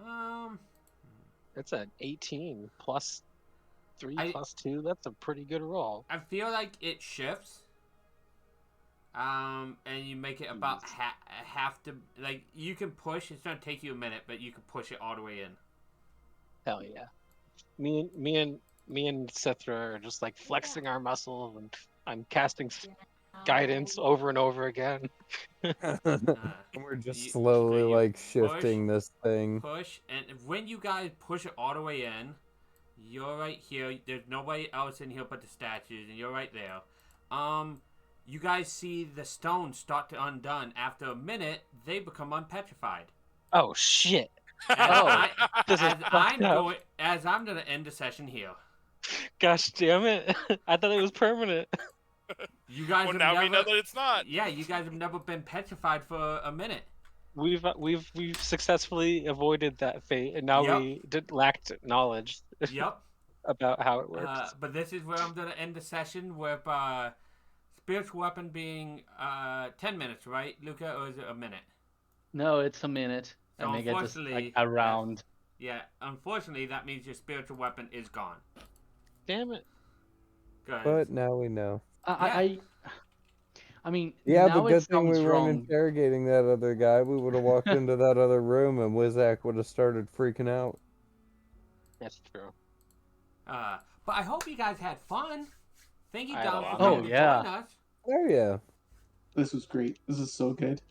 Um, it's an 18 plus 3 I- plus 2. That's a pretty good roll. I feel like it shifts. And you make it about half to like you can push. It's gonna take you a minute, but you can push it all the way in. Hell yeah. Me and Cithra are just like flexing our muscles, and I'm casting guidance over and over again. We're just You- slowly you like shifting this thing. Push, and when you guys push it all the way in, you're right here. There's nobody else in here but the statues, and you're right there. You guys see the stones start to undone. After a minute, they become unpetrified. Oh shit! This is fucked up. As I'm gonna end the session here. Gosh damn it! I thought it was permanent. You guys Well, have now never, we know that it's not. Yeah, you guys have never been petrified for a minute. We've successfully avoided that fate, and now Yep. we lacked knowledge. Yep. about how it works. But this is where I'm gonna end the session with spiritual weapon being 10 minutes, right, Luca, or is it a minute? No, it's a minute. So I make it just like unfortunately, a round. Yeah, unfortunately, that means your spiritual weapon is gone. Damn it. 'Cause- But now we know. I mean, Yeah, now but it good thing we sounds weren't wrong. interrogating that other guy. We would have walked into that other room and Wizak would have started freaking out. That's true. but I hope you guys had fun. Thank you, I had a Dom, lot for of coming fun. to Oh, yeah. join us. Oh yeah. This was great. This is so good.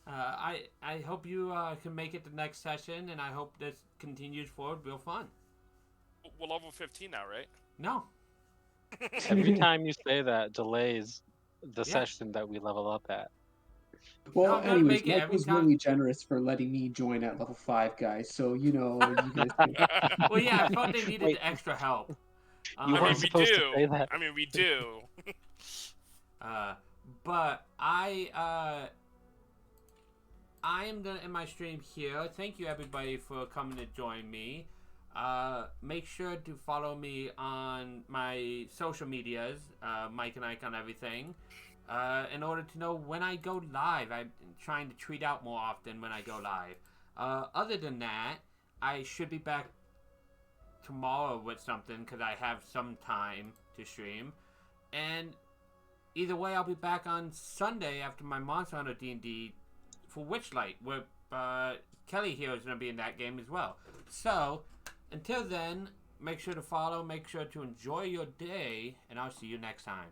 I hope you can make it the next session, and I hope this continues forward real fun. We're level 15 now, right? No. Every time you say that, delays the Yeah. session that we level up at. Well, I'm gonna anyways, make it Mike every was time. really generous for letting me join at level 5, guys. So, you guys can... Well, yeah, I thought they needed Wait. the extra help. You I weren't mean, we supposed to do. say that. I mean, we do. But I am gonna end my stream here. Thank you everybody for coming to join me. Make sure to follow me on my social medias, Mike and Ike on everything, in order to know when I go live. I'm trying to tweet out more often when I go live. Other than that, I should be back tomorrow with something because I have some time to stream. And either way, I'll be back on Sunday after my Monster Hunter D&D for Witchlight, where Kelly here is going to be in that game as well. So, until then, make sure to follow, make sure to enjoy your day, and I'll see you next time.